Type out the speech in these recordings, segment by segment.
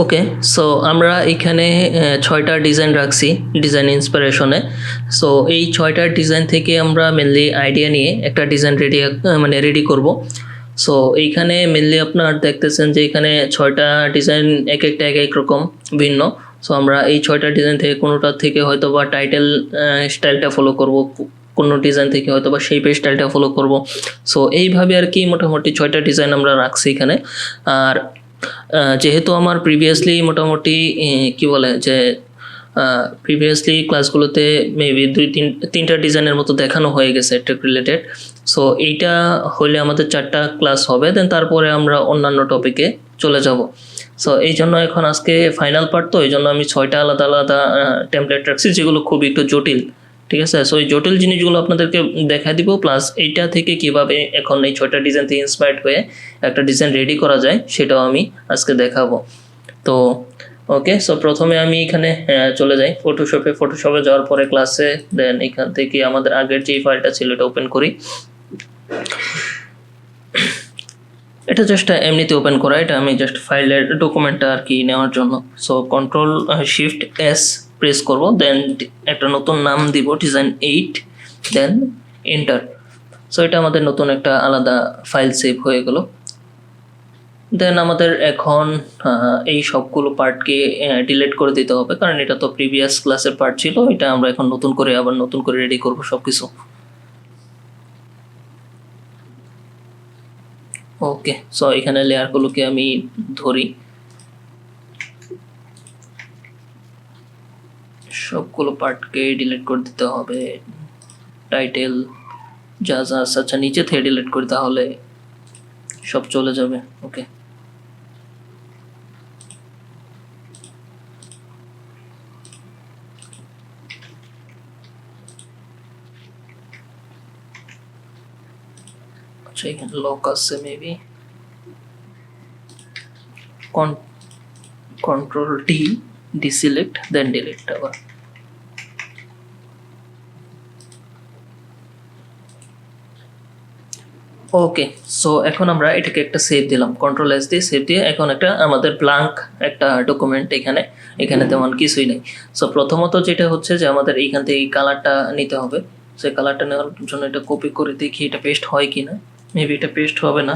ওকে, so আমরা এখানে ৬টা ডিজাইন রাখছি ডিজাইন ইন্সপিরেশনে। সো এই ৬টার ডিজাইন থেকে আমরা মেনলি আইডিয়া নিয়ে একটা ডিজাইন মানে রেডি করব। সো এইখানে মেনলি আপনার দেখতেছেন যে এখানে ৬টা ডিজাইন এক একটা এক এক রকম ভিন্ন। সো আমরা এই ৬টা ডিজাইন থেকে কোনোটার থেকে হয়তো বা টাইটেল স্টাইলটা ফলো করব, কোনো ডিজাইন থেকে হয়তো বা শেপের স্টাইলটা ফলো করব। সো এইভাবে আর কি মোটামুটি ৬টা ডিজাইন আমরা রাখছি এখানে। আর যেহেতু আমার প্রিভিয়াসলি মোটামুটি কি বলে যে প্রিভিয়াসলি ক্লাসগুলোতে মেবি তিনটা ডিজাইনের মতো দেখানো হয়ে গেছে টেক রিলেটেড। সো এইটা হলে আমাদের 4টা ক্লাস হবে, দেন তারপরে আমরা অন্যান্য টপিকে চলে যাব। সো এই জন্য এখন আজকে ফাইনাল পার্ট, তো এই জন্য আমি 6টা আলাদা আলাদা টেমপ্লেট রাখছি যেগুলো খুবই একটু জটিল। ঠিক আছে, সো এই জটিল জিনিসগুলো আপনাদেরকে দেখা দিব, প্লাস এইটা থেকে কিভাবে এখন এই 6টা ডিজাইন থেকে ইন্সপায়ার্ড হয়ে একটা ডিজাইন রেডি করা যায় সেটাও আমি আজকে দেখাবো। তো ওকে, সো প্রথমে আমি এখানে চলে যাই ফটোশপে যাওয়ার পরে ক্লাসে, দেন এখান থেকে আমাদের আগের যে ফাইলটা ছিল এটা ওপেন করি। এটা জাস্ট এমনিতে ওপেন করা, এটা আমি জাস্ট ফাইলের ডকুমেন্টটা আর কি নেওয়ার জন্য। সো Ctrl+Shift+S প্রেস করব, দেন একটা নতুন নাম দিব ডিজাইন 8, দেন এন্টার। সো এটা আমাদের নতুন একটা আলাদা ফাইল সেভ হয়ে গেল। দেন আমাদের এখন এই সবগুলো পার্টকে ডিলিট করে দিতে হবে, কারণ এটা তো প্রিভিয়াস ক্লাসের পার্ট ছিল, এটা আমরা এখন নতুন করে রেডি করব সবকিছু। ওকে, সো এখানে লেয়ারগুলোকে আমি ধরি, সবগুলো পার্টকে ডিলিট করে দিতে হবে। টাইটেল যা যা আচ্ছা নিচে থেকে ডিলিট করি তাহলে সব চলে যাবে। ওকে, আচ্ছা এখানে লক আছে মেবি, Ctrl+D ডিসিলেক্ট, দেন ডিলিট আবার। ওকে, সো এখন আমরা এটাকে একটা সেভ দিলাম, Ctrl+S দিয়ে সেভ দিয়ে এখন একটা আমাদের ব্ল্যাঙ্ক একটা ডকুমেন্ট, এখানে তেমন কিছুই নেই। সো প্রথমত যেটা হচ্ছে যে আমাদের এইখান থেকে কালারটা নিতে হবে। সো কালারটা নেওয়ার জন্য এটা কপি করে দেখি এটা পেস্ট হয় কি না। মেবি এটা পেস্ট হবে না,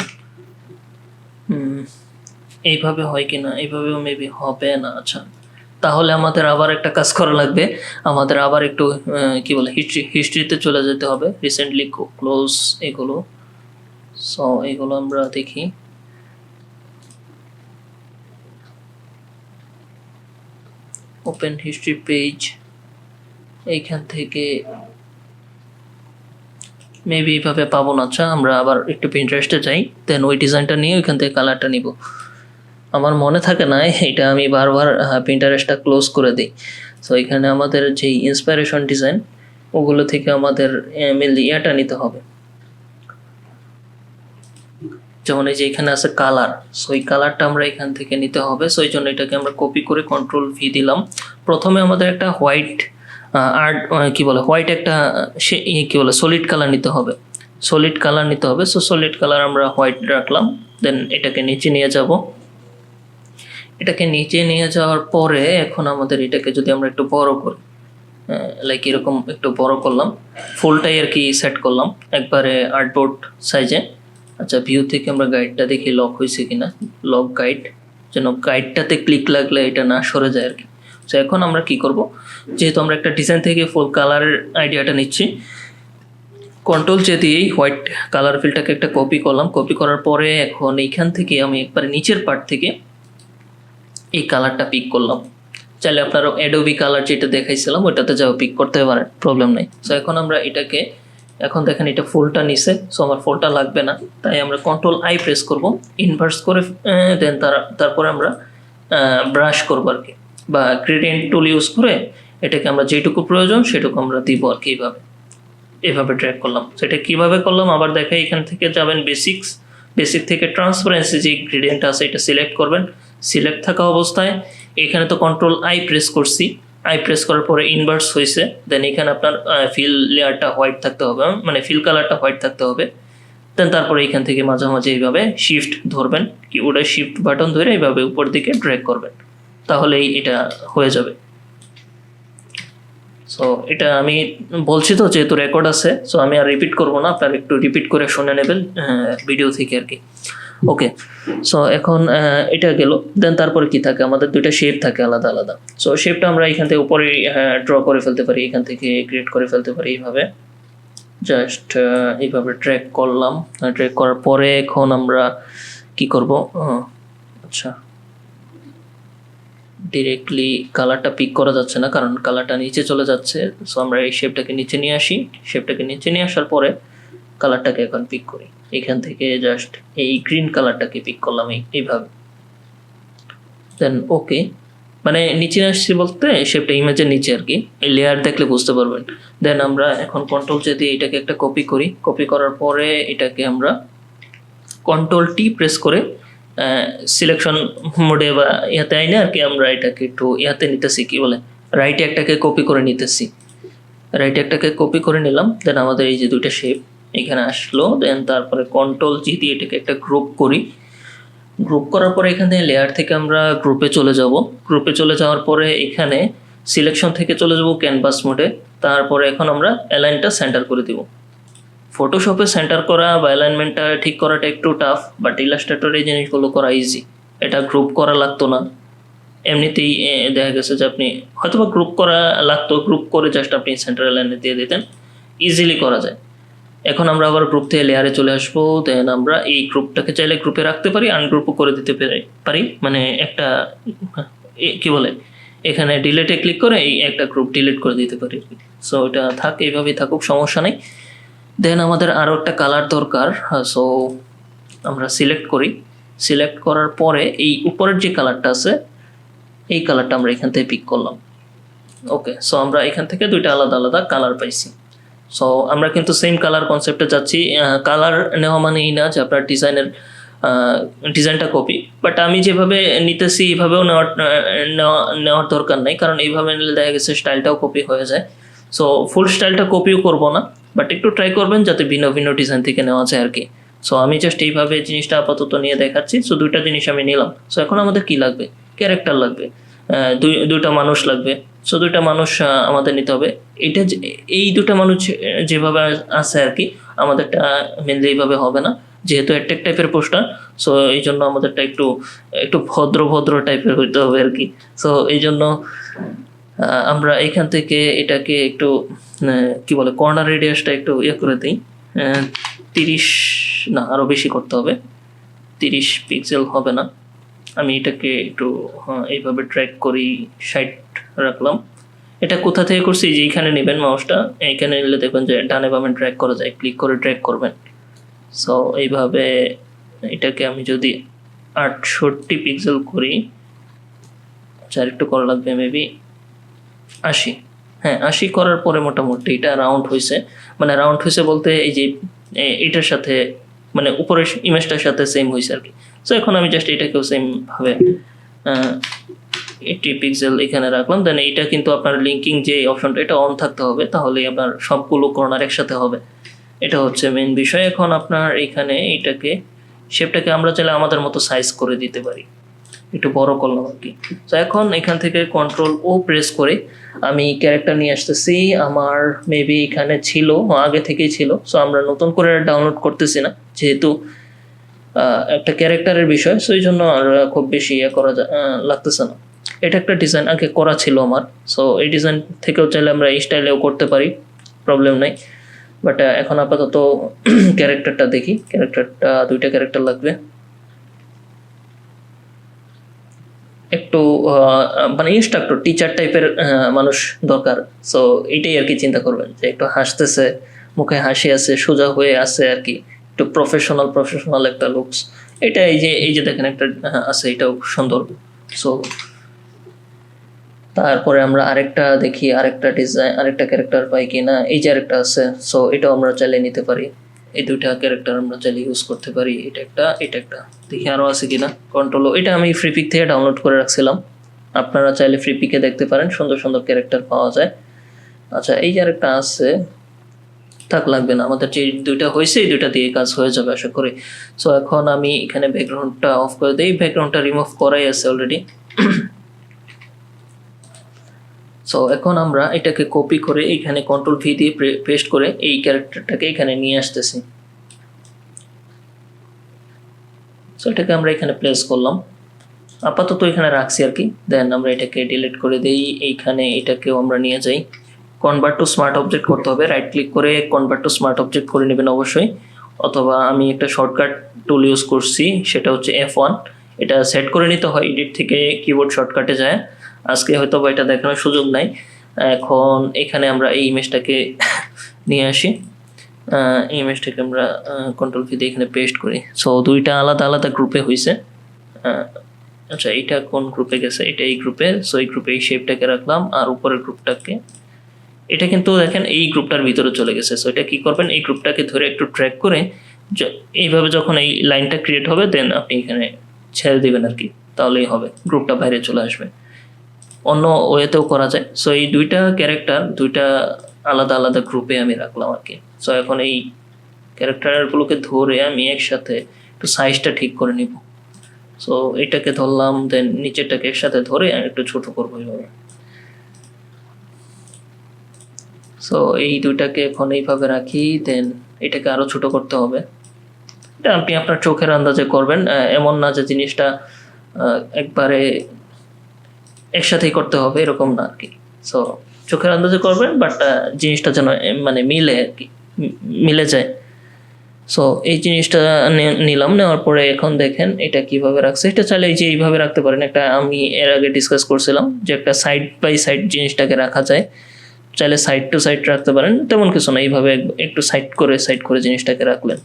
এইভাবে হয় কি না, এইভাবেও মেবি হবে না। আচ্ছা, তাহলে আমাদের আবার একটা কাজ করা লাগবে, আমাদের আবার একটু কি বলে হিস্ট্রিতে চলে যেতে হবে, রিসেন্টলি ক্লোজ এগুলো। সো এগুলো আমরা দেখি, ওপেন হিস্ট্রি পেজ, এইখান থেকে মেবি এইভাবে পাবো না। আচ্ছা, আমরা আবার একটু পিন্টারেস্টে যাই, দেন ওই ডিজাইনটা নিয়ে ওইখান থেকে কালারটা নিব। আমার মনে থাকে না, এটা আমি বারবার পিন্টারেস্টটা ক্লোজ করে দিই। সো এখানে আমাদের যেই ইন্সপিরেশন ডিজাইন ওগুলো থেকে আমাদের মেনলি এটা নিতে হবে, যেমন এই যে এখানে আছে কালার। সো এই কালারটা আমরা এখান থেকে নিতে হবে। সো এই জন্য এটাকে আমরা কপি করে Ctrl+V দিলাম। প্রথমে আমাদের একটা হোয়াইট হোয়াইট একটা কি বলে সলিড কালার নিতে হবে, সো সলিড কালার আমরা হোয়াইট রাখলাম। দেন এটাকে নিচে নিয়ে যাব, এটাকে নিচে নিয়ে যাওয়ার পরে এখন আমাদের এটাকে যদি আমরা একটু বড় করি, লাইক এরকম একটু বড় করলাম, ফুলটাই আর কি সেট করলাম একবারে আর্টবোর্ড সাইজে। আচ্ছা, ভিউ থেকে আমরা গাইডটা দেখি লক হয়েছে কিনা, লক গাইড, যেন গাইডটাতে ক্লিক লাগলে এটা না সরে যায় আর কি। তো এখন আমরা কি করব, যেহেতু আমরা একটা ডিজাইন থেকে ফুল কালারের আইডিয়াটা নিচ্ছি, Ctrl+J দিয়েই হোয়াইট কালার ফিলটাকে একটা কপি করলাম। কপি করার পরে এখন এইখান থেকে আমি একবারে নিচের পার্ট থেকে এই কালারটা পিক করলাম। চাইলে আপনারা অ্যাডোবি কালার যেটা দেখাইছিলাম ওইটাতে যাও পিক করতে পারেন, প্রবলেম নেই। সো এখন আমরা এটাকে, এখন দেখেন এটা ফুলটা নিছে, সো আমার ফুলটা লাগবে না, তাই আমরা Ctrl+I প্রেস করব, ইনভার্স করে, দেন তারপরে আমরা ব্রাশ করবো আর কি, বা গ্রেডিয়েন্ট টুল ইউজ করে এটাকে আমরা যেটুকু প্রয়োজন সেটুকু আমরা দিব আর কি। এভাবে ড্র্যাগ করলাম। সেটা কিভাবে করলাম আবার দেখাই, এখান থেকে যাবেন বেসিক থেকে ট্রান্সপারেন্সি যে গ্রেডিয়েন্ট আছে এটা সিলেক্ট করবেন। সিলেক্ট থাকা অবস্থায় এখানে তো Ctrl+I প্রেস করছি, আই প্রেস করার পরে ইনভার্স হয়েছে, দেন এখানে আপনার ফিল লেয়ারটা হোয়াইট থাকতে হবে, মানে ফিল কালারটা হোয়াইট থাকতে হবে। দেন তারপরে এখান থেকে মাঝামাঝি এইভাবে শিফট ধরবেন, কিবোর্ডে শিফট বাটন ধরে এইভাবে উপর দিকে ড্র্যাগ করবেন, তাহলেই এটা হয়ে যাবে। সো এটা আমি বলছি তো যেহেতু রেকর্ড আছে, সো আমি আর রিপিট করবো না, আপনারা একটু রিপিট করে শুনে নেবেন ভিডিও থেকে আর কি। ওকে, সো এখন এটা গেল। দেন তারপরে কি থাকে, আমাদের দুইটা শেপ থাকে আলাদা আলাদা। সো শেপটা আমরা এখান থেকে উপরে ড্র করে ফেলতে পারি, এখান থেকে ক্রিয়েট করে ফেলতে পারি এইভাবে, জাস্ট এইভাবে ট্র্যাক করলাম। ট্র্যাক করার পরে এখন আমরা কি করব, আচ্ছা ডিরেক্টলি কালারটা পিক করা যাচ্ছে না কারণ কালারটা নিচে চলে যাচ্ছে। সো আমরা এই শেপটাকে নিচে নিয়ে আসি, শেপটাকে নিচে নিয়ে আসার পরে কালারটাকে এখন পিক করি, এখান থেকে জাস্ট এই গ্রিন কালারটাকে পিক করলাম এইভাবে। দেন ওকে, মানে নিচে আসছি বলতে শেপটা ইমেজের নিচে আর কি, এই লেয়ার দেখলে বুঝতে পারবেন। দেন আমরা এখন কন্ট্রোল জে দিয়ে এটাকে একটা কপি করি, কপি করার পরে এটাকে আমরা কন্ট্রোল টি প্রেস করে সিলেকশন মোডে বা ইয়াতে আইনে আর কি আমরা এটাকে একটু ইয়াতে নিতেছি, কি বলে রাইটে একটাকে কপি করে নিতেছি, রাইটে একটাকে কপি করে নিলাম। দেন আমাদের এই যে দুইটা শেপ এখানে আসলো। দেন তারপরে কন্ট্রোল জি দিয়ে এটাকে একটা গ্রুপ করি, গ্রুপ করার পরে এখান থেকে লেয়ার থেকে আমরা গ্রুপে চলে যাব, গ্রুপে চলে যাওয়ার পরে এখানে সিলেকশন থেকে চলে যাব ক্যানভাস মোডে। তারপরে এখন আমরা অ্যালাইনটা সেন্টার করে দিব। ফটোশপে সেন্টার করা বা অ্যালাইনমেন্টটা ঠিক করাটা একটু টাফ, বাট ইলাস্ট্রেটরে এই জিনিসগুলো করা ইজি। এটা গ্রুপ করা লাগতো না, এমনিতেই দেখা গেছে যে আপনি হয়তো বা গ্রুপ করা লাগতো, গ্রুপ করে জাস্ট আপনি সেন্টার অ্যালাইনে দিয়ে দিতেন, ইজিলি করা যায়। এখন আমরা আবার গ্রুপ থেকে লেয়ারে চলে আসবো। দেন আমরা এই গ্রুপটাকে চাইলে গ্রুপে রাখতে পারি, আনগ্রুপও করে দিতে পারি, মানে একটা কি বলে এখানে ডিলেটে ক্লিক করে এই একটা গ্রুপ ডিলিট করে দিতে পারি। সো এটা থাক, এইভাবেই থাকুক, সমস্যা নেই। দেন আমাদের আরও একটা কালার দরকার। সো আমরা সিলেক্ট করি, সিলেক্ট করার পরে এই উপরের যে কালারটা আছে এই কালারটা আমরা এখান থেকে পিক করলাম। ওকে, সো আমরা এখান থেকে দুইটা আলাদা আলাদা কালার পাইছি। সো আমরা কিন্তু সেম কালার কনসেপ্টে যাচ্ছি। কালার নেওয়া মানে এই না যে আপনার ডিজাইনটা কপি, বাট আমি যেভাবে নিতেছি এইভাবেও নেওয়ার দরকার নেই, কারণ এইভাবে নিলে দেখা গেছে স্টাইলটাও কপি হয়ে যায়। সো ফুল স্টাইলটা কপিও করবো না, বাট একটু ট্রাই করবেন যাতে ভিন্ন ভিন্ন ডিজাইন থেকে নেওয়া যায় আর কি। সো আমি জাস্ট এইভাবে জিনিসটা আপাতত নিয়ে দেখাচ্ছি। সো দুইটা জিনিস আমি নিলাম। সো এখন আমাদের কি লাগবে, ক্যারেক্টার লাগবে, দুইটা মানুষ লাগবে। সো দুইটা মানুষ আমাদের নিতে হবে। এটা এই দুটা মানুষ যেভাবে আছে আর কি, আমাদেরটা মেনলি এইভাবে হবে না, যেহেতু অ্যাট্যাক টাইপের পোস্টার। সো এই জন্য আমাদেরটা একটু একটু ভদ্র টাইপের হইতে হবে আর কি। সো এই জন্য আমরা এখান থেকে এটাকে একটু কি বলে কর্নার রেডিয়াসটা একটু ইয়ে করে দিই, 30 না আরও বেশি করতে হবে, 30 পিক্সেল হবে না। আমি এটাকে একটু এইভাবে ট্র্যাক করি, 60 রাখলাম। এটা কোথা থেকে করছি, যে এইখানে নেবেন মাউসটা, এইখানে নিলে দেখবেন যে ডানে বামে ট্র্যাক করা যায়, ক্লিক করে ট্র্যাক করবেন। সো এইভাবে এটাকে আমি যদি 68 পিক্সেল করি, আচ্ছা একটু করা লাগবে মেবি 80, হ্যাঁ 80 করার পরে মোটামুটি এটা রাউন্ড হয়েছে। মানে রাউন্ড হয়েছে বলতে এই যে এটার সাথে মানে উপরের ইমেজটার সাথে সেম হয়েছে আর কি। সো এখন আমি জাস্ট এটাকেও সেমভাবে 80 পিক্সেল এখানে রাখলাম। দেন এইটা কিন্তু আপনার লিঙ্কিং যে অপশনটা এটা অন থাকতে হবে, তাহলে আপনার সবগুলো কর্নার একসাথে হবে, এটা হচ্ছে মেন বিষয়। এখন আপনার এইখানে এইটাকে শেপটাকে আমরা চাইলে আমাদের মতো সাইজ করে দিতে পারি, একটু বড় করলাম আর কি। তো এখন এখান থেকে কন্ট্রোল ও প্রেস করে আমি ক্যারেক্টার নিয়ে আসতেছি। আমার মেবি এখানে ছিল, আগে থেকেই ছিল। সো আমরা নতুন করে ডাউনলোড করতেছি না, যেহেতু একটা ক্যারেক্টারের বিষয়, সো এই জন্য আর খুব বেশি ইয়ে করা লাগতেছে না। এটা একটা ডিজাইন আগে করা ছিল আমার। সো এই ডিজাইন থেকেও চাইলে আমরা এই স্টাইলেও করতে পারি, প্রবলেম নাই। বাট এখন আপাতত ক্যারেক্টারটা দেখি। ক্যারেক্টারটা দুইটা ক্যারেক্টার লাগবে, একটু মানে ইনস্ট্রাক্টর টিচার টাইপের মানুষ দরকার। সো এইটাই আর কি চিন্তা করবেন যে একটু হাসতেছে, মুখে হাসি আছে, সোজা হয়ে আছে আর কি, একটু প্রফেশনাল একটা লুকস। এটা এই যে দেখেন একটা আছে, এটাও সুন্দর। সো তারপরে আমরা আরেকটা দেখি, আরেকটা ডিজাইন, আরেকটা ক্যারেক্টার পাই কি না। এই যে আরেকটা আছে, সো এটাও আমরা চাইলে নিতে পারি। এই দুইটা ক্যারেক্টার আমরা চাইলে ইউজ করতে পারি। এটা একটা দেখি আরও আছে কিনা। কন্ট্রোল, এটা আমি ফ্রিপিক থেকে ডাউনলোড করে রাখছিলাম, আপনারা চাইলে ফ্রিপিকে দেখতে পারেন, সুন্দর সুন্দর ক্যারেক্টার পাওয়া যায়। আচ্ছা এই যে আরেকটা আছে, থাক লাগবে না, আমাদের যে দুইটা হয়েছে এই দুইটা দিয়ে কাজ হয়ে যাবে আশা করি। সো এখন আমি এখানে ব্যাকগ্রাউন্ডটা অফ করে দিই, ব্যাকগ্রাউন্ডটা রিমুভ করাই আছে অলরেডি। সো এখন আমরা এটাকে কপি করে এখানে কন্ট্রোল ভি দিয়ে পেস্ট করে এই ক্যারেক্টারটাকে এখানে নিয়ে আসতেছি। সো এটাকে আমরা এখানে প্লেস করলাম, আপাতত এখানে রাখছি আর কি। দেন আমরা এটাকে ডিলিট করে দেই, এইখানে এটাকেও আমরা নিয়ে যাই, কনভার্ট টু স্মার্ট অবজেক্ট করতে হবে, রাইট ক্লিক করে কনভার্ট টু স্মার্ট অবজেক্ট করে নেবেন অবশ্যই, অথবা আমি একটা শর্টকাট টুল ইউজ করছি সেটা হচ্ছে F1, এটা সেট করে নিতে হয় এডিট থেকে কিবোর্ড শর্টকাটে যায়। আজকে হয়তো বা এটা দেখানোর সুযোগ নাই। এখন এখানে আমরা এই ইমেজটাকে নিয়ে আসি, এই ইমেজটাকে আমরা কন্ট্রোল ভি দিয়ে এখানে পেস্ট করি। সো দুইটা আলাদা আলাদা গ্রুপে হয়েছে। আচ্ছা এটা কোন গ্রুপে গেছে, এটা এই গ্রুপে। সো এই গ্রুপে এই শেপটাকে রাখলাম, আর উপরের গ্রুপটাকে, এটা কিন্তু দেখেন এই গ্রুপটার ভিতরে চলে গেছে। সো এটা কি করবেন, এই গ্রুপটাকে ধরে একটু ট্র্যাক করে এইভাবে যখন এই লাইনটা ক্রিয়েট হবে দেন আপনি এখানে ছেড়ে দিবেন আর কি, তাহলেই হবে, গ্রুপটা বাইরে চলে আসবে। অন্য ওয়েতেও করা যায়। সো এই দুইটা ক্যারেক্টার দুইটা আলাদা আলাদা গ্রুপে আমি রাখলাম আর কি। সো এখন এই ক্যারেক্টারগুলোকে ধরে আমি একসাথে একটু সাইজটা ঠিক করে নিব। সো এটাকে ধরলাম, দেন নিচেরটাকে একসাথে ধরে একটু ছোট করবো এইভাবে। সো এই দুইটাকে এখন এইভাবে রাখি, দেন এটাকে আরো ছোট করতে হবে। এটা আপনি আপনার চোখের আন্দাজে করবেন, এমন না যে জিনিসটা একবারে একসাথেই করতে হবে এরকম না আর কি। সো চোখের আন্দাজে করবেন, বাট জিনিসটা যেন মানে মিলে আর কি, মিলে যায়। সো এই জিনিসটা নিলাম, নেওয়ার পরে এখন দেখেন এটা কিভাবে রাখছে। এটা চাইলে এই যে এইভাবে রাখতে পারেন, একটা আমি এর আগে ডিসকাস করছিলাম যে একটা সাইড বাই সাইড জিনিসটাকে রাখা যায়, চাইলে সাইড টু সাইড রাখতে পারেন, তেমন কিছু না, এইভাবে একটু সাইড করে জিনিসটাকে রাখলেন।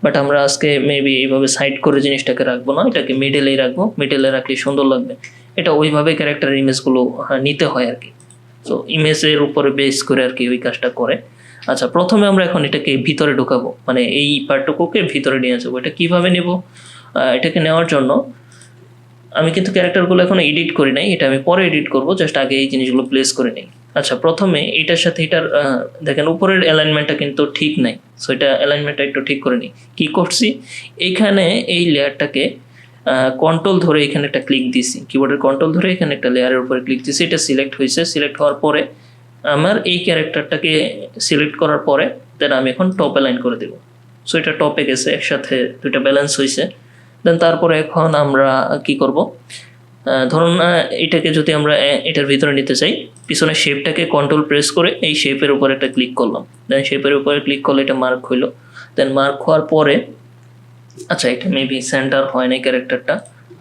বাট আমরা আজকে মেবি এইভাবে সাইড করে জিনিসটাকে রাখবো না, এটাকে মিডলেই রাখবো, মিডলে রাখলে সুন্দর লাগবে। এটা ওইভাবে ক্যারেক্টার ইমেজগুলো নিতে হয় আর কি। সো ইমেজের উপরে বেস করে আর কি ওই কাজটা করে। আচ্ছা প্রথমে আমরা এখন এটাকে ভিতরে ঢুকাবো, মানে এই পার্টটুকুকে ভিতরে নিয়ে যাবো। এটা কিভাবে নেব, এটাকে নেওয়ার জন্য আমি কিন্তু ক্যারেক্টারগুলো এখন এডিট করি নাই, এটা আমি পরে এডিট করবো, জাস্ট আগে এই জিনিসগুলো প্লেস করে নিই। আচ্ছা প্রথমে এটার সাথে এটার দেখেন উপরের অ্যালাইনমেন্টটা কিন্তু ঠিক নাই। সো এটা অ্যালাইনমেন্টটা একটু ঠিক করে নিই। কী করছি, এইখানে এই লেয়ারটাকে কন্ট্রোল ধরে এখানে একটা ক্লিক দিছি, কিবোর্ডের কন্ট্রোল ধরে এখানে একটা লেয়ারের উপরে ক্লিক দিছি, এটা সিলেক্ট হয়েছে। সিলেক্ট হওয়ার পরে আমার এই ক্যারেক্টারটাকে সিলেক্ট করার পরে দেন আমি এখন টপ অ্যালাইন করে দেবো। সো এটা টপে গেছে, একসাথে দুইটা ব্যালেন্স হয়েছে। দেন তারপরে এখন আমরা কি করব, ধরুন এটাকে যদি আমরা এটার ভিতরে নিতে চাই, পিছনের শেপটাকে কন্ট্রোল প্রেস করে এই শেপের উপর একটা ক্লিক করলাম। দেন শেপের উপরে ক্লিক করলে এটা মার্ক হইলো। দেন মার্ক হওয়ার পরে আচ্ছা এটা মেবি সেন্টার হয় না ক্যারেক্টারটা,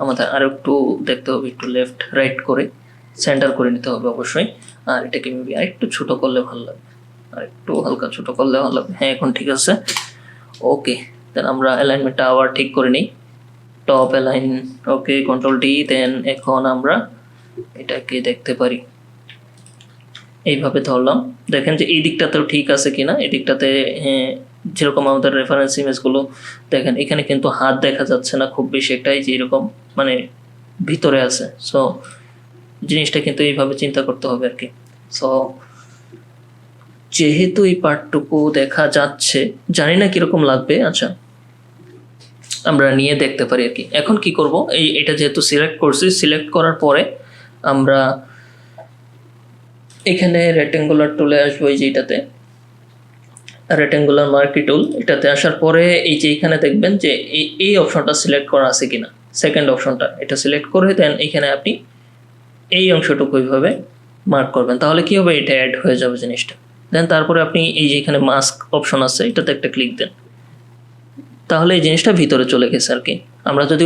আমাদের আরও একটু দেখতে হবে, একটু লেফট রাইট করে সেন্টার করে নিতে হবে অবশ্যই। আর এটাকে মেবি আরেকটু ছোটো করলে ভালো লাগবে, আর একটু হালকা ছোটো করলে ভালো লাগবে। হ্যাঁ এখন ঠিক আছে, ওকে। দেন আমরা অ্যালাইনমেন্টটা আবার ঠিক করে নিই, টপ অ্যালাইন, ওকে, কন্ট্রোল ডি। দেন এখন আমরা এটাকে দেখতে পারি, এইভাবে ধরলাম, দেখেন যে এই দিকটাতেও ঠিক আছে কিনা। এই দিকটাতে যেরকম আমাদের রেফারেন্স ইমেজগুলো দেখেন, এখানে কিন্তু হাত দেখা যাচ্ছে না খুব বেশি একটাই, যে এরকম মানে ভিতরে আছে। সো জিনিসটা কিন্তু এইভাবে চিন্তা করতে হবে আর কি। সো যেহেতু এই পার্টটুকু দেখা যাচ্ছে, জানি না কিরকম লাগবে, আচ্ছা আমরা নিয়ে দেখতে পারি আর কি। এখন কি করব, এটা যেহেতু সিলেক্ট করছি, সিলেক্ট করার পরে আমরা এখানে রেক্ট্যাঙ্গুলার টুলে আসবো, এই যে এটাতে রেক্ট্যাঙ্গুলার মার্কি টুল, এটাতে আসার পরে এই যে এখানে দেখবেন যে এই অপশনটা সিলেক্ট করা আছে কিনা, সেকেন্ড অপশনটা, এটা সিলেক্ট করে দেন এখানে আপনি এই অংশটুকু এইভাবে মার্ক করবেন, তাহলে কি হবে, এটা অ্যাড হয়ে যাবে জিনিসটা। দেন তারপরে আপনি এই যে এখানে মাস্ক অপশন আছে, এটাতে একটা ক্লিক দেন, তাহলে এই জিনিসটা ভিতরে চলে গেছে আর কি। আমরা যদি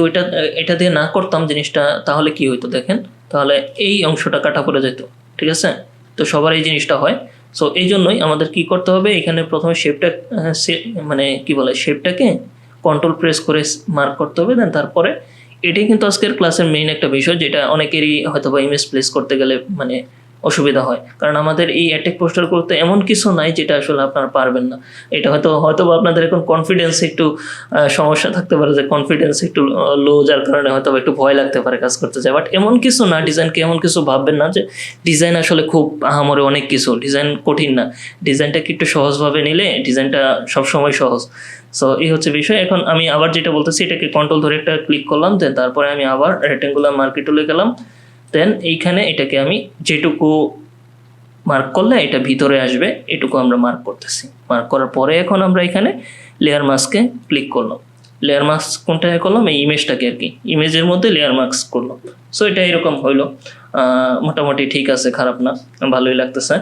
এটা দিয়ে না করতাম জিনিসটা, তাহলে কি হইতো দেখেন, তাহলে এই অংশটা কাটা পড়ে যেত, ঠিক আছে। তো সবার এই জিনিসটা হয়। সো এই জন্যই আমাদের কি করতে হবে, এখানে প্রথমে শেপটা মানে কি বলে শেপটাকে কন্ট্রোল প্রেস করে মার্ক করতে হবে। দেন তারপরে এটাই কিন্তু আজকের ক্লাসের মেইন একটা বিষয়, যেটা অনেকেরই হয়তো বা ইমেজ প্লেস করতে গেলে মানে অসুবিধা হয়, কারণ আমাদের এই অ্যাটেক পোস্টার করতে এমন কিছু নাই যেটা আসলে আপনারা পারবেন না। এটা হয়তো বা আপনাদের এখন কনফিডেন্স একটু সমস্যা থাকতে পারে, যে কনফিডেন্স একটু লো, যার কারণে হয়তো একটু ভয় লাগতে পারে কাজ করতে যায়। বাট এমন কিছু না, ডিজাইনকে এমন কিছু ভাববেন না যে ডিজাইন আসলে খুব আহামরি অনেক কিছু, ডিজাইন কঠিন না। ডিজাইনটাকে একটু সহজভাবে নিলে ডিজাইনটা সবসময় সহজ। সো এই হচ্ছে বিষয়। এখন আমি আবার যেটা বলতেছি, এটাকে কন্ট্রোল ধরে একটা ক্লিক করলাম, দেন তারপরে আমি আবার রেক্টেঙ্গুলার মার্কে টুলে গেলাম। দেন এইখানে এটাকে আমি যেটুকু মার্ক করলে এটা ভিতরে আসবে এটুকু আমরা মার্ক করতেছি। মার্ক করার পরে এখন আমরা এখানে লেয়ার মাস্কে ক্লিক করলাম। লেয়ার মাস্ক কোনটায় করলাম? এই ইমেজটাকে আর কি, ইমেজের মধ্যে লেয়ার মাস্ক করলাম। সো এটা এরকম হইলো, মোটামুটি ঠিক আছে, খারাপ না, ভালোই লাগতেছে।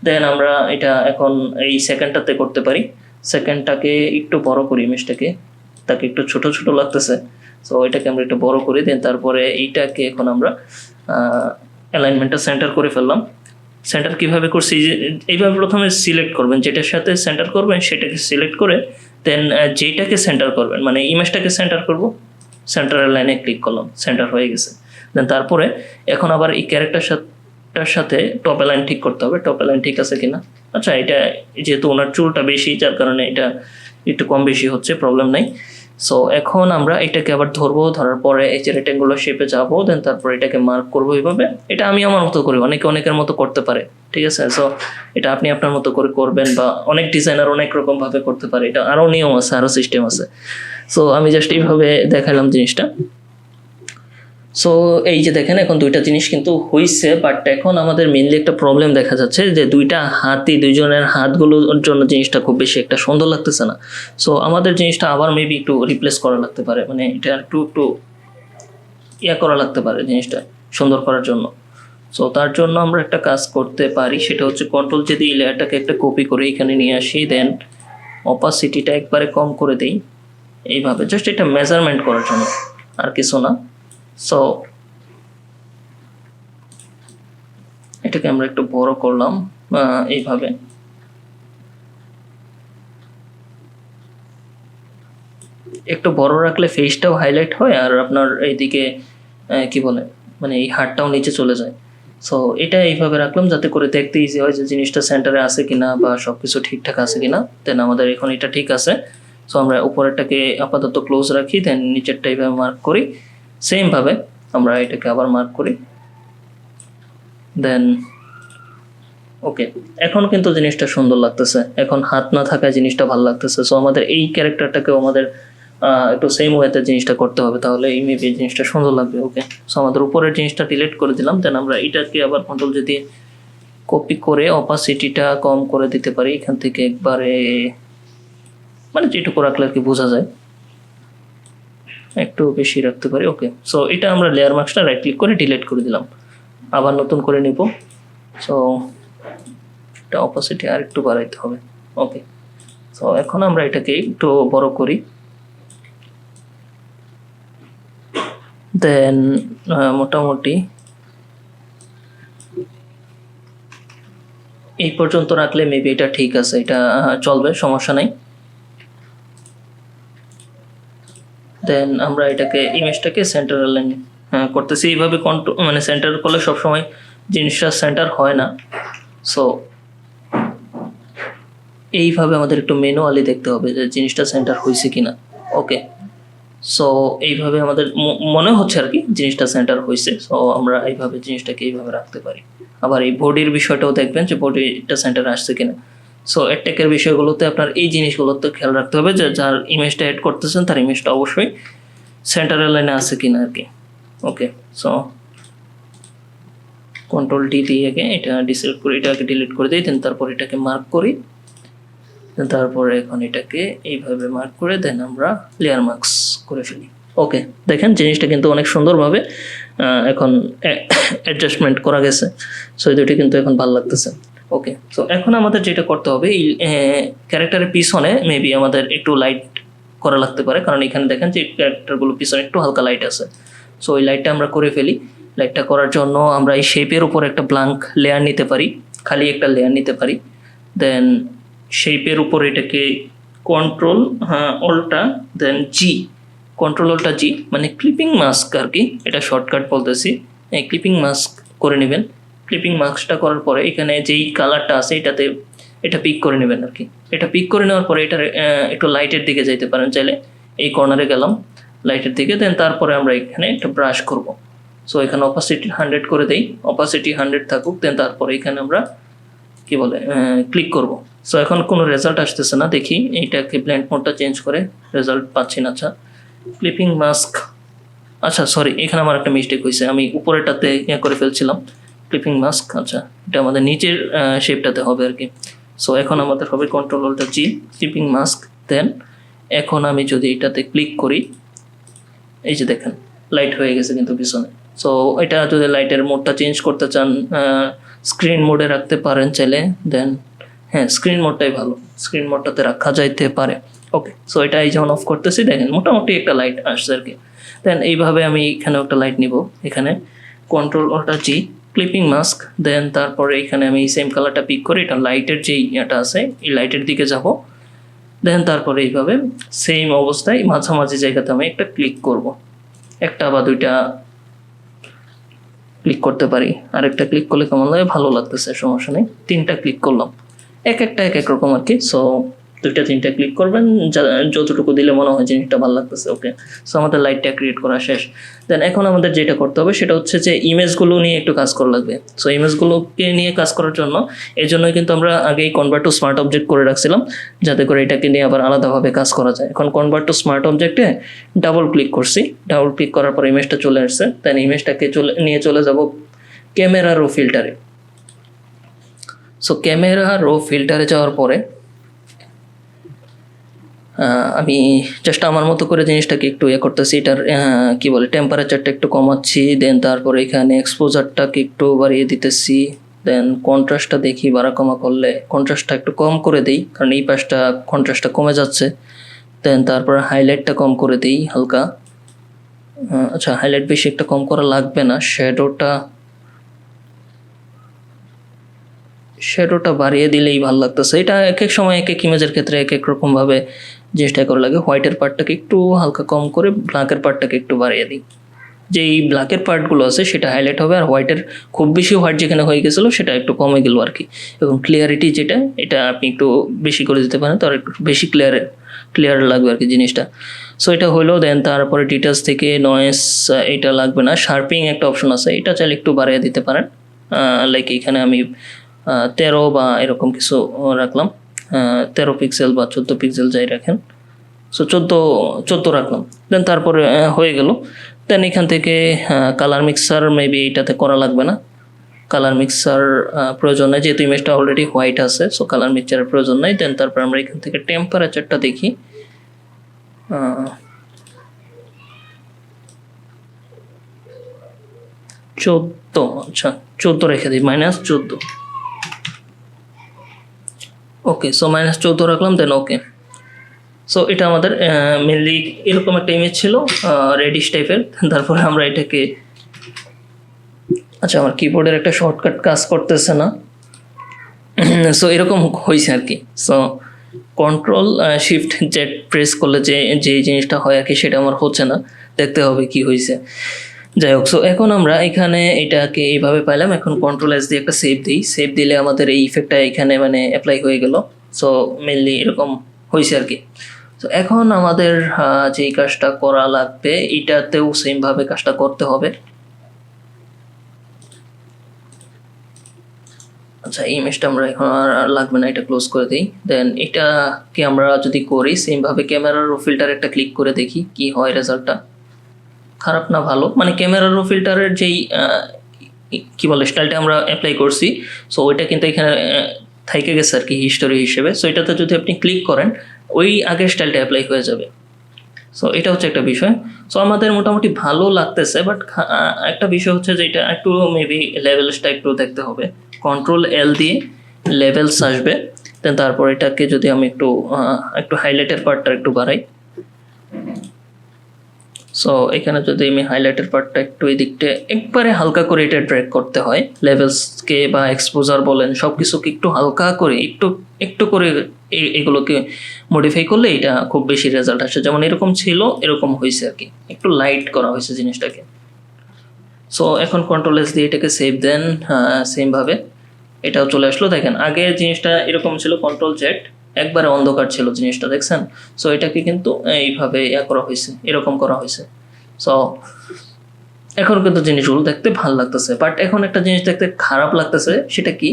দেন আমরা এটা এখন এই সেকেন্ডটাতে করতে পারি। সেকেন্ডটাকে একটু বড় করি, ইমেজটাকে, তাকে একটু ছোট ছোট লাগতেছে। সো এটাকে আমরা একটু বড় করি। দেন তারপরে এইটাকে এখন আমরা অ্যালাইনমেন্টটা সেন্টার করে ফেললাম। সেন্টার কিভাবে করছি, এইভাবে প্রথমে সিলেক্ট করবেন, যেটার সাথে সেন্টার করবেন সেটাকে সিলেক্ট করে দেন যেটাকে সেন্টার করবেন, মানে ইমেজটাকে সেন্টার করব, সেন্টার লাইনে ক্লিক করলাম, সেন্টার হয়ে গেছে। দেন তারপরে এখন আবার এই ক্যারেক্টারটার সাথে টপ লাইন ঠিক করতে হবে, টপ লাইন ঠিক আছে কিনা। আচ্ছা, এটা যেহেতু ওনার চুলটা বেশি, যার কারণে এটা একটু কম বেশি হচ্ছে, প্রবলেম নাই। সো এখন আমরা এটাকে আবার ধরবো, ধরার পরে এই যে রেক্টেঙ্গুলার শেপে যাবো, দেন তারপরে এটাকে মার্ক করবো এইভাবে। এটা আমি আমার মতো করি, অনেকের মতো করতে পারে, ঠিক আছে। সো এটা আপনি আপনার মতো করে করবেন, বা অনেক ডিজাইনার অনেক রকম ভাবে করতে পারে, এটা আরো নিয়ম আছে, আরো সিস্টেম আছে। সো আমি জাস্ট এইভাবে দেখালাম জিনিসটা। সো এই যে দেখেন এখন দুইটা জিনিস কিন্তু হইছে, বাট এখন আমাদের মেইনলি একটা প্রবলেম দেখা যাচ্ছে যে দুইজনের হাতগুলোর জন্য জিনিসটা খুব বেশি একটা সুন্দর লাগতেছে না। সো আমাদের জিনিসটা আবার মেবি একটু রিপ্লেস করা লাগতে পারে, মানে এটা একটু করা লাগতে পারে জিনিসটা সুন্দর করার জন্য। সো তার জন্য আমরা একটা কাজ করতে পারি, সেটা হচ্ছে কন্ট্রোল যদি এই লেয়ারটাকে একটা কপি করে এখানে নিয়ে আসি, দেন অপাসিটিটা একবারে কম করে দেই এইভাবে, জাস্ট এটা মেজারমেন্ট করার জন্য, আর কিছু না। সো এটাকে আমরা একটু বড় করলাম এইভাবে। একটু বড় রাখলে ফেসটাও হাইলাইট হয়, আর আপনার এইদিকে কি বলে, মানে এই হাড়টাও নিচে চলে যায়। সো এটা এইভাবে রাখলাম যাতে করে দেখতে ইজি হয় যে জিনিসটা সেন্টারে আছে কিনা বা সবকিছু ঠিকঠাক আছে কিনা। দেন আমাদের এখন এটা ঠিক আছে। সো আমরা উপরেরটাকে আপাতত ক্লোজ রাখি, দেন নিচেরটা এইভাবে মার্ক করি। সেম ভাবে আমরা এটাকে আবার মার্ক করি, দেন ওকে। এখন কিন্তু জিনিসটা সুন্দর লাগতেছে, এখন হাত না থাকা জিনিসটা ভালো লাগতেছে। সো আমাদের এই ক্যারেক্টারটাকেও আমাদের একটু সেম ওয়েতে জিনিসটা করতে হবে, তাহলে এই মেবি জিনিসটা সুন্দর লাগবে। ওকে, সো আমাদের উপরের জিনিসটা ডিলিট করে দিলাম। দেন আমরা এটাকে আবার কন্ট্রোল যদি কপি করে অপাসিটিটা কম করে দিতে পারি এখান থেকে একবারে, মানে যেটুকু রাখলে আর কি বোঝা যায়, একটু বেশি রাখতে পারি। ওকে, সো এটা আমরা লেয়ার মার্কসটা রাইট ক্লিক করে ডিলিট করে দিলাম, আবার নতুন করে নিব। সো এটা অপোসিটে আর একটু বাড়াইতে হবে। ওকে, সো এখন আমরা এটাকে একটু বড় করি, দেন মোটামুটি এই পর্যন্ত রাখলে মেবি এটা ঠিক আছে, এটা চলবে, সমস্যা নাই। দেন আমরা এটাকে ইমেজটাকে সেন্টার লাইন করতেছি এইভাবে, মানে সেন্টার করলে সবসময় জিনিসটা সেন্টার হয় না। সো এইভাবে আমাদের একটু ম্যানুয়ালি দেখতে হবে যে জিনিসটা সেন্টার হয়েছে কিনা। ওকে, সো এইভাবে আমাদের মনে হচ্ছে আর কি জিনিসটা সেন্টার হয়েছে। সো আমরা এইভাবে জিনিসটাকে এইভাবে রাখতে পারি। আবার এই বডির বিষয়টাও দেখবেন যে বডিটা সেন্টারে আসছে কিনা। সো অ্যাটেকের বিষয়গুলোতে আপনার এই জিনিসগুলোতে খেয়াল রাখতে হবে যে যার ইমেজটা অ্যাড করতেছেন তার ইমেজটা অবশ্যই সেন্টারের লাইনে আছে কিনা আর কি। ওকে, সো কন্ট্রোল ডি দিয়ে এটা ডিসেক্ট করে এটাকে ডিলিট করে দিই, দেন তারপর এটাকে মার্ক করি, তারপরে এখন এটাকে এইভাবে মার্ক করে দেন আমরা লেয়ার মার্কস করে ফেলি। ওকে, দেখেন জিনিসটা কিন্তু অনেক সুন্দরভাবে এখন অ্যাডজাস্টমেন্ট করা গেছে। সো এই দুটি কিন্তু এখন ভালো লাগতেছে। ওকে, সো এখন আমাদের যেটা করতে হবে, এই ক্যারেক্টারের পিছনে মেবি আমাদের একটু লাইট করা লাগতে পারে, কারণ এখানে দেখেন যে ক্যারেক্টারগুলো পিছনে একটু হালকা লাইট আছে। সো ওই লাইটটা আমরা করে ফেলি। লাইটটা করার জন্য আমরা এই শেপের উপর একটা ব্ল্যাঙ্ক লেয়ার নিতে পারি, খালি একটা লেয়ার নিতে পারি। দেন শেপের উপর এটাকে কন্ট্রোল অল্টা দেন জি, কন্ট্রোল অল্টা জি মানে ক্লিপিং মাস্ক আর কি, এটা শর্টকাট বলতেছি। এই ক্লিপিং মাস্ক করে নেবেন, ক্লিপিং মাস্কটা করার পরে এখানে যেই কালারটা আছে এটা পিক করে নেবেন আর কি। এটা পিক করে নেওয়ার পরে এটার একটু লাইটের দিকে যাইতে পারেন চাইলে, এই কর্নারে গেলাম লাইটের দিকে, দেন তারপরে আমরা এখানে একটা ব্রাশ করব। সো এখানে অপাসিটি 100 করে দেই, অপাসিটি 100 থাকুক, দেন তারপরে এখানে আমরা কি বলে ক্লিক করব। সো এখন কোনো রেজাল্ট আসতেছে না, দেখি এইটাকে ব্লেন্ড মোডটা চেঞ্জ করে, রেজাল্ট পাচ্ছি না। আচ্ছা ক্লিপিং মাস্ক, আচ্ছা সরি এখানে আমার একটা মিস্টেক হয়েছে, আমি উপরেরটাতে করে ফেলছিলাম ক্লিপিং মাস্ক। আচ্ছা এটা আমাদের নিচের শেপটাতে হবে আর কি। সো এখন আমাদের হবে Ctrl+Alt+G ক্লিপিং মাস্ক। দেন এখন আমি যদি এটাতে ক্লিক করি, এই যে দেখেন লাইট হয়ে গেছে কিন্তু পিছনে। সো এটা যদি লাইটের মোডটা চেঞ্জ করতে চান স্ক্রিন মোডে রাখতে পারেন চাইলে, দেন হ্যাঁ স্ক্রিন মোডটাই ভালো, স্ক্রিন মোডটাতে রাখা যাইতে পারে। ওকে, সো এটা এই যখন অফ করতেছি দেখেন মোটামুটি একটা লাইট আসছে আর কি। দেন এইভাবে আমি এখানেও একটা লাইট নিব, এখানে Ctrl+Alt+G ক্লিপিং মাস্ক, দেন তারপরে এখানে আমি সেম কালারটা পিক করে এটা লাইটের যেই এটা আছে এই লাইটের দিকে যাব, দেন তারপরে এইভাবে সেম অবস্থায় মাঝামাঝি জায়গাতে আমি একটা ক্লিক করব, একটা বা দুইটা ক্লিক করতে পারি, আরেকটা ক্লিক করলে কেমন লাগে, ভালো লাগতেছে সমস্যা নেই। 3টা ক্লিক করলাম, এক একটা এক এক রকম আর কি। সো 2টা 3টা ক্লিক করবেন, যতটুকু দিলে মনে হয় জিনিসটা ভালো লাগতেছে। ওকে, সো আমাদের লাইটটা ক্রিয়েট করা শেষ। দেন এখন আমাদের যেটা করতে হবে সেটা হচ্ছে যে ইমেজগুলো নিয়ে একটু কাজ করা লাগবে। সো ইমেজগুলোকে নিয়ে কাজ করার জন্য এই জন্যই কিন্তু আমরা আগেই কনভার্ট টু স্মার্ট অবজেক্ট করে রাখছিলাম, যাতে করে এটাকে নিয়ে আবার আলাদাভাবে কাজ করা যায়। এখন কনভার্ট টু স্মার্ট অবজেক্টে ডাবল ক্লিক করছি, ডাবল ক্লিক করার পর ইমেজটা চলে আসছে। দেন ইমেজটাকে নিয়ে চলে যাব ক্যামেরা রো ফিল্টারে। সো ক্যামেরা রো ফিল্টারে যাওয়ার পরে আমি জাস্ট আমার মতো করে জিনিসটাকে একটু করতেছি, এটার কি বলে টেম্পারেচারটা একটু কমাচ্ছি, দেন তারপরে এখানে এক্সপোজারটাকে একটু বাড়িয়ে দিতেছি, দেন কন্ট্রাস্টটা দেখি বাড়া কমা করলে, কন্ট্রাস্টটা একটু কম করে দিই কারণ এই পাশটা কন্ট্রাস্টটা কমে যাচ্ছে। দেন তারপরে হাইলাইটটা কম করে দিই হালকা, আচ্ছা হাইলাইট বেশি একটা কম করা লাগবে না, শ্যাডোটা বাড়িয়ে দিলেই ভালো লাগতেছে। এটা এক এক সময় এক এক ইমেজের ক্ষেত্রে এক এক রকমভাবে জিনিসটা করা লাগে। হোয়াইটের পার্টটাকে একটু হালকা কম করে ব্ল্যাকের পার্টটাকে একটু বাড়িয়ে দিই, যে এই ব্ল্যাকের পার্টগুলো আছে সেটা হাইলাইট হবে, আর হোয়াইটের খুব বেশি হোয়াইট যেখানে হয়ে গেছিলো সেটা একটু কমে গেলো আর কি। এবং ক্লিয়ারিটি যেটা এটা আপনি একটু বেশি করে দিতে পারেন, তার একটু বেশি ক্লিয়ার লাগবে আর কি জিনিসটা। সো এটা হলো, দেন তারপরে ডিটেলস থেকে নয়েস এটা লাগবে না, শার্পিং একটা অপশন আছে, এটা চাইলে একটু বাড়িয়ে দিতে পারেন। লাইক এখানে আমি 13 বা এরকম কিছু রাখলাম, 13 পিক্সেল বা 14 পিক্সেল যাই রাখেন। সো 14 রাখলাম, দেন তারপরে হয়ে গেল। দেন এখান থেকে কালার মিক্সার মেবি এইটাতে করা লাগবে না, কালার মিক্সার প্রয়োজন নেই যেহেতু ইমেজটা অলরেডি হোয়াইট আছে। সো কালার মিক্সারের প্রয়োজন নেই। দেন তারপর আমরা এখান থেকে টেম্পারেচারটা দেখি, 14, আচ্ছা 14 রেখে দিই, -14। ওকে, সো -14 রাখলাম, দেন ওকে। সো এটা আমাদের মেনলি এরকম একটা ইমেজ ছিল রেডিশ টাইপের। তারপরে আমরা এটাকে, আচ্ছা আমার কিবোর্ডের একটা শর্টকাট কাজ করতেছে না, সো এরকম হয়েছে আর কি। সো Ctrl+Shift+Z প্রেস করলে যে জিনিসটা হয় আর কি সেটা আমার হচ্ছে না, দেখতে হবে কি হয়েছে। যাই হোক, সো এখন আমরা এখানে এটাকে এইভাবে পাইলাম। এখন Ctrl+S দিয়ে একটা সেভ দিই, সেভ দিলে আমাদের এই ইফেক্টটা এখানে মানে অ্যাপ্লাই হয়ে গেল। সো মেনলি এরকম হয়েছে আর কি। তো এখন আমাদের যেই কাজটা করা লাগবে এটাতেও সেমভাবে কাজটা করতে হবে। আচ্ছা এই ইমেজটা আমরা এখন আর লাগবে না, এটা ক্লোজ করে দিই। দেন এটাকে আমরা যদি করি সেমভাবে ক্যামেরার ফিল্টার একটা ক্লিক করে দেখি কি হয় রেজাল্টটা, খারাপ না ভালো, মানে ক্যামেরার ফিল্টারের যেই কি বলে স্টাইলটা আমরা অ্যাপ্লাই করছি, সো ওইটা কিন্তু এখানে থেকে গেছে আর কি হিস্টোরি হিসেবে। সো এটাতে যদি আপনি ক্লিক করেন ওই আগের স্টাইলটা অ্যাপ্লাই হয়ে যাবে। সো এটা হচ্ছে একটা বিষয়। সো আমাদের মোটামুটি ভালো লাগতেছে, বাট একটা বিষয় হচ্ছে যে এটা একটু মেবি লেভেলসটা একটু দেখতে হবে। Ctrl+L দিয়ে লেভেলস আসবে, দেন তারপর এটাকে যদি আমি একটু হাইলাইটের পার্টটা একটু বাড়াই। সো এখানে যদি আমি হাইলাইটের পার্টটা একটু এই দিকটা একবারে হালকা করে এটা ড্র্যাগ করতে হয়, লেভেলসকে বা এক্সপোজার বলেন সব কিছুকে একটু হালকা করে একটু করে এগুলোকে মডিফাই করলে এটা খুব বেশি রেজাল্ট আসে। যেমন এরকম ছিল এরকম হয়েছে আর কি, একটু লাইট করা হয়েছে জিনিসটাকে। সো এখন কন্ট্রোল এস দিয়ে এটাকে সেভ দেন, সেমভাবে এটাও চলে আসলো। দেখেন আগে জিনিসটা এরকম ছিল, কন্ট্রোল জেড একবারে অন্ধকার ছিল জিনিসটা, দেখছেন? সো এটাকে কিন্তু এইভাবে করা হয়েছে, এরকম করা হয়েছে। সো এখন কিন্তু জিনিসগুলো দেখতে ভালো লাগতেছে, বাট এখন একটা জিনিস দেখতে খারাপ লাগতেছে। সেটা কি,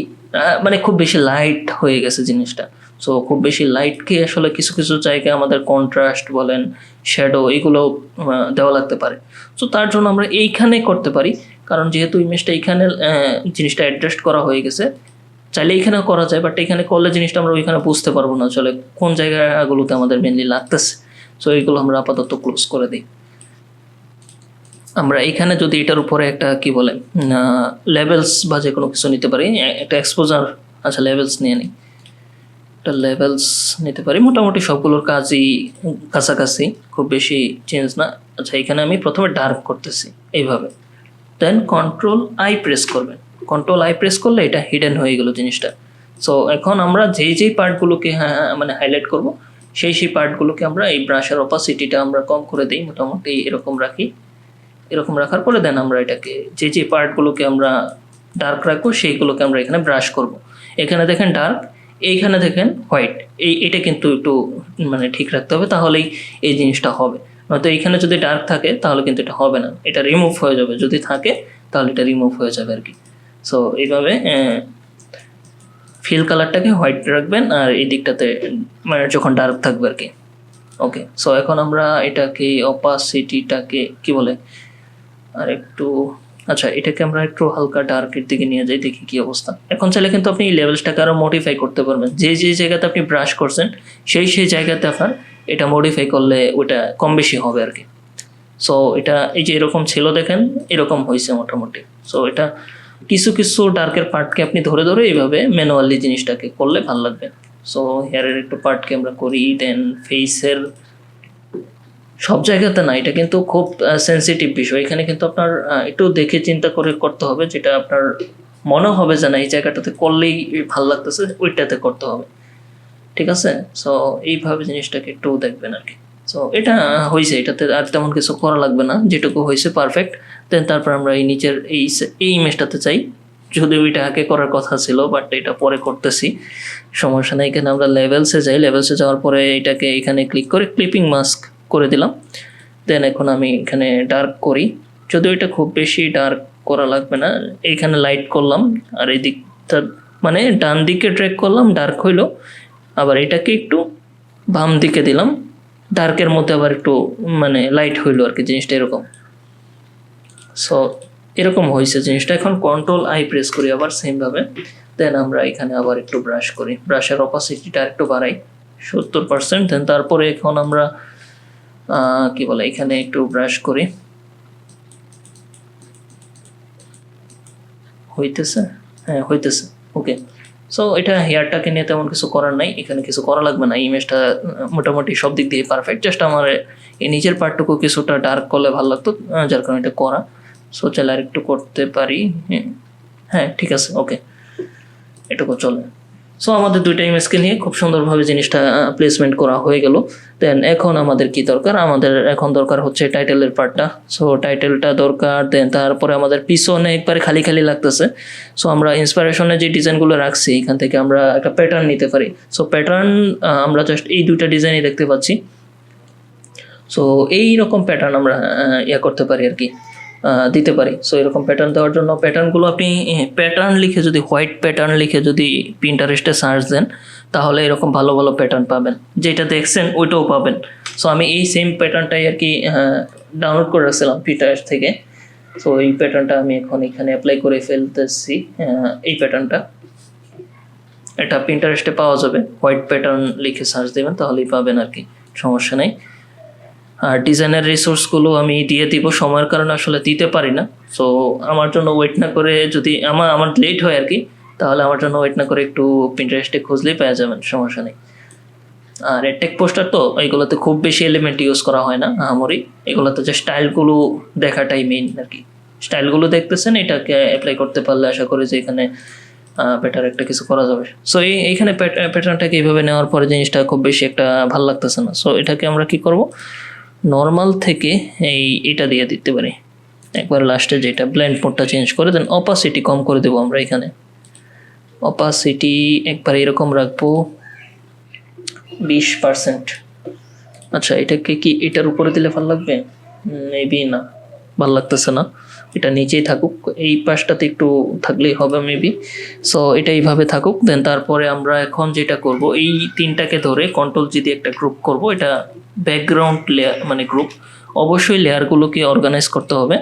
মানে খুব বেশি লাইট হয়ে গেছে জিনিসটা। সো খুব বেশি লাইটকে আসলে কিছু কিছু জায়গায় আমাদের কন্ট্রাস্ট বলেন, শ্যাডো, এগুলো দেওয়া লাগতে পারে। সো তার জন্য আমরা এইখানে করতে পারি, কারণ যেহেতু ইমেজটা এইখানে জিনিসটা অ্যাডজাস্ট করা হয়ে গেছে, চাইলে এইখানেও করা যায়, বাট এখানে করলে জিনিসটা আমরা ওইখানে বুঝতে পারবো না আসলে কোন জায়গাগুলোতে আমাদের মেনলি লাগতেছে। সো এইগুলো আমরা আপাতত ক্লোজ করে দিই। আমরা এখানে যদি এটার উপরে একটা কি বলে লেভেলস বা যে কোনো কিছু নিতে পারি, একটা এক্সপোজার, আচ্ছা লেভেলস নিয়ে নিই, একটা লেভেলস নিতে পারি। মোটামুটি সবগুলোর কাজই কাছাকাছি, খুব বেশি চেঞ্জ না। আচ্ছা এখানে আমি প্রথমে ডার্ক করতেছি এইভাবে, দেন কন্ট্রোল আই প্রেস করবেন। কন্ট্রোল আই প্রেস করলে এটা হিডেন হয়ে গেল জিনিসটা। সো এখন আমরা যেই পার্টগুলোকে মানে হাইলাইট করব, সেই পার্টগুলোকে আমরা এই ব্রাশের অপাসিটিটা আমরা কম করে দিই, মোটামুটি এরকম রাখি। এরকম রাখার পরে দেন আমরা এটাকে যে পার্টগুলোকে আমরা ডার্ক রাখবো সেইগুলোকে আমরা এখানে ব্রাশ করব। এখানে দেখেন ডার্ক, এইখানে দেখেন হোয়াইট, এটা কিন্তু একটু মানে ঠিক রাখতে হবে, তাহলেই এই জিনিসটা হবে। নয়তো এইখানে যদি ডার্ক থাকে তাহলে কিন্তু এটা হবে না, এটা রিমুভ হয়ে যাবে। যদি থাকে তাহলে এটা রিমুভ হয়ে যাবে আর কি। সো এইভাবে ফিল কালারটাকে হোয়াইট রাখবেন, আর এই দিকটাতে মানে যখন ডার্ক থাকবে আর কি। ওকে, সো এখন আমরা এটাকে অপাসিটিটাকে কি বলে আর একটু, আচ্ছা এটাকে আমরা একটু হালকা ডার্কের দিকে নিয়ে যাই, দেখি কি অবস্থা। এখন চাইলে কিন্তু আপনি এই লেভেলসটাকে আরও মডিফাই করতে পারবেন, যে জায়গাতে আপনি ব্রাশ করছেন সেই জায়গাতে আপনার এটা মডিফাই করলে ওটা কম বেশি হবে আর কি। সো এটা এই যে এরকম ছিল দেখেন, এরকম হয়েছে মোটামুটি। সো এটা কিছু কিছু ডার্কের পার্টকে আপনি ধরে ধরে এইভাবে ম্যানুয়ালি জিনিসটাকে করলে ভালো লাগবে। সো হেয়ারের একটু পার্টকে আমরা করি, দেন ফেসের সব জায়গাতে না, এটা কিন্তু খুব সেন্সিটিভ বিষয়। এখানে কিন্তু আপনার একটু দেখে চিন্তা করে করতে হবে, যেটা আপনার মনে হবে যে না এই জায়গাটাতে করলেই ভালো লাগতেছে, ওইটাতে করতে হবে, ঠিক আছে? সো এইভাবে জিনিসটাকে একটু দেখবেন আর কি। সো এটা হয়েছে, এটাতে আর তেমন কিছু করা লাগবে না, যেটুকু হয়েছে পারফেক্ট। দেন তারপর আমরা এই নিচের এই ইমেজটাতে চাই, যদি ওইটা আগে করার কথা ছিল, বাট এটা পরে করতেছি, সমস্যা নেই। এখানে আমরা লেভেলসে যাই, লেভেলসে যাওয়ার পরে এটাকে এখানে ক্লিক করে ক্লিপিং মাস্ক করে দিলাম। দেন এখন আমি এখানে ডার্ক করি, যদিও এটা খুব বেশি ডার্ক করা লাগবে না। এইখানে লাইট করলাম, আর এই দিকটা মানে ডান দিকে ড্র্যাগ করলাম, ডার্ক হইলো। আবার এটাকে একটু বাম দিকে দিলাম, ডার্কের মধ্যে আবার একটু মানে লাইট হইলো আর কি, জিনিসটা এরকম। সো এরকম হয়েছে জিনিসটা। এখন কন্ট্রোল আই প্রেস করি আবার সেমভাবে, দেন আমরা এখানে আবার একটু ব্রাশ করি, ব্রাশের অপাসিটিটা একটু বাড়াই 70%। দেন তারপরে এখন আমরা কি বলে এখানে একটু ব্রাশ করি, হইতেছে, হ্যাঁ হইতেছে, ওকে। সো এটা হেয়ারটাকে নিয়ে তেমন কিছু করার নাই, এখানে কিছু করা লাগবে না। ইমেজটা মোটামুটি সব দিক দিয়ে পারফেক্ট, জাস্ট আমার এই নিচের পার্টটুকু কিছুটা ডার্ক করলে ভালো লাগতো, যার কারণে এটা করা। সো চাইলে আর একটু করতে পারি, হ্যাঁ ঠিক আছে, ওকে এটুকু চলে। সো আমাদের দুইটা ইমেজকে নিয়ে খুব সুন্দরভাবে জিনিসটা প্লেসমেন্ট করা হয়ে গেল। দেন এখন আমাদের কি দরকার, আমাদের এখন দরকার হচ্ছে টাইটেলের পার্টটা। সো টাইটেলটা দরকার, দেন তারপরে আমাদের পিছনে একবারে খালি খালি লাগতেছে। সো আমরা ইন্সপিরেশনে যে ডিজাইনগুলো রাখছি এখান থেকে আমরা একটা প্যাটার্ন নিতে পারি। সো প্যাটার্ন আমরা জাস্ট এই দুইটা ডিজাইনই দেখতে পাচ্ছি। সো এইরকম প্যাটার্ন আমরা করতে পারি আর কি, দিতে পারি। সো এরকম প্যাটার্ন দেওয়ার জন্য প্যাটার্নগুলো আপনি প্যাটার্ন লিখে যদি হোয়াইট প্যাটার্ন লিখে যদি পিন্টারেস্টে সার্চ দেন, তাহলে এরকম ভালো ভালো প্যাটার্ন পাবেন, যেটা দেখছেন ওইটাও পাবেন। সো আমি এই সেম প্যাটার্নটাই আর কি ডাউনলোড করে রাখছিলাম পিন্টারেস্ট থেকে। সো এই প্যাটার্নটা আমি এখন এখানে অ্যাপ্লাই করে ফেলতেছি। এই প্যাটার্নটা এটা পিন্টারেস্টে পাওয়া যাবে, হোয়াইট প্যাটার্ন লিখে সার্চ দেবেন তাহলেই পাবেন আর কি, সমস্যা নেই। আর ডিজাইনের রিসোর্সগুলো আমি দিয়ে দিব, সময়ের কারণে আসলে দিতে পারি না। সো আমার জন্য ওয়েট না করে, যদি আমার লেট হয় আর কি, তাহলে আমার জন্য ওয়েট না করে একটু পিন্টারেস্টে খুঁজলেই পেয়ে যাবেন, সমস্যা নেই। আর টেক পোস্টার তো এইগুলোতে খুব বেশি এলিমেন্ট ইউজ করা হয় না আমারই, এগুলোতে যে স্টাইলগুলো দেখাটাই মেইন আর কি। স্টাইলগুলো দেখতেছেন, এটাকে অ্যাপ্লাই করতে পারলে আশা করি যে এখানে বেটার একটা কিছু করা যাবে। সো এইখানে প্যাটার্নটাকে এইভাবে নেওয়ার পরে জিনিসটা খুব বেশি একটা ভালো লাগতেছে না। সো এটাকে আমরা কি করব, নর্মাল থেকে এটা দিয়ে দিতে পারি, একবার লাস্টে যেটা ব্লেন্ড মোডটা চেঞ্জ করে দেন অপাসিটি কম করে দেবো আমরা এখানে। অপাসিটি একবার এরকম রাখবো 20%। আচ্ছা এটাকে কি এটার উপরে দিলে ভালো লাগবে? মেবি না, ভালো লাগতেছে না, এটা নিচেই থাকুক, এই পাশটাতে একটু থাকলেই হবে মেবি। সো এটা এইভাবে থাকুক। দেন তারপরে আমরা এখন যেটা করব, এই তিনটাকে ধরে কন্ট্রোল জি দিয়ে একটা গ্রুপ করব। এটা ব্যাকগ্রাউন্ড লেয়ার মানে গ্রুপ। অবশ্যই লেয়ারগুলোকে অর্গানাইজ করতে হবে,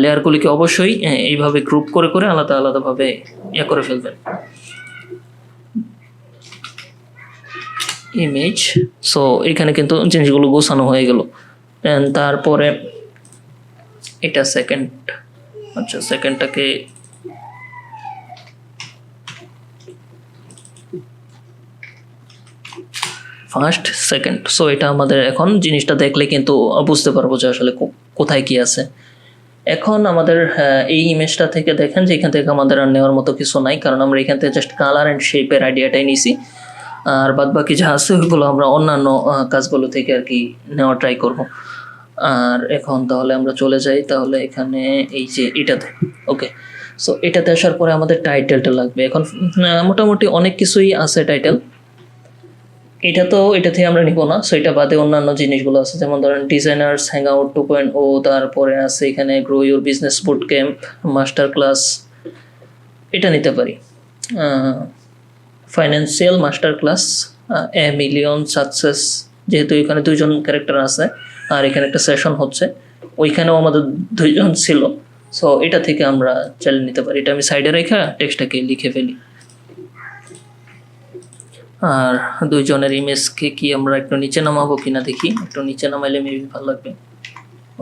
লেয়ারগুলিকে অবশ্যই এইভাবে গ্রুপ করে করে আলাদা আলাদাভাবে করে ফেলবেন। ইমেজ, সো এখানে কিন্তু জিনিসগুলো গোছানো হয়ে গেল। দেন তারপরে এটা সেকেন্ড, আচ্ছা সেকেন্ডটাকে ফার্স্ট সেকেন্ড। সো এটা আমাদের এখন জিনিসটা দেখলে কিন্তু বুঝতে পারবো যে আসলে কোথায় কি আছে। এখন আমাদের এই ইমেজটা থেকে দেখেন যে এখান থেকে আমাদের আর নেওয়ার মতো কিছু নাই, কারণ আমরা এখান থেকে জাস্ট কালার অ্যান্ড শেপের আইডিয়াটাই নিছি। আর বাদ বাকি যা আছে ওইগুলো আমরা অন্যান্য কাজগুলো থেকে আর কি নেওয়া ট্রাই করব। আর এখন তাহলে আমরা চলে যাই তাহলে এখানে এই যে এটাতে। ওকে, সো এটাতে আসার পরে আমাদের টাইটেলটা লাগবে। এখন মোটামুটি অনেক কিছুই আছে টাইটেল, এটা তো এটা থেকে আমরা নিব না। সো এটা বাদে অন্যান্য জিনিসগুলো আছে, যেমন ধরেন ডিজাইনার্স হ্যাংআউট 2.0, তারপরে আছে এখানে grow your business boot camp, master class, এটা নিতে পারি। Financial master class, a million success, যেহেতু এখানে দুইজন ক্যারেক্টার আছে আর এখানে একটা সেশন হচ্ছে, ওইখানেও আমাদের দুইজন ছিল। সো এটা থেকে আমরা চালিয়ে নিতে পারি। এটা আমি সাইডে রেখে টেক্সটটাকে লিখে ফেলি। আর দুইজনের ইমেজকে কি আমরা একটু নিচে নামাবো কিনা দেখি, একটু নিচে নামাইলে মেবি ভালো লাগবে।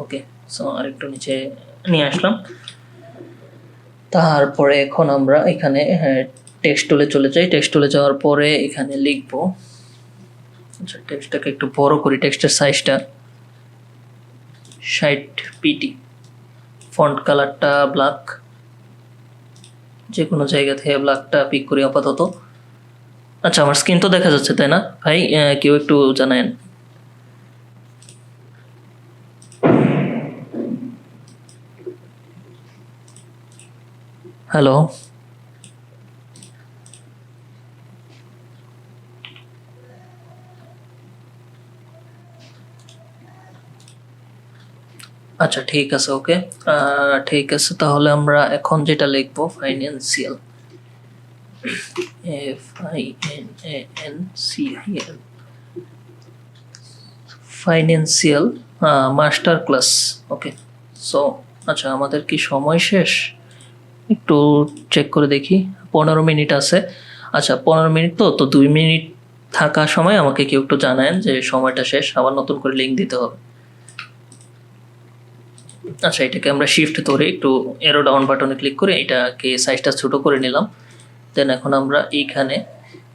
ওকে, সো আর একটু নিচে নিয়ে আসলাম। তারপরে এখন আমরা এখানে টেক্সট টুলে চলে যাই। টেক্সট টুলে যাওয়ার পরে এখানে লিখবো, আচ্ছা টেক্সটটাকে একটু বড় করি, টেক্সটের সাইজটা 60 পিটি, ফন্ট কালারটা ব্ল্যাক, যে কোনো জায়গা থেকে ব্ল্যাকটা পিক করি আপাতত। আচ্ছা আমার স্ক্রিন তো দেখা যাচ্ছে তাই না ভাই? কেউ একটু জানায়েন। হ্যালো, আচ্ছা ঠিক আছে। ওকে, ঠিক আছে, তাহলে আমরা এখন যেটা লিখবো financial, FINANCIAL, financial master class. Okay, so আচ্ছা আমাদের কি সময় শেষ? একটু চেক করে দেখি, 15 মিনিট আছে। আচ্ছা 15 মিনিট তো 2 মিনিট থাকা সময় আমাকে কেউ একটু জানায়েন যে সময়টা শেষ, আবার নতুন করে লিঙ্ক দিতে হবে। আচ্ছা এটাকে আমরা শিফট ধরে একটু এরো ডাউন বাটনে ক্লিক করে এটাকে সাইজটা ছোট করে নিলাম। দেন এখন আমরা এইখানে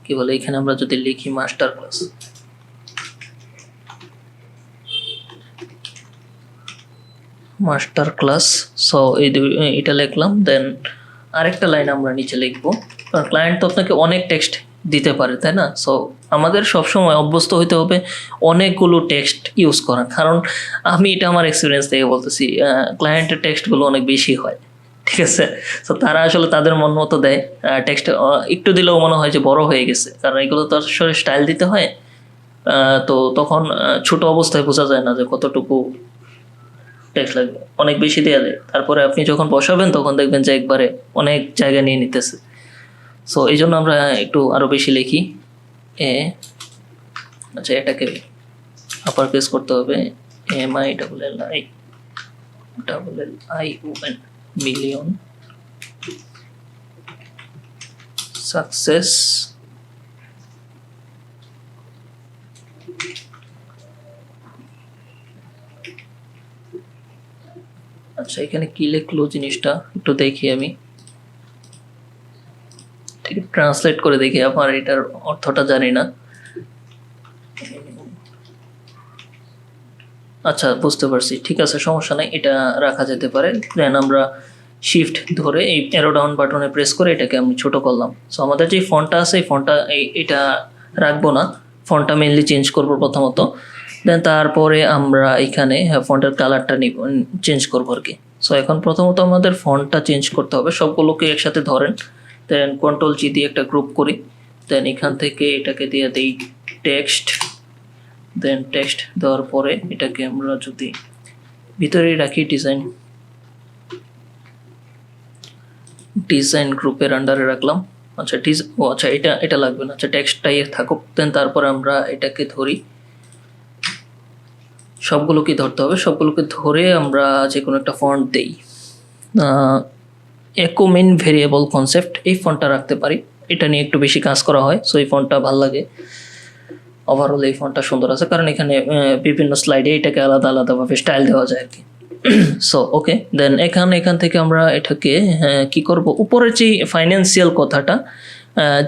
কি বলে, এখানে আমরা যদি লিখি master class, master class, so এটা লিখলাম। দেন আরেকটা লাইন আমরা নিচে লিখবো, কারণ ক্লায়েন্ট তো আপনাকে অনেক টেক্সট দিতে পারে তাই না? সো আমাদের সবসময় অভ্যস্ত হইতে হবে অনেকগুলো টেক্সট ইউজ করার, কারণ আমি এটা আমার এক্সপিরিয়েন্স থেকে বলতেছি, ক্লায়েন্টের টেক্সটগুলো অনেক বেশি হয়, ঠিক আছে? সো তারা আসলে তাদের মন মতো দেয় টেক্সট, একটু দিলেও মনে হয় যে বড় হয়ে গেছে, কারণ এগুলো তো আসলে স্টাইল দিতে হয়। তো তখন ছোট অবস্থায় বোঝা যায় না যে কতটুকু টেক্সট লাগবে, অনেক বেশি দেওয়া যায়। তারপরে আপনি যখন বসাবেন তখন দেখবেন যে একবারে অনেক জায়গা নিয়ে নিতেছে। সো এই জন্য আমরা একটু আরও বেশি লিখি আচ্ছা এটাকে আপার কেস করতে হবে, MILLION, মিলিয়ন সাকসেস। আচ্ছা এখানে কি লিখলো জিনিসটা একটু দেখি, আমি ঠিক ট্রান্সলেট করে দেখি, আমার এটার অর্থটা জানি না। আচ্ছা বুঝতে পারছি, ঠিক আছে সমস্যা নাই, এটা রাখা যেতে পারে। দেন আমরা শিফট ধরে এই অ্যারো ডাউন বাটনে প্রেস করে এটাকে আমি ছোট করলাম। সো আমাদের যে ফন্টটা আছে এই ফন্টটা এটা রাখবো না, ফন্টটা মেনলি চেঞ্জ করবো প্রথমত। দেন তারপরে আমরা এখানে ফন্টের কালারটা নিব, চেঞ্জ করবো আর কি। সো এখন প্রথমত আমাদের ফন্টটা চেঞ্জ করতে হবে, সবগুলোকে একসাথে ধরেন, দেন কন্ট্রোল জি দিয়ে একটা গ্রুপ করি, দেন এখান থেকে এটাকে দিয়ে দিই টেক্সট, দেন টেক্সট দেওয়ার পরে এটাকে আমরা যদি ভিতরেই রাখি ডিজাইন গ্রুপের আন্ডারে রাখলাম। আচ্ছা আচ্ছা এটা লাগবে না, আচ্ছা টেক্সটটাই থাকুক। দেন তারপর আমরা এটাকে ধরি, সবগুলোকে ধরতে হবে, সবগুলোকে ধরে আমরা যে কোনো একটা ফন্ট দেই, একো মেন ভেরিয়েবল কনসেপ্ট, এই ফন্টটা রাখতে পারি, এটা নিয়ে একটু বেশি কাজ করা হয়, সো এই ফন্টটা ভালো লাগে। ওভারঅল এই ফন্টটা সুন্দর আছে, কারণ এখানে বিভিন্ন স্লাইডে এটাকে আলাদা আলাদাভাবে স্টাইল দেওয়া যায় আর কি। সো ওকে, দেন এখান থেকে আমরা এটাকে কি করব, উপরের যে ফাইন্যান্সিয়াল কথাটা,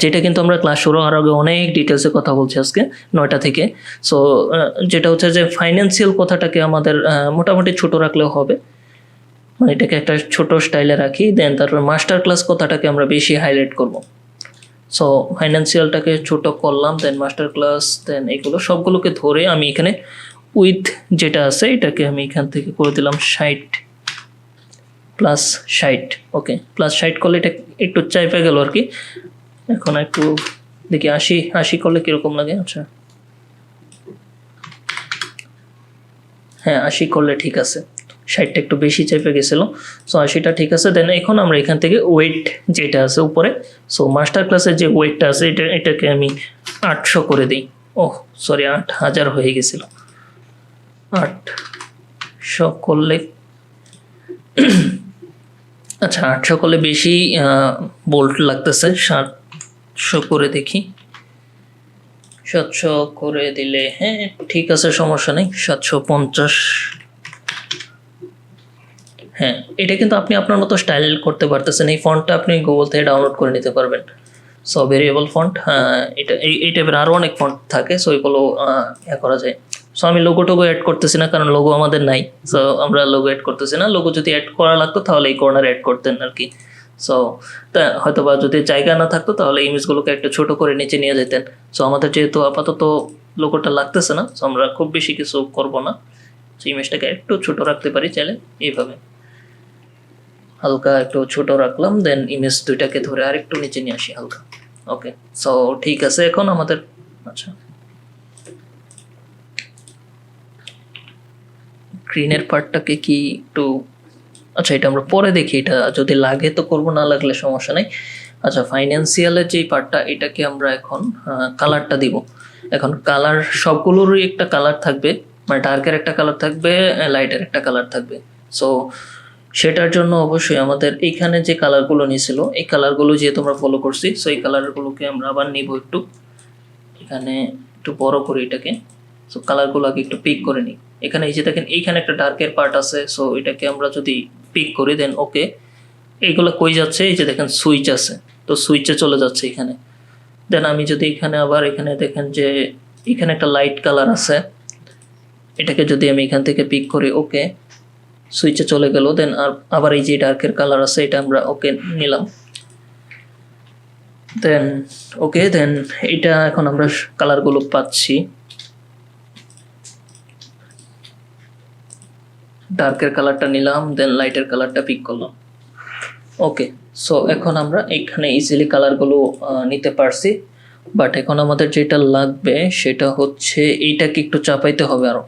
যেটা কিন্তু আমরা ক্লাস শুরু হওয়ার আগে অনেক ডিটেলসে কথা বলছি আজকে 9টা থেকে। সো যেটা হচ্ছে যে ফাইন্যান্সিয়াল কথাটাকে আমাদের মোটামুটি ছোট রাখলেও হবে, মানে এটাকে একটা ছোট স্টাইলে রাখি। দেন তারপর মাস্টার ক্লাস কথাটাকে আমরা বেশি হাইলাইট করব। সো ফাইন্যান্সিয়ালটাকে ছোট করলাম, দেন মাস্টার ক্লাস, দেন এগুলো সবগুলোকে ধরে আমি এখানে উইথ যেটা আছে এটাকে আমি এখান থেকে করে দিলাম 60 +60। ওকে, +60 করলে এটা একটু চাইপে গেল আর কি। এখন একটু দেখি 80 করলে কীরকম লাগে। আচ্ছা হ্যাঁ, 80 করলে ঠিক আছে, 60টা একটু বেশি চেপে গেছিলো, সো 80টা ঠিক আছে। দেন এখন আমরা এখান থেকে ওয়েট যেটা আছে উপরে, সো মাস্টার ক্লাসের যে ওয়েটটা আছে এটাকে আমি 800 করে দিই। ওহ সরি, 8000 হয়ে গেছিল। 800 করলে আচ্ছা 800 করলে বেশি বোল্ট লাগতেছে, 700 করে দেখি। 700 করে দিলে হ্যাঁ ঠিক আছে, সমস্যা নেই। 750, হ্যাঁ এটা কিন্তু আপনি আপনার মতো স্টাইল করতে পারতেছেন। এই ফন্টটা আপনি গুগল থেকে ডাউনলোড করে নিতে পারবেন। সো ভেরিয়েবল ফন্ট, এটা এই টাইপের আরও অনেক ফন্ট থাকে, সো এগুলো করা যায়। সো আমি লোগো টোগো অ্যাড করতেছি না, কারণ লোগো আমাদের নাই, সো আমরা লোগো অ্যাড করতেছি না। লোগো যদি অ্যাড করা লাগতো তাহলে এই কর্নারে অ্যাড করতেন আর কি। সো হয়তো বা যদি জায়গা না থাকতো তাহলে ইমেজগুলোকে একটা ছোট করে নিচে নিয়ে যেতেন। সো আমাদের যেহেতু আপাতত লোগোটা লাগতেছে না, সো আমরা খুব বেশি কিছু করবো না। সো ইমেজটাকে একটু ছোট রাখতে পারি চাইলে, এইভাবে হালকা একটু ছোট রাখলাম। দেন ইমেজ দুইটাকে ধরে আরেকটু নিচে নিয়ে আসি হালকা। ওকে, সো ঠিক আছে। এখন আমাদের আচ্ছা গ্রিনের পার্টটাকে কি একটু, আচ্ছা এটা আমরা পরে দেখি, এটা যদি লাগে তো করবো, না লাগলে সমস্যা নেই। আচ্ছা ফাইন্যান্সিয়ালের যেই পার্টটা, এটাকে আমরা এখন কালারটা দিব। এখন কালার সবগুলোরই একটা কালার থাকবে, মানে ডার্কের একটা কালার থাকবে, লাইটের একটা কালার থাকবে। সো সেটার জন্য অবশ্যই আমাদের এইখানে যে কালারগুলো নিয়েছিল, এই কালারগুলো যেহেতু আমরা ফলো করছি, সো এই কালারগুলোকে আমরা আবার নিব একটু, এখানে একটু বড় করে এটাকে। সো কালারগুলো আগে একটু পিক করে নিই। এখানে এই যে দেখেন এইখানে একটা ডার্কের পার্ট আছে, সো এটাকে আমরা যদি পিক করি, দেন ওকে, এইগুলো কই যাচ্ছে, এই যে দেখেন সুইচ আছে, তো সুইচে চলে যাচ্ছে এখানে। দেন আমি যদি এখানে আবার এখানে দেখেন যে এখানে একটা লাইট কালার আছে, এটাকে যদি আমি এখান থেকে পিক করি, ওকে সুইচে চলে গেল। দেন আবার এই যে ডার্কের কালার আছে, এটা আমরা ওকে নিলাম, দেন ওকে। দেন এটা এখন আমরা কালারগুলো পাচ্ছি, ডার্কের কালারটা নিলাম, দেন লাইটের কালারটা পিক করলাম। ওকে, সো এখন আমরা এখানে ইজিলি কালারগুলো নিতে পারছি। বাট এখন আমাদের যেটা লাগবে সেটা হচ্ছে এইটাকে একটু চাপাইতে হবে আরও।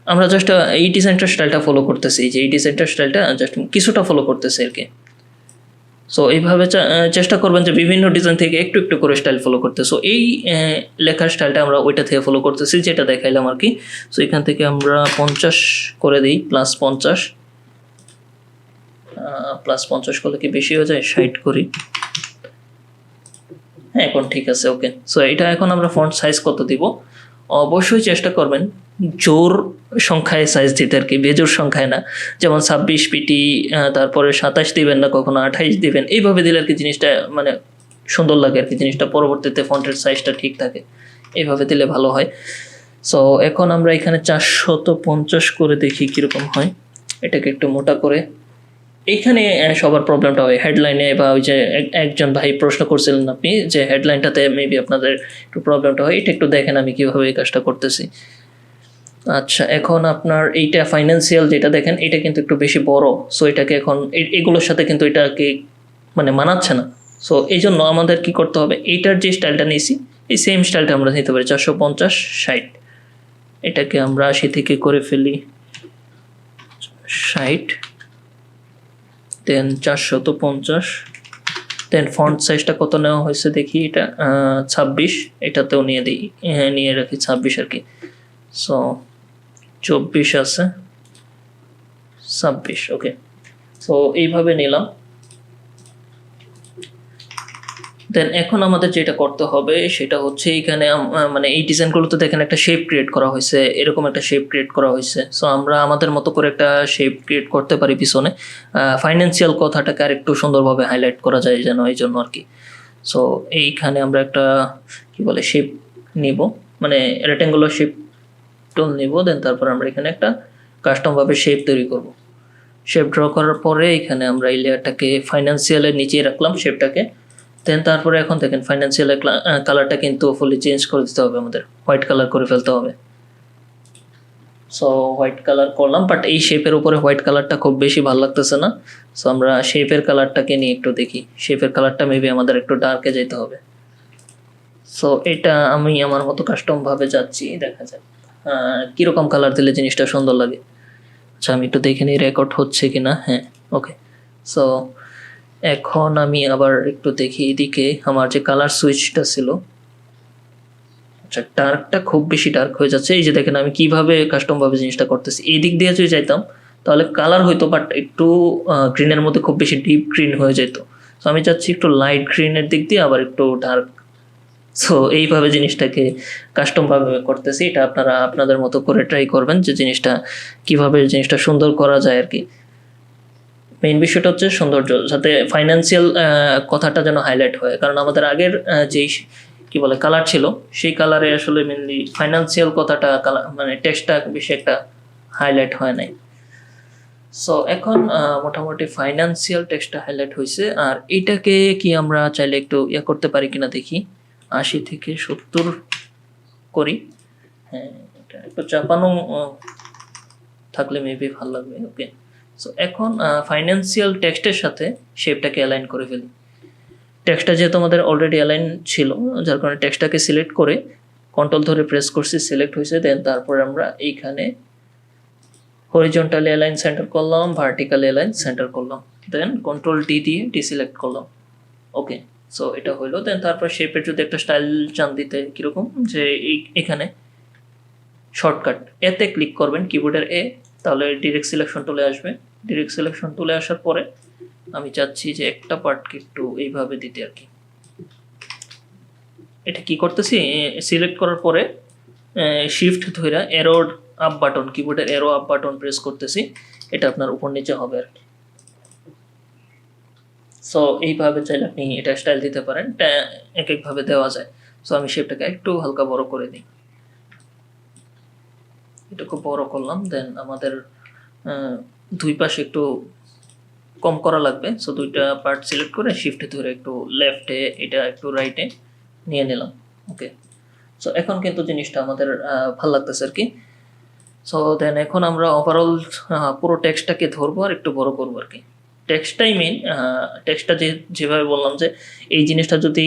আমরা জাস্ট এই ডিজাইনটার স্টাইলটা ফলো করতেছি, যে এই ডিজাইনটার স্টাইলটা জাস্ট কিছুটা ফলো করতেছি আর কি। সো এইভাবে চেষ্টা করবেন যে বিভিন্ন ডিজাইন থেকে একটু একটু করে স্টাইল ফলো করতে। সো এই লেখার স্টাইলটা আমরা ওইটা থেকে ফলো করতেছি, যেটা দেখাইলাম আর কি। সো এখান থেকে আমরা 50 করে দিই, +50, +50 করলে কি বেশি হয়ে যায়, 60 করি। হ্যাঁ এখন ঠিক আছে, ওকে। সো এটা এখন আমরা ফন্ট সাইজ কত দিব, অবশ্যই চেষ্টা করবেন জোর সংখ্যায় সাইজ দিতে আর কি, বেজোর সংখ্যায় না। যেমন 26 পিটি, তারপরে 27 দিবেন না, কখনো 28 দিবেন, এইভাবে দিলে আর কি জিনিসটা মানে সুন্দর লাগে আর কি, জিনিসটা পরবর্তীতে ফন্টের সাইজটা ঠিক থাকে, এইভাবে দিলে ভালো হয়। সো এখন আমরা এখানে 450 করে দেখি কীরকম হয়। এটাকে একটু মোটা করে, এইখানে সবার প্রবলেমটা হয় হেডলাইনে, বা ওই যে একজন ভাই প্রশ্ন করছিলেন আপনি যে হেডলাইনটাতে মেবি আপনাদের একটু প্রবলেমটা হয়, এটা একটু দেখেন আমি কীভাবে এই কাজটা করতেছি। আচ্ছা, এখন আপনার এইটা ফাইন্যান্সিয়াল যেটা দেখেন এটা কিন্তু একটু বেশি বড়। সো এটাকে এখন এগুলোর সাথে কিন্তু এটাকে মানে মানাচ্ছে না। সো এই জন্য আমাদের কি করতে হবে, এইটার যে স্টাইলটা নিয়েছি এই সেম স্টাইলটা আমরা নিতে পারি 450/60। এটাকে আমরা 80 থেকে করে ফেলি 60, দেন 450, দেন ফন্ট সাইজটা কত নেওয়া হয়েছে দেখি, এটা 26, এটাতেও নিয়ে দিই, নিয়ে রাখি 26 আর কি। সো 24 আছে, 26, ওকে। সো এইভাবে নিলাম। দেন এখন আমাদের যেটা করতে হবে সেটা হচ্ছে এখানে মানে এই ডিজাইনগুলোতে দেখেন একটা শেপ ক্রিয়েট করা হয়েছে, এরকম একটা শেপ ক্রিয়েট করা হয়েছে। সো আমরা আমাদের মতো করে একটা শেপ ক্রিয়েট করতে পারি পিছনে, ফাইন্যান্সিয়াল কথাটাকে আর একটু সুন্দরভাবে হাইলাইট করা যায় যেন, এই জন্য আর কি। সো এইখানে আমরা একটা কি বলে শেপ নিব, মানে রেক্ট্যাঙ্গুলার শেপ টুল নিব। দেন তারপর আমরা এখানে একটা কাস্টমভাবে শেপ তৈরি করব। শেপ ড্র করার পরে এখানে আমরা এই লেয়ারটাকে ফাইন্যান্সিয়ালের নিচে রাখলাম শেপটাকে। দেন তারপরে এখন দেখেন ফাইন্যান্সিয়ালের কালারটা কিন্তু ফুলি চেঞ্জ করে দিতে হবে, আমাদের হোয়াইট কালার করে ফেলতে হবে। সো হোয়াইট কালার করলাম, বাট এই শেপের উপরে হোয়াইট কালারটা খুব বেশি ভালো লাগতেছে না। সো আমরা শেপের কালারটাকে নিয়ে একটু দেখি, শেপের কালারটা মেবি আমাদের একটু ডার্কে যেতে হবে। সো এটা আমি আমার মতো কাস্টমভাবে যাচ্ছি, দেখা যাক কীরকম কালার দিলে জিনিসটা সুন্দর লাগে। আচ্ছা, আমি একটু দেখে নিই রেকর্ড হচ্ছে কি না। হ্যাঁ, ওকে। সো এখন আমি আবার একটু দেখি এদিকে আমার যে কালার সুইচটা ছিল, আচ্ছা ডার্কটা খুব বেশি ডার্ক হয়ে যাচ্ছে। এই যে দেখেন আমি কিভাবে কাস্টমভাবে জিনিসটা করতেছি, এই দিক দিয়ে যদি যাইতাম তাহলে কালার হইতো, বাট একটু গ্রিনের মধ্যে খুব বেশি ডিপ গ্রিন হয়ে যেত। সো আমি চাচ্ছি একটু লাইট গ্রিনের দিক দিয়ে আবার একটু ডার্ক। সো এইভাবে জিনিসটাকে কাস্টমভাবে করতেছি। এটা আপনারা আপনাদের মতো করে ট্রাই করবেন যে জিনিসটা কিভাবে জিনিসটা সুন্দর করা যায় আর কি। মেইন বিষয়টা হচ্ছে সৌন্দর্য, যাতে ফাইন্যান্সিয়াল কথাটা যেন হাইলাইট হয়। কারণ আমাদের আগের যেই কি বলে কালার ছিল, সেই কালারে আসলে মেনলি ফাইন্যান্সিয়াল কথাটা মানে টেক্সটটা বেশি একটা হাইলাইট হয় নাই। সো এখন মোটামুটি ফাইন্যান্সিয়াল টেক্সটটা হাইলাইট হয়েছে। আর এইটাকে কি আমরা চাইলে একটু করতে পারি কিনা দেখি, 80 থেকে 70 করি। হ্যাঁ, এটা একটু চাপানো থাকলে মেবি ভালো লাগবে। ওকে। সো এখন ফাইন্যান্সিয়াল টেক্সটের সাথে শেপটাকে অ্যালাইন করে ফেলি। টেক্সটটা যেহেতু আমাদের অলরেডি অ্যালাইন ছিল, যার কারণে টেক্সটটাকে সিলেক্ট করে কন্ট্রোল ধরে প্রেস করছি, সিলেক্ট হয়েছে। দেন তারপরে আমরা এইখানে হরিজন্টালি অ্যালাইন সেন্টার করলাম, ভার্টিক্যালি অ্যালাইন সেন্টার করলাম, দেন কন্ট্রোল ডি দিয়ে ডিসিলেক্ট করলাম। ওকে। সো এটা হইলো। দেন তারপর শেপের যদি একটা স্টাইল চান দিতে, কীরকম যে এখানে শর্টকাট এতে ক্লিক করবেন, কিবোর্ডের তাহলে ডিরেক্ট সিলেকশন টুলে আসবে। ডিরেক্ট সিলেকশন টুলে আসার পরে আমি চাচ্ছি যে একটা পার্টকে একটু এইভাবে দিতে আর কি। এটা কি করতেছি, সিলেক্ট করার পরে শিফট ধরে এরোর আপ বাটন, কিবোর্ডের এরো আপ বাটন প্রেস করতেছি, এটা আপনার উপর নিচে হবে আর কি। সো এইভাবে চাইলে আপনি এটা স্টাইল দিতে পারেন, এক একভাবে দেওয়া যায়। সো আমি শেপটাকে একটু হালকা বড় করে দিই, এটুকু বড় করলাম। দেন আমাদের দুই পাশে একটু কম করা লাগবে। সো দুইটা পার্ট সিলেক্ট করে শিফট ধরে একটু লেফটে, এটা একটু রাইটে নিয়ে নিলাম। ওকে। সো এখন কিন্তু জিনিসটা আমাদের ভালো লাগতেছে আর কি। সো দেন এখন আমরা ওভারঅল পুরো টেক্সটটাকে ধরবো আর একটু বড় করবো আর কি। টেক্সটটাই মেইন। টেক্সটটা যেভাবে বললাম যে এই জিনিসটা যদি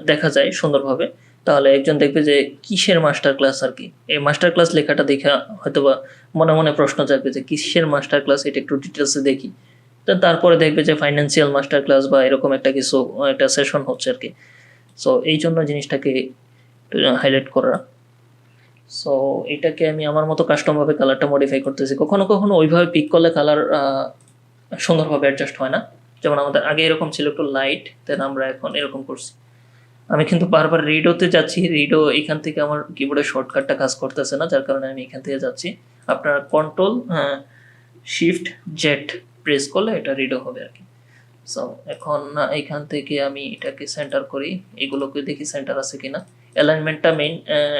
দেখা যায় সুন্দরভাবে, তাহলে একজন দেখবে যে কিসের মাস্টার ক্লাস আর কি। এই মাস্টার ক্লাস লেখাটা দেখে হয়তোবা মনে মনে প্রশ্ন জাগবে যে কিসের মাস্টার ক্লাস, এটা একটু ডিটেলসে দেখি। তো তারপরে দেখবে যে ফাইন্যান্সিয়াল মাস্টার ক্লাস বা এরকম একটা কিছু একটা সেশন হচ্ছে আর কি। সো এই জন্য জিনিসটাকে হাইলাইট করা। সো এটাকে আমি আমার মতো কাস্টমভাবে কালারটা মডিফাই করতেছি। কখনো কখনো ওইভাবে পিক করলে কালার সুন্দরভাবে অ্যাডজাস্ট হয় না। যেমন আমাদের আগে এরকম ছিল একটু লাইট, দেন আমরা এখন এরকম করছি। আমি কিন্তু বারবার রিডোতে যাচ্ছি, রিডো এখান থেকে আমার কিবোর্ডের শর্টকাটটা কাজ করতেছে না, যার কারণে আমি এখান থেকে যাচ্ছি। আপনার কন্ট্রোল শিফট জেড প্রেস করলে এটা রিডো হবে আর কি। সো এখন এইখান থেকে আমি এটাকে সেন্টার করি, এগুলোকে দেখি সেন্টার আছে কিনা। অ্যালাইনমেন্টটা মেইন,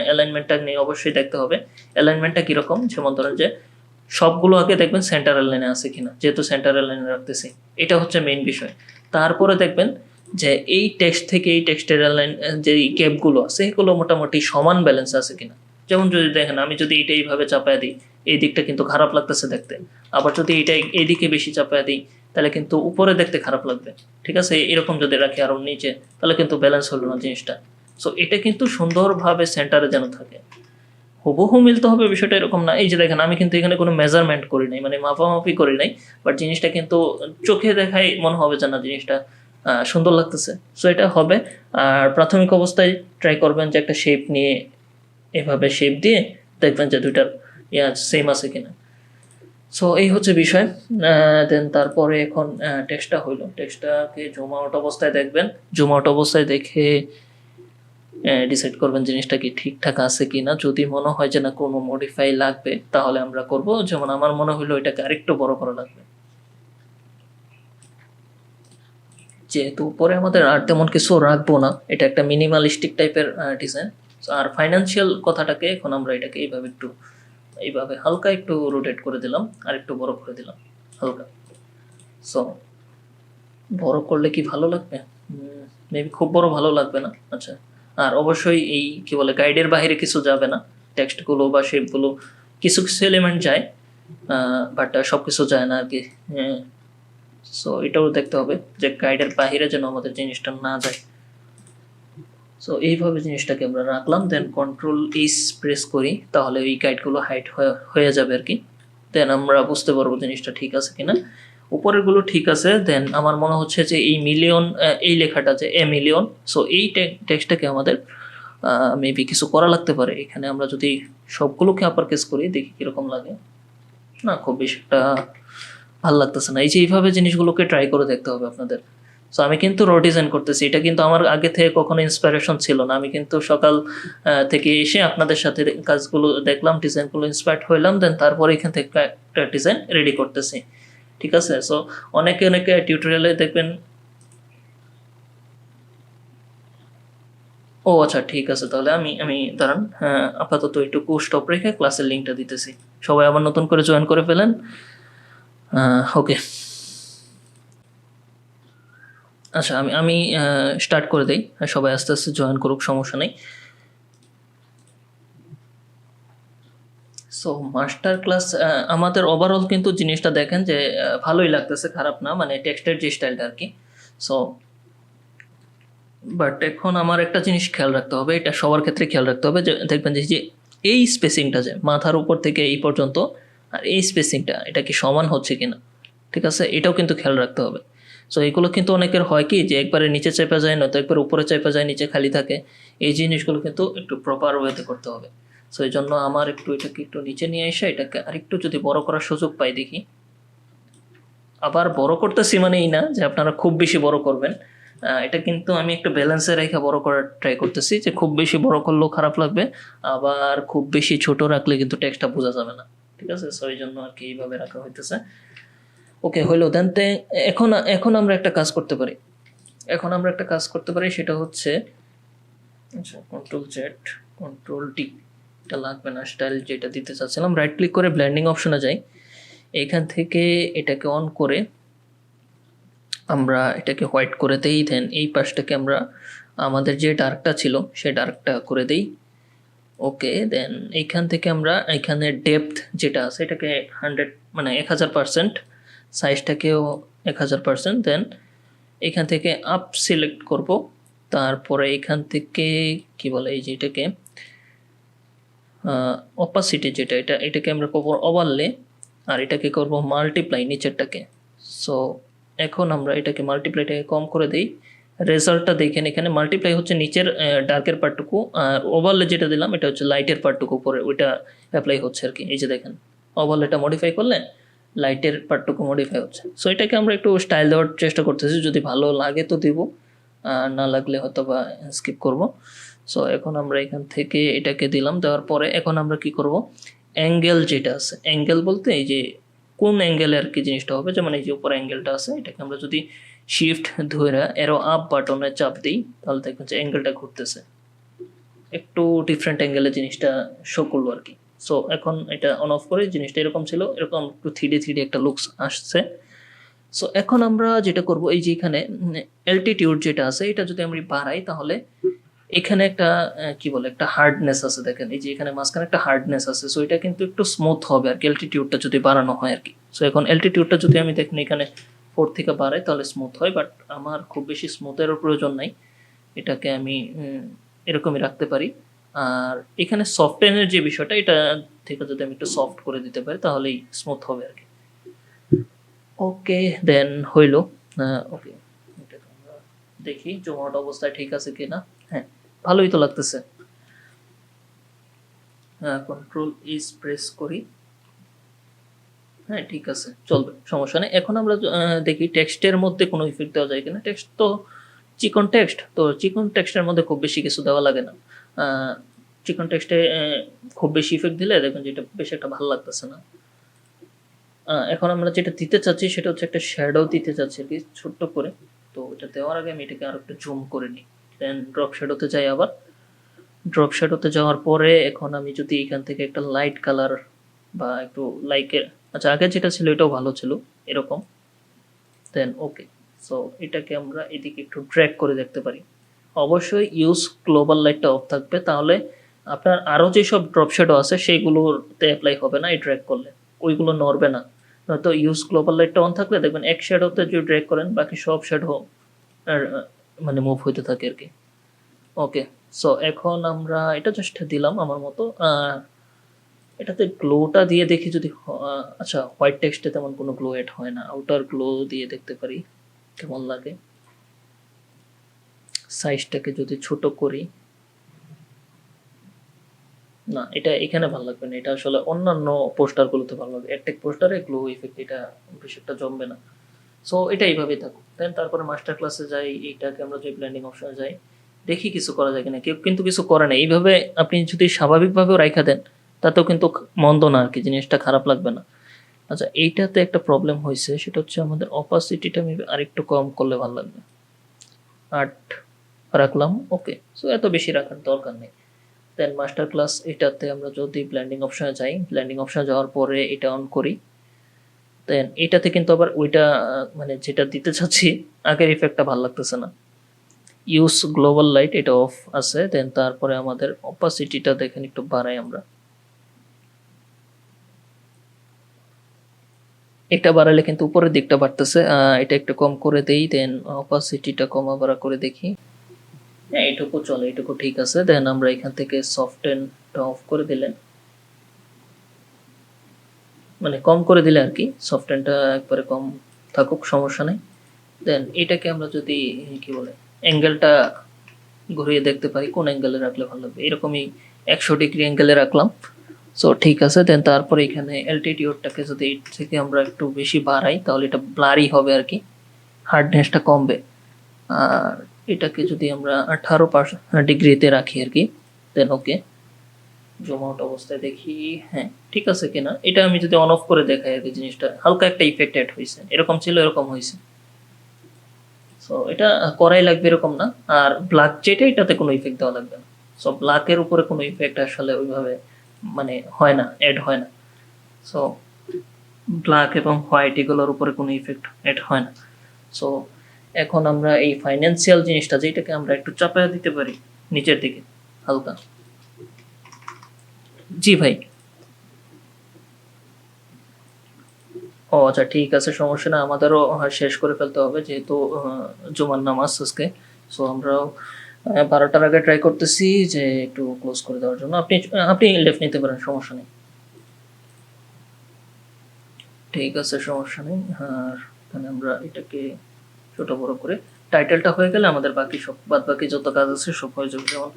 অ্যালাইনমেন্টটা নিয়ে অবশ্যই দেখতে হবে। অ্যালাইনমেন্টটা কীরকম, যেমন ধরেন যে সবগুলো আগে দেখবেন সেন্টার অ্যালাইনে আছে কিনা, যেহেতু সেন্টার অ্যালাইনে রাখতেছি, এটা হচ্ছে মেইন বিষয়। তারপরে দেখবেন যে এই টেক্সট থেকে এই টেক্সটের অ্যালাইন যে ক্যাপগুলো আছে এগুলো মোটামুটি সমান ব্যালেন্স আছে কিনা। যেমন যদি দেখেন আমি যদি এটা এইভাবে চাপায় দিই, এই দিকটা কিন্তু খারাপ লাগতেছে দেখতে, আবার যদি এটা এইদিকে বেশি চাপায় দিই তাহলে কিন্তু উপরে দেখতে খারাপ লাগবে। ঠিক আছে, এরকম যদি রাখি আরো নিচে তাহলে কিন্তু ব্যালেন্স হলো না জিনিসটা। সো এটা কিন্তু সুন্দরভাবে সেন্টারে যেন থাকে, হুবহু মিলতে হবে বিষয়টা এরকম না। এই যে দেখেন আমি কিন্তু এখানে কোনো মেজারমেন্ট করি নাই, মানে মাপামাপি করি নাই, বাট জিনিসটা কিন্তু চোখে দেখাই মনে হবে যে না জিনিসটা সুন্দর লাগতেছে। সো এটা হবে। আর প্রাথমিক অবস্থায় ট্রাই করবেন যে একটা শেপ নিয়ে এভাবে শেপ দিয়ে দেখবেন যে দুইটার সেম আছে কিনা। সো এই হচ্ছে বিষয়। দেন তারপরে এখন টেক্সটটা হইলো, টেক্সটটাকে জুম আউট অবস্থায় দেখবেন, জুম আউট অবস্থায় দেখে ডিসাইড করবেন জিনিসটা কি ঠিকঠাক আছে কি না। যদি মনে হয় যে না কোনো মডিফাই লাগবে তাহলে আমরা করব। যেমন আমার মনে হলো এটাকে আরেকটু বড় করা লাগবে, যেহেতু উপরে আমাদের আর তেমন কিছু রাখবো না, এটা একটা মিনিমালিস্টিক টাইপের ডিজাইন। আর ফাইন্যান্সিয়াল কথাটাকে এখন আমরা এটাকে এইভাবে হালকা একটু রোটেট করে দিলাম আর একটু বড় করে দিলাম হালকা। সো বড় করলে কি ভালো লাগবে? মেবি খুব বড় ভালো লাগবে না। আচ্ছা, আর অবশ্যই এই কি বলে গাইডের বাইরে কিছু যাবে না, টেক্সটগুলো বা শেপগুলো কিছু কিছু এলিমেন্ট যায়, বাট সব কিছু যায় না আর কি। সো এটাও দেখতে হবে যে গাইডের বাইরে যেন আমাদের জিনিসটা না যায়। সো এইভাবে জিনিসটাকে আমরা রাখলাম, দেন কন্ট্রোল এইচ প্রেস করি, তাহলে ওই গাইডগুলো হাইড হয়ে যাবে আর কি। দেন আমরা বুঝতে পারবো জিনিসটা ঠিক আছে কিনা। উপরেরগুলো ঠিক আছে। দেন আমার মনে হচ্ছে যে এই মিলিয়ন, এই লেখাটা যে এ মিলিয়ন, সো এই টেক্সটটাকে আমাদের মেবি কিছু করা লাগতে পারে। এখানে আমরা যদি সবগুলোকে আপার কেস করি দেখি কিরকম লাগে। না, খুব বেশি একটা ভালো লাগতেছে না। এই যে এইভাবে জিনিসগুলোকে ট্রাই করে দেখতে হবে আপনাদের। সো আমি কিন্তু র ডিজাইন করতেছি, এটা কিন্তু আমার আগে থেকে কখনো ইন্সপিরেশন ছিল না। আমি কিন্তু সকাল থেকে এসে আপনাদের সাথে কাজগুলো দেখলাম, ডিজাইনগুলো ইন্সপায়ার্ড হইলাম, দেন তারপরে এখান থেকে একটা ডিজাইন রেডি করতেছি। ঠিক আছে, সো অনেকে টিউটোরিয়ালে দেখবেন। ও আচ্ছা, ঠিক আছে, তাহলে আমি দাঁড়ান, আপাতত একটু স্টপ রেখে ক্লাসের লিঙ্কটা দিতেছি। সবাই আবার নতুন করে জয়েন করে ফেলেন। ওকে, আচ্ছা আমি স্টার্ট করে দিই, সবাই আস্তে আস্তে জয়েন করুক, সমস্যা নেই। সো মাস্টার ক্লাস আমাদের ওভারঅল কিন্তু জিনিসটা দেখেন যে ভালোই লাগতেছে, খারাপ না, মানে টেক্সটের যে স্টাইলটা আর কি। সো বাট এখন আমার একটা জিনিস খেয়াল রাখতে হবে, এটা সবার ক্ষেত্রে খেয়াল রাখতে হবে, যে দেখবেন যে এই স্পেসিংটা যে মাথার উপর থেকে এই পর্যন্ত, আর এই স্পেসিংটা এটা কি সমান হচ্ছে কিনা। ঠিক আছে, এটাও কিন্তু খেয়াল রাখতে হবে। সো এগুলো কিন্তু অনেকের হয় কি যে একবারে নিচে চেপে যায়, নয়তো একবার উপরে চেপে যায়, নিচে খালি থাকে। এই জিনিসগুলো কিন্তু একটু প্রপার ওয়েতে করতে হবে। সো এই জন্য আমার এটাকে একটু নিচে নিয়ে এসে এটাকে আরেকটু যদি বড় করার সুযোগ পাই দেখি। আবার বড় করতেছি মানে এই না যে আপনারা খুব বেশি বড় করবেন, এটা কিন্তু আমি একটু ব্যালেন্সে রেখে বড় করার ট্রাই করতেছি, যে খুব বেশি বড় করলেও খারাপ লাগবে, আবার খুব বেশি ছোট রাখলে কিন্তু টেক্সটটা বোঝা যাবে না। ঠিক আছে, সো এই জন্য আর কি এইভাবে রাখা হইতেছে। ওকে, হইলো। দেন এখন এখন আমরা একটা কাজ করতে পারি, সেটা হচ্ছে, আচ্ছা কন্ট্রোল জেড, কন্ট্রোল টি, এটা লাগবে না, স্টাইল যেটা দিতে চাচ্ছিলাম। রাইট ক্লিক করে ব্লেন্ডিং অপশনে যাই, এইখান থেকে এটাকে অন করে আমরা এটাকে হোয়াইট করে দেই। দেন এই পাশটাকে আমরা আমাদের যে ডার্কটা ছিল সে ডার্কটা করে দেই। ওকে, দেন এইখান থেকে আমরা এখানে ডেপথ যেটা আছে এটাকে 100 মানে 1000%, সাইজটাকেও 1000%। দেন এখান থেকে আপ সিলেক্ট করব, তারপরে এখান থেকে কি বলে এই যে এটাকে অপাসিটি যেটা, এটাকে আমরা করবো ওভারলে, আর এটাকে করব মাল্টিপ্লাই নিচেরটাকে। সো এখন আমরা এটাকে মাল্টিপ্লাইটাকে কম করে দিই। রেজাল্টটা দেখেন, এখানে মাল্টিপ্লাই হচ্ছে নিচের ডার্কের পার্টটুকু, আর ওভারলে যেটা দিলাম এটা হচ্ছে লাইটের পার্টটুকু, পরে ওইটা অ্যাপ্লাই হচ্ছে আর কি। এই যে দেখেন ওভারলেটা মডিফাই করলে লাইটের পার্টটুকু মডিফাই হচ্ছে। সো এটাকে আমরা একটু স্টাইল দেওয়ার চেষ্টা করতেছি, যদি ভালো লাগে তো দিব, না লাগলে হয়তো বা স্কিপ করব। সো এখন আমরা এখান থেকে এটাকে দিলাম, দেওয়ার পরে এখন আমরা কি করব, অ্যাঙ্গেল যেটা আছে, অ্যাঙ্গেল বলতে এই যে কোন অ্যাঙ্গেলে আর কি জিনিসটা হবে, যেমন এই যে উপর অ্যাঙ্গেলটা আছে এটাকে আমরা যদি শিফট ধরে এরো আপ বাটনে চাপ দিই তাহলে দেখবেন যে অ্যাঙ্গেলটা ঘুরতেছে, একটু ডিফারেন্ট অ্যাঙ্গেলে জিনিসটা শো করলো আর কি। সো এখন এটা অন অফ করে, জিনিসটা এরকম ছিল, এরকম একটু 3D একটা লুকস আসছে। সো এখন আমরা যেটা করব, এই যে এখানে অ্যালটিটিউড যেটা আছে এটা যদি আমরা বাড়াই তাহলে এখানে একটা কি বলে একটা হার্ডনেস আছে, দেখেন এই যে এখানে মাঝখানে একটা হার্ডনেস আছে, সো এটা কিন্তু একটু স্মুথ হবে আর কি অ্যালটিটিউডটা যদি বাড়ানো হয় আর কি। সো এখন অ্যালটিটিউডটা যদি আমি দেখেন এখানে 4 থেকে বাড়াই তাহলে স্মুথ হয়, বাট আমার খুব বেশি স্মুথেরও প্রয়োজন নাই, এটাকে আমি এরকমই রাখতে পারি। আর এখানে সফটেনের যে বিষয়টা, এটা থেকে যদি আমি একটু সফট করে দিতে পারি তাহলেই স্মুথ হবে আর কি। ওকে দেন হইল। ওকে, দেখি জমাট অবস্থায় ঠিক আছে কিনা। হ্যাঁ, ভালোই তো লাগতেছে। কন্ট্রোল ইজ প্রেস করি। হ্যাঁ ঠিক আছে, চলবে, সমস্যা নেই। এখন আমরা দেখি টেক্সটের মধ্যে কোনো ইফেক্ট দেওয়া যায় কিনা। টেক্সট তো চিকন টেক্সট, তো চিকন টেক্সটের মধ্যে খুব বেশি কিছু দেওয়া লাগে না। চিকন টেক্সটে খুব বেশি ইফেক্ট দিলে দেখবেন যে এটা বেশি একটা ভালো লাগতেছে না। এখন আমরা যেটা দিতে চাচ্ছি সেটা হচ্ছে একটা শ্যাডো দিতে চাচ্ছি আর কি, ছোট্ট করে। তো এটা দেওয়ার আগে আমি এটাকে আরো একটু জুম করে নিই, দেন ড্রপ শ্যাডোতে যাই। আবার ড্রপ শ্যাডোতে যাওয়ার পরে এখন আমি যদি এখান থেকে একটা লাইট কালার বা একটু লাইকের, আচ্ছা আগে যেটা ছিল এটাও ভালো ছিল এরকম, দেন ওকে। সো এটাকে আমরা এদিকে একটু ড্র্যাগ করে দেখতে পারি। অবশ্যই ইউজ গ্লোবাল লাইটটা অফ থাকবে, তাহলে আপনার আরও যেসব ড্রপ শ্যাডো আছে সেইগুলোতে অ্যাপ্লাই হবে না এই ড্র্যাগ করলে, ওইগুলো নড়বে না। নয়তো ইউজ গ্লোবাল লাইটটা অন থাকলে দেখবেন এক শ্যাডোতে যদি ড্র্যাগ করেন বাকি সব শ্যাডো মানে মুভ হইতে থাকে আর কি। ওকে, সো এখন আমরা এটা জাস্ট দিলাম আমার মতো। এটাতে গ্লোটা দিয়ে দেখি যদি আচ্ছা হোয়াইট টেক্সটে তেমন কোনো গ্লো এড হয় না, আউটার গ্লো দিয়ে দেখতে পারি কেমন লাগে। সাইজটাকে যদি ছোট করি, না এটা এখানে ভালো লাগবে না, এটা আসলে অন্যান্য পোস্টারগুলোতে ভালো লাগবে। অ্যাডটেক পোস্টারে গ্লো ইফেক্ট এটা বেশি একটা জমবে না। সো এটা এইভাবেই থাকুক। দেন তারপরে মাস্টার ক্লাসে যাই, এইটাকে আমরা যে ব্লেন্ডিং অপশনে যাই, দেখি কিছু করা যায় কিনা। কেউ কিন্তু কিছু করে না, এইভাবে আপনি যদি স্বাভাবিকভাবেও রাইখা দেন তাতেও কিন্তু মন্দ না আর কি, জিনিসটা খারাপ লাগবে না। আচ্ছা এইটাতে একটা প্রবলেম হয়েছে, সেটা হচ্ছে আমাদের অপাসিটিটা মেবি আরেকটু কম করলে ভালো লাগবে। 8 রাখলাম, ওকে। সো এত বেশি রাখার দরকার নেই। দেন মাস্টার ক্লাস এটাতে আমরা যদি ব্লেন্ডিং অপশনে যাই, ব্লেন্ডিং অপশনে যাওয়ার পরে এটা অন করি, দেন এটাতে কিন্তু আবার ওইটা মানে যেটা দিতে চাচ্ছি আগের ইফেক্টটা ভালো লাগতেছে না। ইউজ গ্লোবাল লাইট এটা অফ আছে, দেন তারপরে আমাদের অপাসিটিটা দেখেন একটু বাড়াই আমরা। এটা বাড়ালে কিন্তু উপরের দিকটা বাড়তেছে, এটা একটু কম করে দেই, দেন অপাসিটিটা কমা বাড়া করে দেখি। হ্যাঁ এইটুকু চলে, এইটুকু ঠিক আছে। দেন আমরা এখান থেকে সফটেনটা অফ করে দিলে, মানে কম করে দিলে আর কি, সফটেনটা একবারে কম থাকুক, সমস্যা নেই। দেন এটাকে আমরা যদি কি বলে অ্যাঙ্গেলটা ঘুরিয়ে দেখতে পারি কোন অ্যাঙ্গেলে রাখলে ভালো লাগবে, এরকমই 100 ডিগ্রি অ্যাঙ্গেলে রাখলাম। সো ঠিক আছে। দেন তারপরে এখানে অ্যালটিটিউডটাকে যদি 8 থেকে আমরা একটু বেশি বাড়াই তাহলে এটা ব্লারি হবে আর কি, হার্ডনেসটা কমবে। আর এটাকে যদি আমরা 18 ডিগ্রিতে রাখি আর কি, দেন ওকে। জুম আউট অবস্থায় দেখি হ্যাঁ ঠিক আছে কিনা। এটা আমি যদি অন অফ করে দেখাই আর কি, জিনিসটা হালকা একটা ইফেক্ট অ্যাড হয়েছে, এরকম ছিল এরকম হয়েছে। সো এটা করাই লাগবে এরকম না। আর ব্ল্যাক যেটা এটাতে কোনো ইফেক্ট দেওয়া লাগবে না। সো ব্ল্যাকের উপরে কোনো ইফেক্ট আসলে ওইভাবে মানে হয় না, অ্যাড হয় না। সো ব্ল্যাক এবং হোয়াইট এগুলোর উপরে কোনো ইফেক্ট অ্যাড হয় না। সো এখন আমরা এই ফাইন্যান্সিয়াল জিনিসটা যেটাকে আমরা একটু চাপায়া দিতে পারি নিচের দিকে হালকা। জি ভাই। ও আচ্ছা ঠিক আছে, সমস্যা না, আমাদেরও শেষ করে ফেলতে হবে যেহেতু জুমার নামাজ আজকে। সো আমরাও 12টার আগে ট্রাই করতেছি যে একটু ক্লোজ করে দেওয়ার জন্য। আপনি আপনি লেফট নিতে পারেন, সমস্যা নেই। ঠিক আছে, সমস্যা নেই। আর এখানে আমরা এটাকে ছোট বড় করে টাইটেলটা হয়ে গেলে আমাদের বাকি সব বাদ বাকি যত কাজ আছে সব হয়ে যাবে। যেমন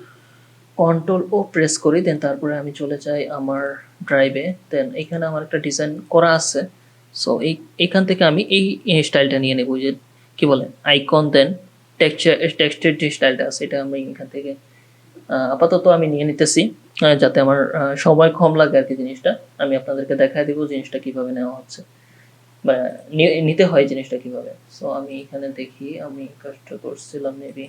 কন্ট্রোল ও প্রেস করি, দেন তারপরে আমি চলে যাই আমার ড্রাইভে। দেন এখানে আমার একটা ডিজাইন করা আছে। সো এইখান থেকে আমি এই স্টাইলটা নিয়ে নেব, যে কি বলে আইকন, দেন টেক্সটের যে স্টাইলটা আছে এটা আমি এখান থেকে আপাতত আমি নিয়ে নিতেছি, যাতে আমার সময় কম লাগে আর কি জিনিসটা। আমি আপনাদেরকে দেখায় দিব জিনিসটা কিভাবে নেওয়া হচ্ছে বা নিতে হয় জিনিসটা কিভাবে। সো আমি এখানে দেখি, আমি কাজটা করছিলাম মেবি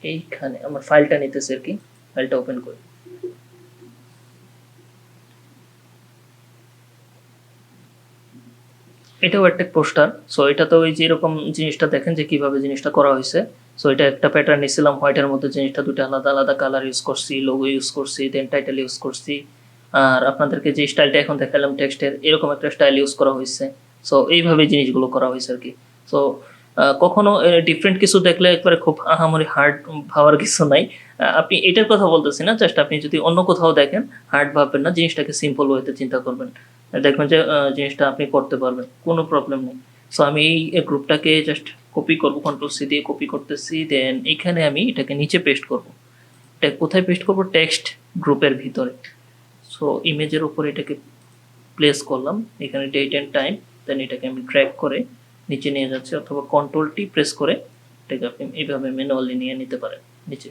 এইখানে, আমার ফাইলটা নিতেছে আর কি, ফাইলটা ওপেন করি। এটাও একটা পোস্টার। সো এটা তো ওই যে এরকম জিনিসটা দেখেন যে কিভাবে জিনিসটা করা হয়েছে। সো এটা একটা প্যাটার্ন নিছিলাম হোয়াইটের মধ্যে, জিনিসটা দুটো আলাদা আলাদা কালার ইউজ করছি, লোগো ইউজ করছি, দেন টাইটেল ইউজ করছি। আর আপনাদেরকে যে স্টাইলটা এখন দেখালাম টেক্সটের, এরকম একটা স্টাইল ইউজ করা হয়েছে। সো এইভাবে জিনিসগুলো করা হয়েছে আর কি। সো কখনো ডিফারেন্ট কিছু দেখলে একবারে খুব আহামরি হার্ড ভাবার কিছু নাই। আপনি এটার কথা বলতেছি না, জাস্ট আপনি যদি অন্য কোথাও দেখেন হার্ড ভাববেন না, জিনিসটাকে সিম্পল ওয়েতে চিন্তা করবেন, দেখবেন যে জিনিসটা আপনি করতে পারবেন, কোনো প্রবলেম নেই। সো আমি এই গ্রুপটাকে জাস্ট কপি করব, কন্ট্রোল সি দিয়ে কপি করতেছি, দেন এখানে আমি এটাকে নিচে পেস্ট করব। এটা কোথায় পেস্ট করব? টেক্সট গ্রুপের ভিতরে। সো ইমেজের উপরে এটাকে প্লেস করলাম, এখানে ডেট অ্যান্ড টাইম, দেন এটাকে আমি ট্র্যাক করে নিচে নিয়ে যাচ্ছি, অথবা কন্ট্রোল টি প্রেস করে এটাকে আপনি এইভাবে ম্যানুয়ালি নিয়ে নিতে পারেন নিচে।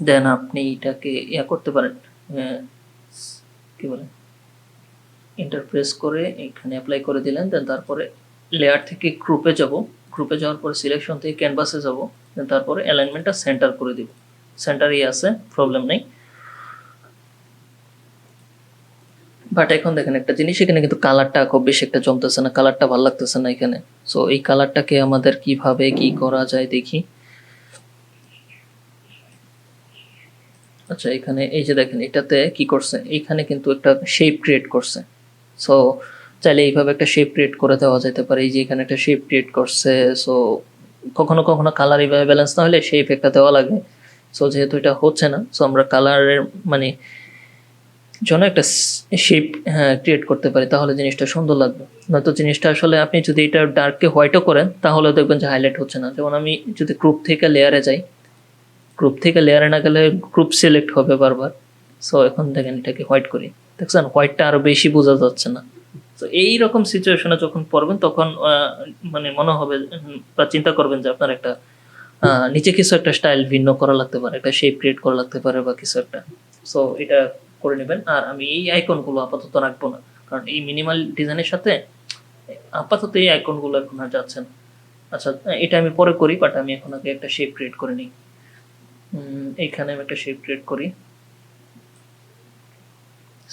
দেন আপনি এটাকে করতে পারেন, কি বলে, এন্টার প্রেস করে এখানে অ্যাপ্লাই করে দিলেন। দেন তারপরে লেয়ার থেকে গ্রুপে যাব, গ্রুপে যাওয়ার পরে সিলেকশন থেকে ক্যানভাসে যাব, দেন তারপরে অ্যালাইনমেন্টটা সেন্টার করে দিব। সেন্টারই আছে, প্রবলেম নেই। বাট এখন দেখেন একটা জিনিস, এখানে কিন্তু কালারটা খুব বেশি একটা জমতেছে না, কালারটা ভালো লাগতেছে না এখানে। সো এই কালারটাকে আমাদের কিভাবে কি করা যায় দেখি। আচ্ছা, এখানে এই যে দেখেন এটাতে কি করছে, এখানে কিন্তু একটা শেপ ক্রিয়েট করছে। সো চাইলে এইভাবে একটা শেপ ক্রিয়েট করে দেওয়া যেতে পারে। এই যে এখানে একটা শেপ ক্রিয়েট করছে। সো কখনো কখনো কালার এইভাবে ব্যালেন্স না হলে শেপ একটা দেওয়া লাগে। সো যেহেতু এটা হচ্ছে না, সো আমরা কালারের মানে জন্য একটা শেপ ক্রিয়েট করতে পারি, তাহলে জিনিসটা সুন্দর লাগবে। নয়তো জিনিসটা আসলে আপনি যদি এটা ডার্ককে হোয়াইটও করেন তাহলেও দেখবেন যে হাইলাইট হচ্ছে না। যেমন আমি যদি গ্রুপ থেকে লেয়ারে যাই, গ্রুপ থেকে লেয়ারে না গেলে গ্রুপ সিলেক্ট হবে বারবার। সো এখন দেখেন এটাকে হোয়াইট করি, দেখছেন হোয়াইটটা আরো বেশি বোঝা যাচ্ছে না। তো এইরকম সিচুয়েশনে যখন পড়বেন তখন মানে মনে হবে বা চিন্তা করবেন যে আপনার একটা নিচে কিছু একটা স্টাইল ভিন্ন করা লাগতে পারে, একটা শেপ ক্রিয়েট করা লাগতে পারে বা কিছু একটা। সো এটা করে নেবেন। আর আমি এই আইকনগুলো আপাতত রাখবো না, কারণ এই মিনিমাল ডিজাইনের সাথে আপাতত এই আইকনগুলো এখন আর যাচ্ছে না। আচ্ছা, এটা আমি পরে করি, বাট আমি এখন আগে একটা শেপ ক্রিয়েট করে নিই। এইখানে আমি একটা শেপ ক্রিয়েট করি।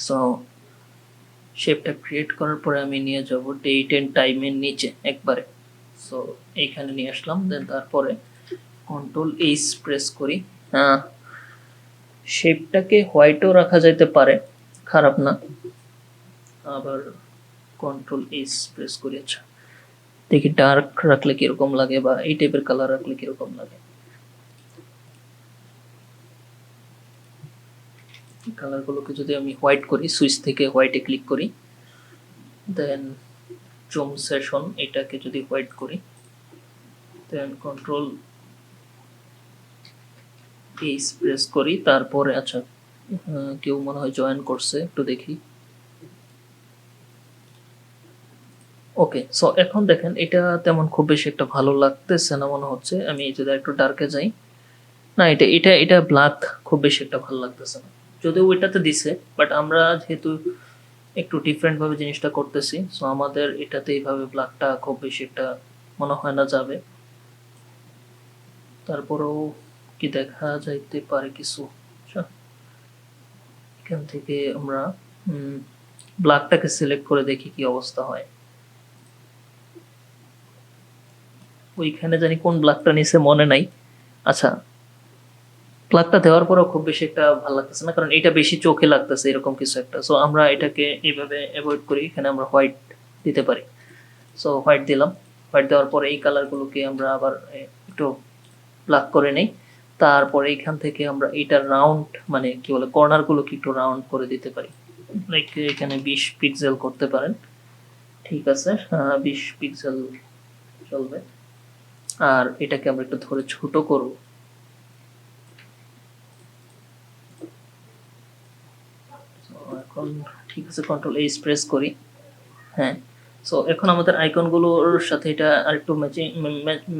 সো শেপটা ক্রিয়েট করার পরে আমি নিয়ে যাব ডেট এন্ড টাইমের নিচে একবারে। সো এইখানে নিয়ে আসলাম, দেন তারপরে কন্ট্রোল এইচ প্রেস করি। শেপটাকে হোয়াইটও রাখা যেতে পারে, খারাপ না। আবার কন্ট্রোল এইচ প্রেস করি। আচ্ছা, দেখি ডার্ক রাখলে কিরকম লাগে বা এই টাইপের কালার রাখলে কিরকম লাগে। কালারগুলোকে যদি আমি হোয়াইট করি, সুইচ থেকে হোয়াইটে ক্লিক করি, দেন জুম সেশন এটাকে যদি হোয়াইট করি, দেন কন্ট্রোল এইচ প্রেস করি, তারপরে আচ্ছা কেউ মনে হয় জয়েন করছে, একটু দেখি। ওকে, সো এখন দেখেন এটা তেমন খুব বেশি একটা ভালো লাগতেছে না মনে হচ্ছে। আমি যদি একটু ডার্কে যাই, না এটা এটা এটা ব্ল্যাক খুব বেশি একটা ভালো লাগতেছে না, যদিও ওইটাতে দিছে। বাট আমরা যেহেতু একটু ডিফারেন্ট ভাবে জিনিসটা করতেছি, সো আমাদের এটাতে এইভাবে ব্ল্যাকটা খুব বেশি একটা মনে হয় না যাবে। তারপরেও কি দেখা যাইতে পারে কিছু। আচ্ছা, এখান থেকে আমরা ব্ল্যাকটাকে সিলেক্ট করে দেখি কি অবস্থা হয়। ওইখানে জানি কোন ব্ল্যাকটা নিচে মনে নাই। আচ্ছা, ব্ল্যাকটা দেওয়ার পরেও খুব বেশি একটা ভালো লাগতেছে না, কারণ এটা বেশি চোখে লাগতেছে এরকম কিছু একটা। সো আমরা এটাকে এইভাবে অ্যাভয়েড করি, এখানে আমরা হোয়াইট দিতে পারি। সো হোয়াইট দিলাম, হোয়াইট দেওয়ার পরে এই কালারগুলোকে আমরা আবার একটু ব্ল্যাক করে নেই। তারপরে এইখান থেকে আমরা এইটা রাউন্ড মানে কি বলে কর্নারগুলোকে একটু রাউন্ড করে দিতে পারি, লাইক এখানে 20 পিক্সেল করতে পারেন। ঠিক আছে, 20 পিক্সেল চলবে। আর এটাকে আমরা একটু ধরে ছোট করব। এখন ঠিক আছে, কন্ট্রোল এইচ প্রেস করি। হ্যাঁ, সো এখন আমাদের আইকনগুলোর সাথে এটা আরেকটু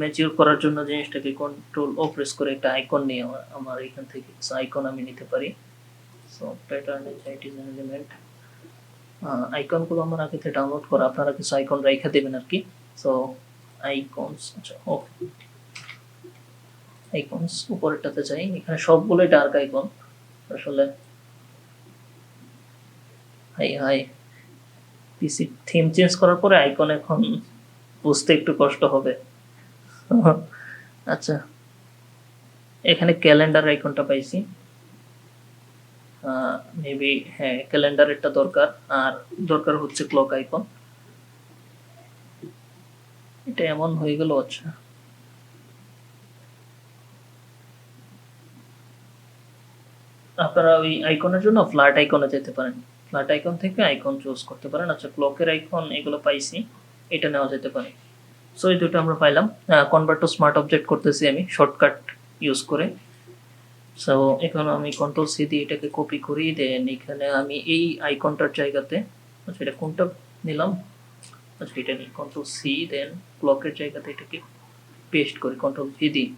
ম্যাচিউর করার জন্য জিনিসটাকে কন্ট্রোল ও প্রেস করে একটা আইকন নিয়ে আমার এখান থেকে আইকন আমি নিতে পারি। সো প্যাটার্নে যাই, ডিজাইন এলিমেন্ট, আইকনগুলো আমার আগে থেকে ডাউনলোড করা, আপনারা কিছু আইকন রেখে দেবেন আর কি। সো আইকনস, আচ্ছা ওকে, আইকনস উপরেরটাতে যাই, এখানে সবগুলোই ডার্ক আইকন আসলে। হাই হাই, পিসি থিম চেঞ্জ করার পরে আইকন এখন বুঝতে একটু কষ্ট হবে। আচ্ছা, এখানে ক্যালেন্ডার আইকনটা পাইছি, মেবি হ্যাঁ ক্যালেন্ডারেরটা দরকার, আর দরকার হচ্ছে ক্লক আইকন। এটা এমন হয়ে গেল। আচ্ছা, আপনারা ওই আইকনের জন্য ফ্ল্যাট আইকনে যেতে পারেন, ফ্ল্যাট আইকন থেকে আইকন চুজ করতে পারেন। আচ্ছা, ক্লকের আইকন এগুলো পাইছি, এটা নেওয়া যেতে পারে। সো এই দুটো আমরা পাইলাম। কনভার্ট টু স্মার্ট অবজেক্ট করতেছি আমি শর্টকাট ইউজ করে। সো এখন আমি কন্ট্রোল সি দিয়ে এটাকে কপি করি, দেন এখানে আমি এই আইকনটার জায়গাতে, আচ্ছা এটা কোনটা নিলাম, আচ্ছা এটা নিই, কন্ট্রোল সি, দেন ক্লকের জায়গাতে এটাকে পেস্ট করি কন্ট্রোল ভি দিই।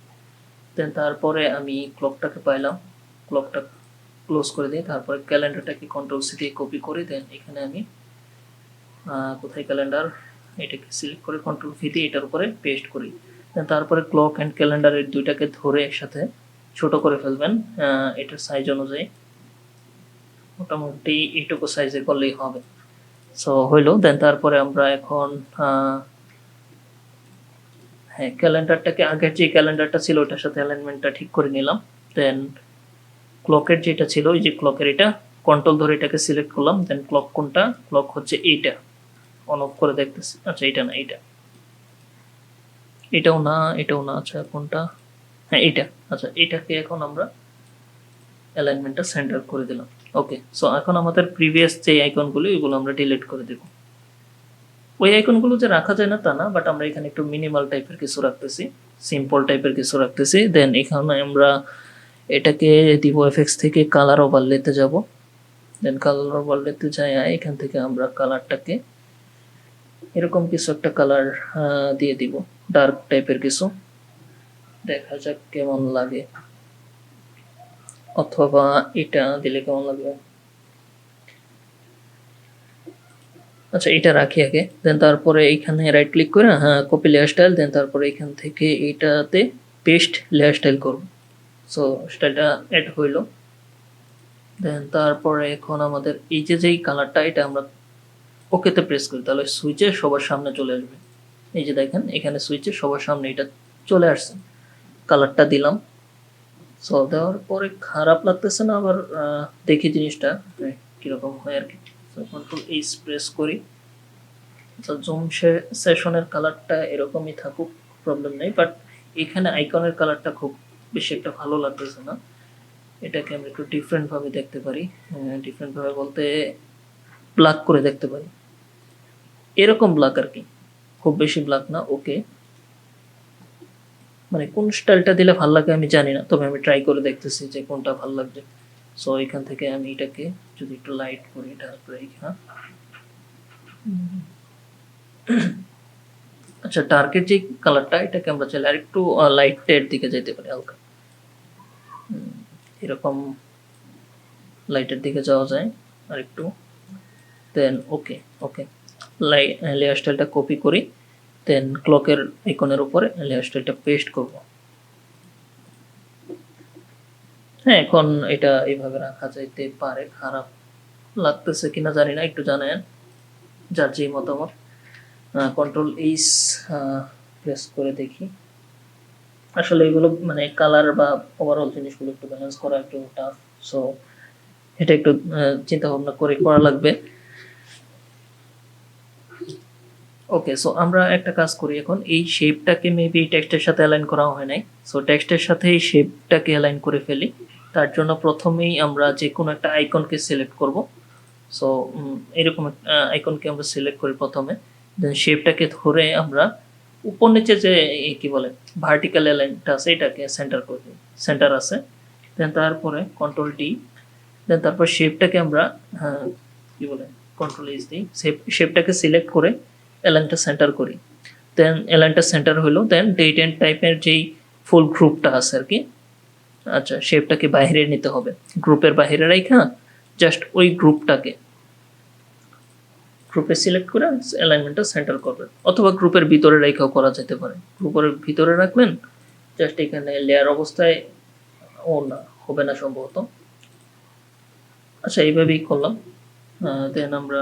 দেন তারপরে আমি ক্লকটাকে পাইলাম, ক্লকটা ক্লোজ করে দিই। তারপরে ক্যালেন্ডারটাকে কন্ট্রোল সি দিয়ে কপি করি, দেন এখানে আমি কোথায় ক্যালেন্ডার, এটাকে সিলেক্ট করে কন্ট্রোল ভি দিয়ে এটার উপরে পেস্ট করি। দেন তারপরে ক্লক অ্যান্ড ক্যালেন্ডারের দুইটাকে ধরে একসাথে ছোট করে ফেলবেন এটার সাইজ অনুযায়ী, মোটামুটি এইটুকু সাইজে করলেই হবে। সো হইলো। দেন তারপরে আমরা এখন হ্যাঁ ক্যালেন্ডারটাকে আগের যে ক্যালেন্ডারটা ছিল ওটার সাথে অ্যালাইনমেন্টটা ঠিক করে নিলাম। দেন ক্লকের যেটা ছিল, এই যে ক্লকের এটা কন্ট্রোল ধরে এটাকে সিলেক্ট করলাম। দেন ক্লক কোনটা, ক্লক হচ্ছে এইটা, অন অফ করে দেখতেছি। আচ্ছা এটা না, এইটা, এটাও না, এটাও না। আচ্ছা কোনটা, হ্যাঁ এইটা। আচ্ছা এটাকে এখন আমরা অ্যালাইনমেন্টটা সেন্টার করে দিলাম। ওকে, সো এখন আমাদের প্রিভিয়াস যে আইকনগুলো এগুলো আমরা ডিলিট করে দেব। ওই আইকনগুলো যে রাখা যায় না তা না, বাট আমরা এখানে একটু মিনিমাল টাইপের কিছু রাখতেছি, সিম্পল টাইপের কিছু রাখতেছি। দেন এখানে আমরা এটাকে দিব এফএক্স থেকে কালার ওভারলেতে যাব। দেন কালার ওভারলেতে যাই, এখান থেকে আমরা কালারটাকে এরকম কিছু একটা কালার দিয়ে দিব, ডার্ক টাইপের কিছু, দেখা যাক কেমন লাগে, অথবা এটা দিলে কেমন লাগবে। আচ্ছা এটা রাখি আগে। দেন তারপরে এইখানে রাইট ক্লিক করে কপি লেয়ার স্টাইল, দেন তারপরে এখান থেকে এইটাতে পেস্ট লেয়ার স্টাইল করব। সো স্টাইলটা অ্যাড হইলো। দেন তারপরে এখন আমাদের এই যে যেই কালারটা, এটা আমরা ওকেতে প্রেস করি, তাহলে সুইচে সবার সামনে চলে আসবে। এই যে দেখেন এখানে সুইচে সবার সামনে এটা চলে আসছে, কালারটা দিলাম। সো দেওয়ার পরে খারাপ লাগতেছে না, আবার দেখি জিনিসটা কিরকম হয় আর কি। কন্ট্রোল এইচ প্রেস করি। জুম সেশনের কালারটা এরকমই থাকুক, প্রবলেম নেই, বাট এখানে আইকনের কালারটা খুব বেশি একটা ভালো লাগতেছে না। এটাকে আমরা একটু ডিফারেন্টভাবে দেখতে পারি, ডিফারেন্টভাবে বলতে ব্ল্যাক করে দেখতে পারি, এরকম ব্ল্যাক আর কি, খুব বেশি ব্ল্যাক না। ওকে, মানে কোন স্টাইলটা দিলে ভালো লাগে আমি জানি না, তবে আমি ট্রাই করে দেখতেছি যে কোনটা ভালো লাগবে। সো এখান থেকে আমি এটাকে যদি একটু লাইট করি, তারপরে হ্যাঁ আচ্ছা ডার্কের যে কালারটা, এটাকে আমরা চাইলে আর একটু লাইটের দিকে যেতে পারি, হালকা এরকম লাইটের দিকে যাওয়া যায় আর একটু। দেন ওকে, ওকে লেয়ার স্টাইলটা কপি করি, দেন ক্লকের আইকনের উপরে লেয়ার স্টাইলটা পেস্ট করব। হ্যাঁ এখন এটা এইভাবে রাখা যাইতে পারে, খারাপ লাগতেছে কিনা জানি না, একটু জানেন যার যেই মতামত। কন্ট্রোল এইচ প্রেস করে দেখি। আসলে এগুলো মানে কালার বা ওভারঅল জিনিসগুলো একটু ব্যালেন্স করা একটু টাফ, সো এটা একটু চিন্তা ভাবনা করে করা লাগবে। ওকে, সো আমরা একটা কাজ করি এখন, এই শেপটাকে মেবি টেক্সটের সাথে অ্যালাইন করা হয় নাই, সো টেক্সটের সাথে এই শেপটাকে অ্যালাইন করে ফেলি। তার জন্য প্রথমেই আমরা যে কোনো একটা আইকনকে সিলেক্ট করব। সো এরকম আইকনকে আমরা সিলেক্ট করি প্রথমে, দেন শেপটাকে ধরে আমরা উপর নিচে যে কি বলে ভার্টিক্যাল অ্যালাইনটা আছে এটাকে সেন্টার করে দিই, সেন্টার আছে। দেন তারপরে কন্ট্রোল ডি, দেন তারপর শেপটাকে আমরা কি বলে কন্ট্রোল এইচ দিই, শেপটাকে সিলেক্ট করে অ্যালাইনটা সেন্টার করি। দেন অ্যালাইনটা সেন্টার হলো, দেন ডেট এন্ড টাইপের যেই ফুল গ্রুপটা আছে আর কি, আচ্ছা শেপটাকে বাইরে নিতে হবে, গ্রুপের বাইরে রাখা জাস্ট ওই গ্রুপটাকে গ্রুপে সিলেক্ট করে অ্যালাইনমেন্টটা সেন্টার করবেন, অথবা গ্রুপের ভিতরে রেখাও করা যেতে পারে। গ্রুপের ভিতরে রাখলেন জাস্ট এখানে লেয়ার অবস্থায়, ও না হবে না সম্ভবত। আচ্ছা এইভাবেই করলাম। দেন আমরা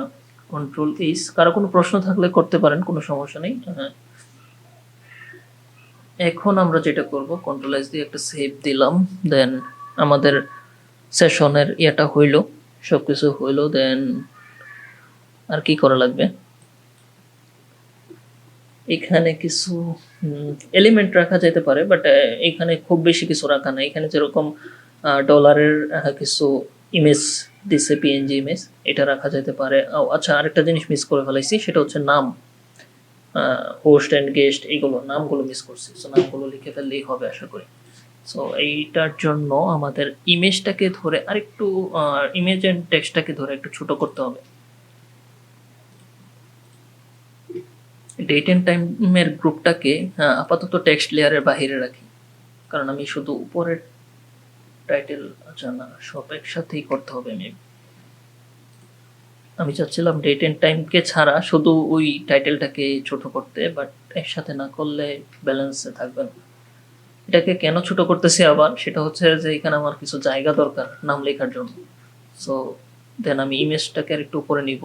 কন্ট্রোল এইচ। কারো কোনো প্রশ্ন থাকলে করতে পারেন, কোনো সমস্যা নেই। হ্যাঁ, এখন আমরা যেটা করব, কন্ট্রোল এস দিয়ে একটা সেভ দিলাম। দেন আমাদের সেশনের ইয়েটা হইলো, সবকিছু হইলো। দেন আর কি করা লাগবে, এখানে কিছু এলিমেন্ট রাখা যেতে পারে, বাট এখানে খুব বেশি কিছু রাখা নাই। এখানে যেরকম ডলারের কিছু ইমেজ দিছে, পিএনজি ইমেজ, এটা রাখা যেতে পারে। আচ্ছা, আরেকটা জিনিস মিস করে ফেলাইছি, সেটা হচ্ছে নাম। হোস্ট অ্যান্ড গেস্ট, এইগুলো নামগুলো মিস করছি। সো নামগুলো লিখে ফেললেই হবে আশা করি। সো এইটার জন্য আমাদের ইমেজটাকে ধরে আরেকটু, ইমেজ অ্যান্ড টেক্সটটাকে ধরে একটু ছোট করতে হবে। ডেট অ্যান্ড টাইমের গ্রুপটাকে আপাতত টেক্সট লেয়ারের বাইরে রাখি, কারণ আমি শুধু উপরের টাইটেল, আচ্ছা না, সব একসাথেই করতে হবে। আমি চাচ্ছিলাম ডেট অ্যান্ড টাইমকে ছাড়া শুধু ওই টাইটেলটাকে ছোট করতে, বাট একসাথে না করলে ব্যালেন্সে থাকবে না। এটাকে কেন ছোট করতেছি আবার, সেটা হচ্ছে যে এখানে আমার কিছু জায়গা দরকার নাম লেখার জন্য। সো দেন আমি ইমেজটাকে আর একটু উপরে নিব।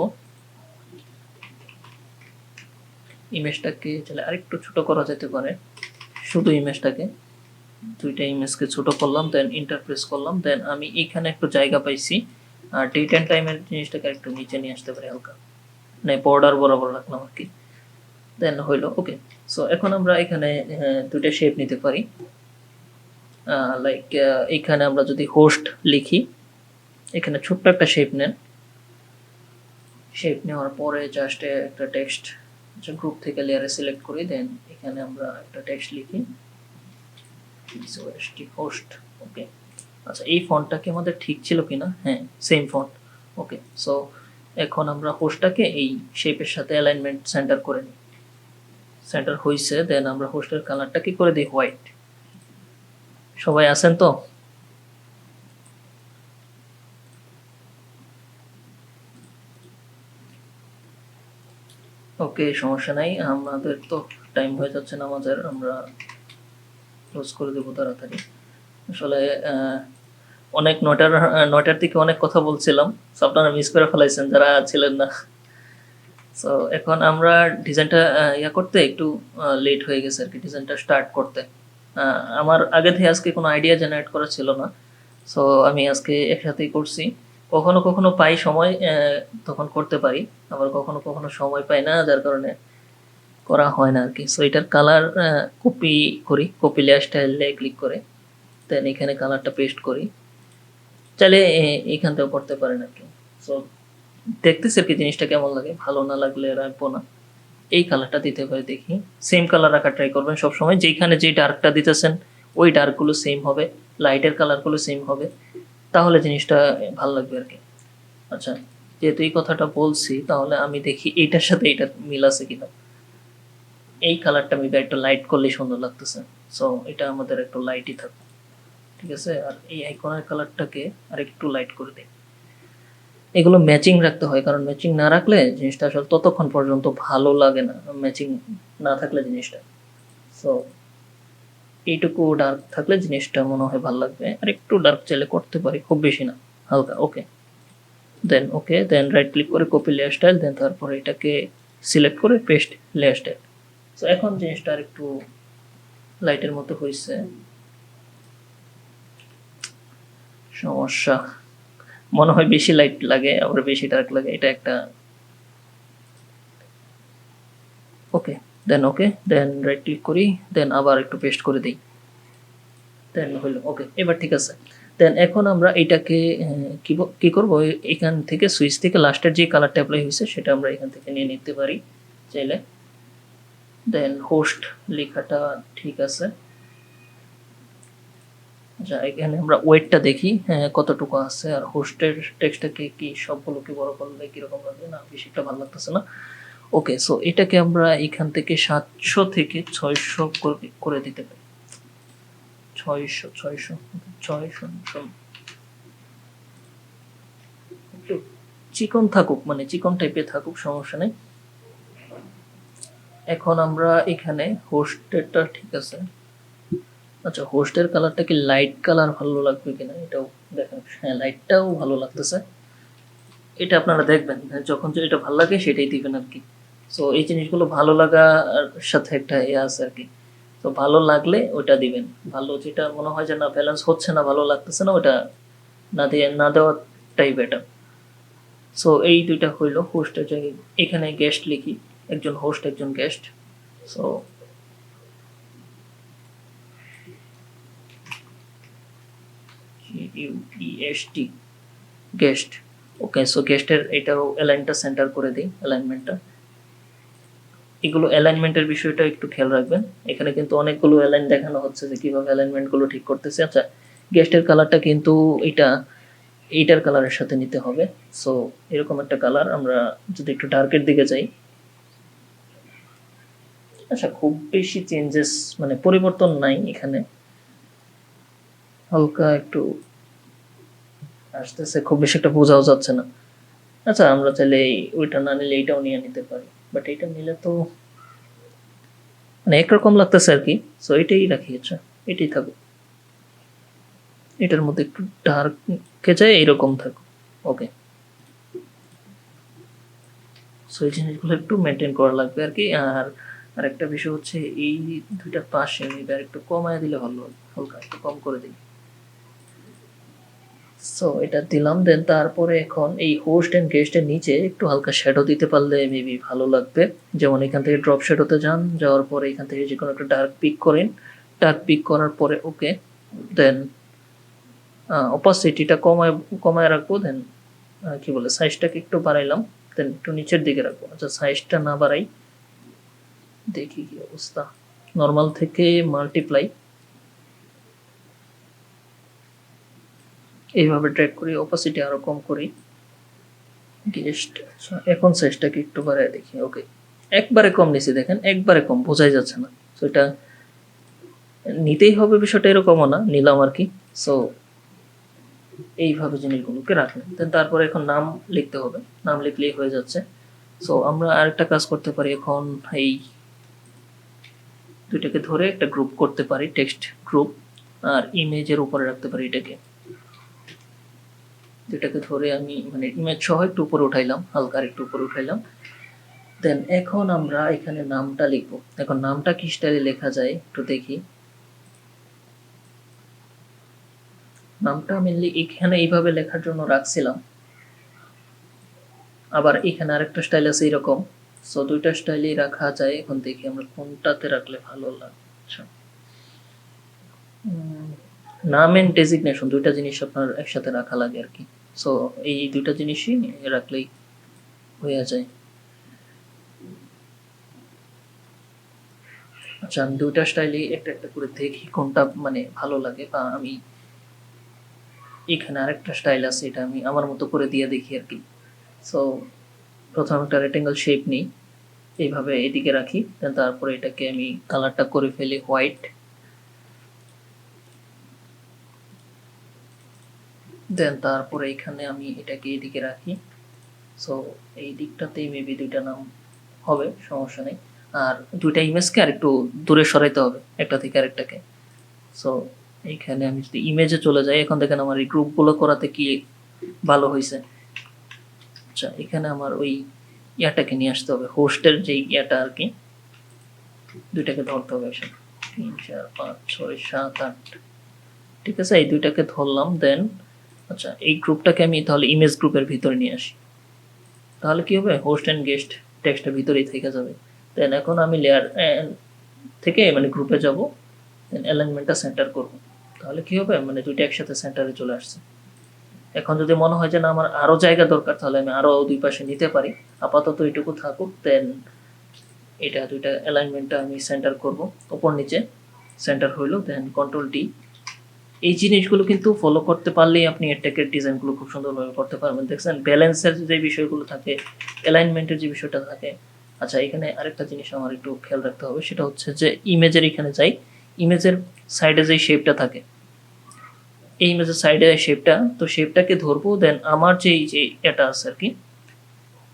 ইমেজটাকে চলে আরেকটু ছোট করা যেতে পারে, শুধু ইমেজটাকে, দুইটা ইমেজকে ছোট করলাম, দেন ইন্টারপ্রেস করলাম। দেন আমি এখানে একটু জায়গা পাইছি, আর ডেট অ্যান্ড টাইমের জিনিসটাকে একটু নিচে নিয়ে আসতে পারি হালকা, মানে বর্ডার বরাবর রাখলাম আর কি। দেন হইলো ওকে। সো এখন আমরা এখানে দুইটা শেপ নিতে পারি। লাইক এখানে আমরা যদি হোস্ট লিখি, এখানে ছোট্ট একটা শেপ নেন। শেপ নেওয়ার পরে জাস্ট একটা টেক্সট গ্রুপ থেকে লেয়ারে সিলেক্ট করি। দেন এখানে আমরা একটা টেক্সট লিখি, হোস্ট। ওকে, আচ্ছা এই ফন্টটা কি আমাদের ঠিক ছিল কিনা? হ্যাঁ, সেম ফন্ট। ওকে, সো এখন আমরা হোস্টটাকে এই শেপের সাথে অ্যালাইনমেন্ট সেন্টার করে নিই। সেন্টার হয়েছে। দেন আমরা হোস্টের কালারটা কি করে দিই, হোয়াইট। সবাই আছেন তো? ওকে, সমস্যা নাই। আমাদের তো টাইম হয়ে যাচ্ছে নামাজের, আমরা ক্লোজ করে দেবো তাড়াতাড়ি। আসলে অনেক নয়টার দিকে অনেক কথা বলছিলাম, সো আপনারা মিস করে ফেলাইছেন যারা ছিলেন না। সো এখন আমরা ডিজাইনটা ইয়া করতে একটু লেট হয়ে গেছে আর কি, ডিজাইনটা স্টার্ট করতে। আমার আগে থেকে আজকে কোনো আইডিয়া জেনারেট করা ছিল না, সো আমি আজকে একসাথেই করছি। কখনো কখনো পাই সময়, তখন করতে পারি, আবার কখনো কখনো সময় পাই না, যার কারণে করা হয় না আর কি। সো এটার কালার কপি করি, কপি লেয়ার স্টাইলে ক্লিক করে, দেন এখানে কালারটা পেস্ট করি। চাইলে এখান থেকেও করতে পারেন আর কি। সো দেখতেছি আর কি জিনিসটা কেমন লাগে, ভালো না লাগলে রাখবো না। এই কালারটা দিতে পারি, দেখি। সেম কালার রাখা ট্রাই করবেন সবসময়, যেখানে যে ডার্কটা দিতেছেন ওই ডার্কগুলো সেম হবে, লাইটের কালারগুলো সেম হবে, তাহলে জিনিসটা ভালো লাগবে আর কি। আচ্ছা, যেহেতু এই কথাটা বলছি, তাহলে আমি দেখি এইটার সাথে এটা মিল আছে কিনা। এই কালারটা আমি একটু লাইট করলে সুন্দর লাগতেছে, সো এটা আমাদের একটু লাইটই থাকবে, ঠিক আছে। আর এই আইকনের কালারটাকে আর একটু লাইট করে দিই। এগুলো ম্যাচিং রাখতে হয়, কারণ ম্যাচিং না রাখলে জিনিসটা আসলে ততক্ষণ পর্যন্ত ভালো লাগে না, ম্যাচিং না থাকলে জিনিসটা। সো এইটুকু ডার্ক থাকলে জিনিসটা মনে হয় ভালো লাগবে, আর একটু ডার্ক চাইলে করতে পারি, খুব বেশি না, হালকা। ওকে, দেন রাইট ক্লিক করে কপি লেয়ার স্টাইল, দেন তারপরে এটাকে সিলেক্ট করে পেস্ট লেয়ার স্টাইল। সো এখন জিনিসটা আর একটু লাইটের মতো হয়েছে। সমস্যা, মনে হয় বেশি লাইট লাগে আবার বেশি ডার্ক লাগে, এটা একটা। ওকে, দেন রাইট ক্লিক করি, দেন আবার একটু পেস্ট করে দিই, দেন হইলো। ওকে, এবার ঠিক আছে। দেন এখন আমরা এটাকে কি করব, এখান থেকে সুইচ থেকে লাস্টের যে কালারটা অ্যাপ্লাই হয়েছে সেটা আমরা এখান থেকে নিয়ে নিতে পারি চাইলে। দেন হোস্ট লেখাটা ঠিক আছে। আচ্ছা, এখানে আমরা ওয়েটটা দেখি কতটুকু আছে, আর হোস্টের টেক্সটটাকে কি সবগুলো কি বড় করলে কিরকম লাগবে, না বেশিটা ভালো লাগতেছে না। ওকে, সো এটাকে আমরা এখান থেকে 700 থেকে 600 করে দিতে পারি। 600 একটু চিকন থাকুক, মানে চিকন টাইপের থাকুক, সমস্যা নেই। এখন আমরা এখানে হোস্টেরটা ঠিক আছে। আচ্ছা, হোস্টের কালারটা কি লাইট কালার ভালো লাগবে কিনা এটাও দেখেন। হ্যাঁ, লাইটটাও ভালো লাগতেছে। এটা আপনারা দেখবেন যখন যেটা ভালো লাগে সেটাই দিবেন আর কি। সো এই জিনিসগুলো ভালো লাগার সাথে একটা ইয়ে আছে আর কি। তো ভালো লাগলে ওটা দিবেন, ভালো যেটা মনে হয় যে না ব্যালেন্স হচ্ছে না, ভালো লাগতেছে না, ওটা না দেওয়াটাই বেটার। সো এই দুইটা হইলো হোস্টের জায়গায়। এখানে গেস্ট লিখি, একজন হোস্ট একজন guest. So GUEST guest. Okay, so গেস্টের এটাও অ্যালাইনটা সেন্টার করে দিই, অ্যালাইনমেন্টটা। এগুলো অ্যালাইনমেন্টের বিষয়টা একটু খেয়াল রাখবেন। এখানে কিন্তু অনেকগুলো অ্যালাইন দেখানো হচ্ছে যে কীভাবে অ্যালাইনমেন্টগুলো ঠিক করতেছে। আচ্ছা, গেস্টের কালারটা কিন্তু এইটার কালারের সাথে নিতে হবে। সো এরকম একটা কালার, আমরা যদি একটু ডার্কের দিকে যাই, আচ্ছা খুব বেশি চেঞ্জেস মানে পরিবর্তন নাই এখানে, হালকা একটু আসতেছে, খুব বেশি একটা বোঝাও যাচ্ছে না। আচ্ছা আমরা চাইলে ওইটা না নিলে এইটাও নিয়ে নিতে পারি, বাট এইটা নিলে তো মানে একরকম লাগতেছে আর কি। সো এটাই রাখি, আচ্ছা এটাই থাকুক, এটার মধ্যে একটু ডার্কে যায় এইরকম থাকুক। ওকে, সো এই জিনিসগুলো একটু মেনটেন করা লাগবে আর কি। আর আরেকটা বিষয় হচ্ছে এই দুইটার পাশে এটা একটু কমায় দিলে ভালো হবে, হালকা একটু কম করে দিই। সো এটা দিলাম, দেন তারপরে এখন এই হোস্ট এন্ড গেস্টের নিচে একটু হালকা শ্যাডো দিতে পারলে মেবি ভালো লাগবে। যেমন এখান থেকে ড্রপ শ্যাডোতে যান, যাওয়ার পরে এখান থেকে যে কোনো একটা ডার্ক পিক করেন, ডার্ক পিক করার পরে ওকে, দেন অপাসিটিটা কমায় রাখবো, দেন কি বলে সাইজটাকে একটু বাড়াইলাম, দেন একটু নিচের দিকে রাখবো। আচ্ছা সাইজটা না বাড়াই, দেখি কি অবস্থা, নর্মাল থেকে মাল্টিপ্লাই এইভাবে ড্র্যাগ করি, অপাসিটি আরো কম করি, গেস্ট। আচ্ছা এখন সাইজটাকে একটু বাড়ায় দেখি। ওকে, একবারে কম নিছি, দেখেন একবারে কম, বোঝাই যাচ্ছে না। তো এটা নিতেই হবে বিষয়টা এরকমও না, নিলাম আর কি। সো এইভাবে জিনিসগুলোকে রাখবেন, দেন তারপরে এখন নাম লিখতে হবে, নাম লিখলেই হয়ে যাচ্ছে। সো আমরা আরেকটা কাজ করতে পারি, এখন এই দুইটাকে ধরে একটা গ্রুপ করতে পারি, টেক্সট গ্রুপ, আর ইমেজের উপরে রাখতে পারি এটাকে। দুইটাকে ধরে আমি মানে ইমেজ সহ একটু উপরে উঠাইলাম, হালকা একটু উপরে উঠাইলাম। দেন এখন আমরা এখানে নামটা লিখবো। এখন নামটা কি স্টাইলে লেখা যায় একটু দেখি। নামটা মেনলি এখানে এইভাবে লেখার জন্য রাখছিলাম, আবার এখানে আরেকটা স্টাইল আছে এরকম। সো দুইটা স্টাইলেই রাখা যায়, এখন দেখি আমরা কোনটাতে রাখলে ভালো লাগছে। নাম এন্ড ডেজিগনেশন দুইটা জিনিস আপনার একসাথে রাখা লাগে আর কি। সো এই দুইটা জিনিসই রাখলেই হয়ে যায়। আচ্ছা আমি দুইটা স্টাইলই একটা একটা করে দেখি কোনটা মানে ভালো লাগে, বা আমি এখানে আরেকটা স্টাইল আছে, এটা আমি আমার মতো করে দিয়ে দেখি আর কি। সো প্রথমে একটা রেক্টেঙ্গেল শেপ নিই, এইভাবে এদিকে রাখি, দেন তারপরে এটাকে আমি কালারটা করে ফেলি হোয়াইট, দেন তারপরে এখানে আমি এটাকে এদিকে রাখি। সো এই দিকটাতেই মেবি দুইটা নাম হবে, সমস্যা নেই। আর দুইটা ইমেজকে আর একটু দূরে সরাইতে হবে একটা থেকে আরেকটাকে। সো এইখানে আমি যদি ইমেজে চলে যাই, এখন দেখেন আমার এই গ্রুপগুলো করাতে কি ভালো হয়েছে। আচ্ছা এখানে আমার ওই ইয়াটাকে নিয়ে আসতে হবে, হোস্টের যে ইয়াটা আর কি, দুইটাকে ধরতে হবে একসাথে, 3 4 5 6 7 8, ঠিক আছে এই দুইটাকে ধরলাম। দেন আচ্ছা এই গ্রুপটাকে আমি তাহলে ইমেজ গ্রুপের ভিতরে নিয়ে আসি, তাহলে কি হবে হোস্ট এন্ড গেস্ট টেক্সটের ভিতরেই থেকে যাবে। দেন এখন আমি লেয়ার থেকে মানে গ্রুপে যাব, দেন অ্যালাইনমেন্টটা সেন্টার করব, তাহলে কি হবে মানে দুইটা একসাথে সেন্টারে চলে আসছে। এখন যদি মনে হয় যে না আমার আরো জায়গা দরকার, তাহলে আমি আরো দুই পাশে নিতে পারি, আপাতত এইটুকু থাকুক। দেন এটা দুইটা অ্যালাইনমেন্টটা আমি সেন্টার করব, উপর নিচে সেন্টার হইলো, দেন কন্ট্রোল ডি। এই জিনিসগুলো কিন্তু ফলো করতে পারলেই আপনি এর ডিজাইনগুলো খুব সুন্দরভাবে করতে পারবেন। দেখছেন ব্যালেন্সের যে বিষয়গুলো থাকে, অ্যালাইনমেন্টের যে বিষয়টা থাকে। আচ্ছা এখানে আরেকটা জিনিস আমার একটু খেয়াল রাখতে হবে, সেটা হচ্ছে যে ইমেজের এখানে যাই, ইমেজের সাইডে যে শেপটা থাকে, এই ইমেজের সাইডে শেপটা, তো শেপটাকে ধরবো, দেন আমার যে এটা আছে আর কি,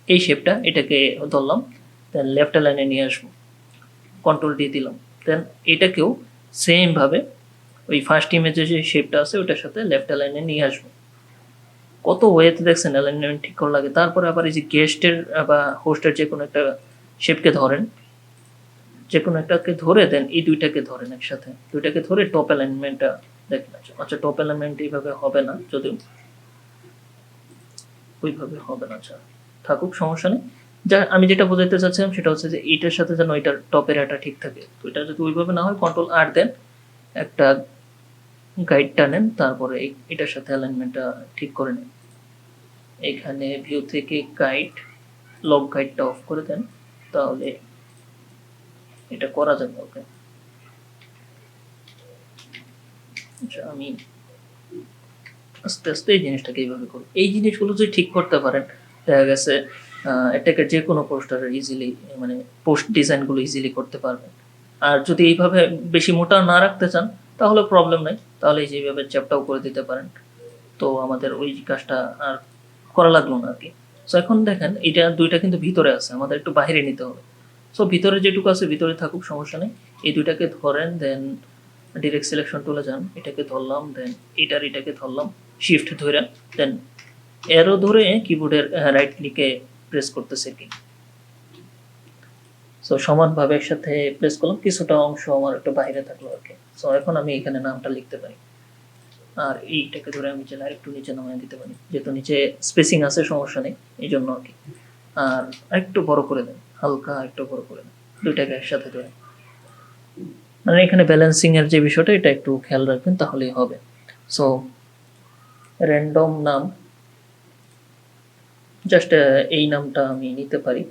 এই শেপটা এটাকে ধরলাম, দেন লেফট লাইনে নিয়ে আসবো, কন্ট্রোল ডি দিলাম। দেন এটাকেও সেমভাবে ওই ফার্স্ট ইমেজে যে শেপটা আছে ওটার সাথে লেফট লাইনে নিয়ে আসবো। কত ওয়েতে দেখছেন অ্যালাইনমেন্ট ঠিক করা লাগে। তারপরে আবার এই যে গেস্টের বা হোস্টের যে কোনো একটা শেপকে ধরেন, যে কোনো একটাকে ধরে দেন এই দুইটাকে ধরেন একসাথে, দুইটাকে ধরে টপ অ্যালাইনমেন্টটা দেখেন। আচ্ছা টপ অ্যালাইনমেন্ট এইভাবে হবে না, যদিও ওইভাবে হবে না। আচ্ছা থাকুক, সমস্যা নেই। যা আমি যেটা বোঝাতে চাচ্ছিলাম সেটা হচ্ছে যে এইটার সাথে যেন এটার টপের এটা ঠিক থাকে। তো এটা যদি ওইভাবে না হয় কন্ট্রোল আর দেন, একটা গাইড টানেন, তারপরে এটার সাথে অ্যালাইনমেন্টটা ঠিক করে নেন। এখানে ভিউ থেকে গাইড, লক গাইডটা অফ করে দেন, তাহলে এটা করা যাবে। ওকে, আচ্ছা আমি আস্তে আস্তে এই জিনিসটাকে এইভাবে করব। এই জিনিসগুলো যদি ঠিক করতে পারেন, দেখা গেছে এটাকে যে কোনো পোস্টারের ইজিলি, মানে পোস্ট ডিজাইনগুলো ইজিলি করতে পারবেন। আর যদি এইভাবে বেশি মোটা না রাখতে চান তাহলে প্রবলেম নাই, তাহলে এই যে এইভাবে চ্যাপটাও করে দিতে পারেন। তো আমাদের ওই কাজটা আর করা লাগলো না আর কি। সো এখন দেখেন এটা দুইটা কিন্তু ভিতরে আছে, আমাদের একটু বাইরে নিতে হবে। সো ভিতরে যেটুকু আছে ভিতরে থাকুক, সমস্যা নেই। এই দুইটাকে ধরেন, দেন ডিরেক্ট সিলেকশন টুলে যান, এটাকে ধরলাম, দেন এটাকে ধরলাম, শিফট ধরে দেন এরো ধরে কিবোর্ডের রাইট ক্লিকে প্রেস করতেছে কি। সো সমানভাবে একসাথে প্রেস করলাম, কিছুটা অংশ আমার একটু বাইরে থাকলো আর কি। সো এখন আমি এখানে নামটা লিখতে পারি, আর এইটাকে ধরে আমি চাইলে আরেকটু নিচে নামিয়ে দিতে পারি, যেহেতু নিচে স্পেসিং আছে সমস্যা নেই এই জন্য আর কি। আর একটু বড় করে দেন, হালকা একটু বড় করে দেন, দুইটাকে একসাথে ধরে। মানে এখানে ব্যালেন্সিং এর যে বিষয়টা এটা একটু খেয়াল রাখবেন, তাহলেই হবে। সো র্যান্ডম নাম, জাস্ট এই নামটা আমি নিতে পারি,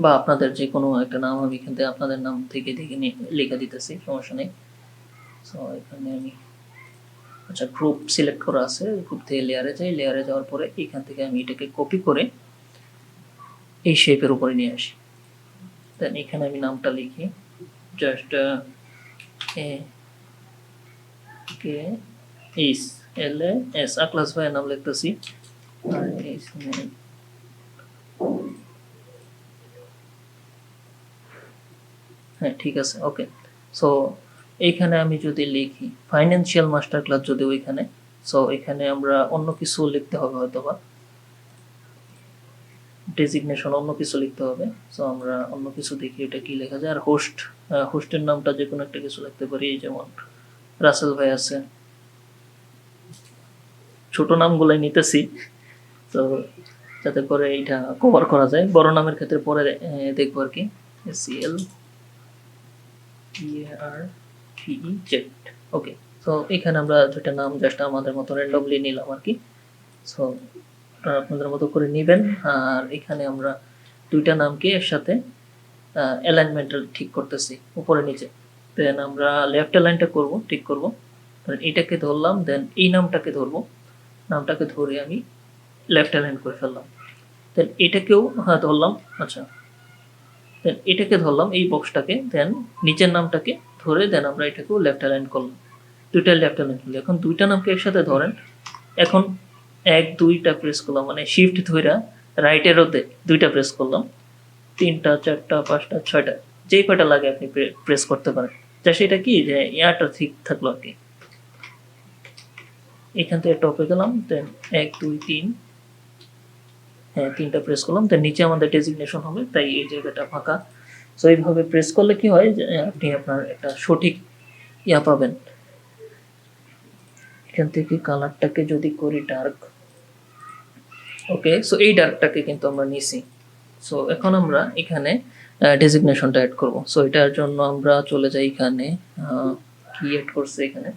বা আপনাদের যে কোনো একটা নাম আমি এখান থেকে আপনাদের নাম থেকে দেখে লিখে দিতেছি, সমস্যা নেই। সো এখানে আমি, আচ্ছা গ্রুপ সিলেক্ট করা আছে, গ্রুপ থেকে লেয়ারে যাই, লেয়ারে যাওয়ার পরে এখান থেকে আমি এটাকে কপি করে এই শেপের উপরে নিয়ে আসি। দেন এখানে আমি নামটা লিখি, just A K S L A S, Aklas ভাইয়ের নাম লিখতেছি। আর হ্যাঁ ঠিক আছে, ওকে। সো এইখানে আমি যদি লিখি ফাইন্যান্সিয়াল মাস্টার ক্লাস, যদি ওইখানে, সো এখানে আমরা অন্য কিছু লিখতে হবে, হয়তো বা ডেজিগনেশন অন্য কিছু লিখতে হবে। সো আমরা অন্য কিছু দেখি এটা কি লেখা যায়। আর হোস্টের নামটা যে কোনো একটা কিছু লিখতে পারি, যেমন রাসেল ভাই আছে। ছোট নামগুলাই নিতেছি, তো যাতে করে এইটা কভার করা যায়। বড় নামের ক্ষেত্রে পরে দেখবো আর কি। SEL EARTEZ, ওকে। সো এখানে আমরা দুইটা নাম জাস্ট আমাদের মতো র্যান্ডমলি নিলাম আর কি। সো আপনাদের মতো করে নেবেন। আর এখানে আমরা দুইটা নামকে একসাথে অ্যালাইনমেন্টাল ঠিক করতেছি উপরে নিচে। দেন আমরা লেফট অ্যালাইনটা করব, ঠিক করব। এটাকে ধরলাম, দেন এই নামটাকে ধরবো, নামটাকে ধরে আমি লেফট অ্যালাইন করে ফেললাম। দেন এটাকেও ধরলাম, আচ্ছা দেন এটাকে ধরলাম এই বক্সটাকে, দেন নিচের নামটাকে ধরে দেন আমরা এটাকেও লেফট অ্যালাইন করলাম, দুইটা লেফট অ্যালাইন করলাম। এখন দুইটা নামকে একসাথে ধরেন, এখন 1 2টা প্রেস করলাম, মানে শিফট ধইরা রাইট এরোতে দুইটা প্রেস করলাম, 3টা 4টা 5টা 6টা, যেই কয়টা লাগে আপনি প্রেস করতে পারেন। যা সেটা কি যে ইয়াটা ঠিক থাকলো আর কি। এখান থেকে টপে গেলাম, দেন 1 2 3, হ্যাঁ 3টা প্রেস করলাম, দেন নিচে আমাদের ডেজিগনেশন হবে, তাই এই জায়গাটা ফাঁকা। সো এইভাবে প্রেস করলে কি হয় যে আপনি আপনার একটা সঠিক ইয়া পাবেন। এখান থেকে কালারটাকে যদি করি ডার্ক, ওকে। সো এই ডার্কটাকে কিন্তু আমরা নিছি। সো এখন আমরা এখানে ডেজিগনেশনটা অ্যাড করব। সো এটার জন্য আমরা চলে যাই এখানে, কি অ্যাড করছে এখানে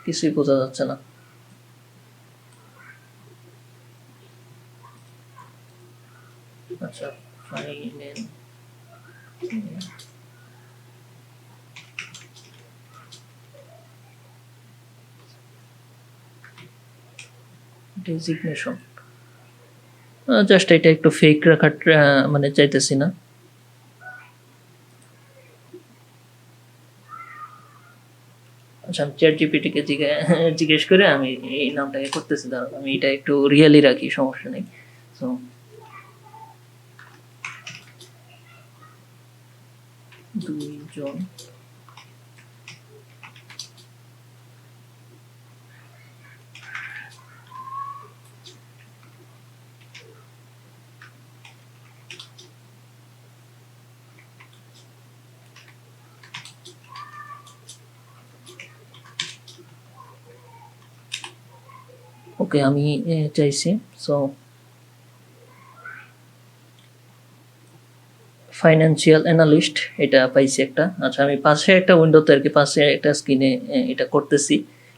কিছুই বোঝা যাচ্ছে না। আচ্ছা ফাইনাল ডেজিগনেশন, জাস্ট এটা একটু ফেক রাখার মানে চাইতেছি না। আচ্ছা আমি চ্যাট জিপিটিকে জিজ্ঞেস করে আমি এই নামটাকে করতেছি, দাঁড়ান আমি এটা একটু রিয়েলি রাখি, সমস্যা নেই। সো দুইজন ওকে, আমি চাইছি। সো ফাইন্যান্সিয়াল অ্যানালিস্ট এটা পাইছি একটা। আচ্ছা, আমি পাশে একটা উইন্ডোতে আর কি, পাশে একটা স্ক্রিনে এটা করতেছি।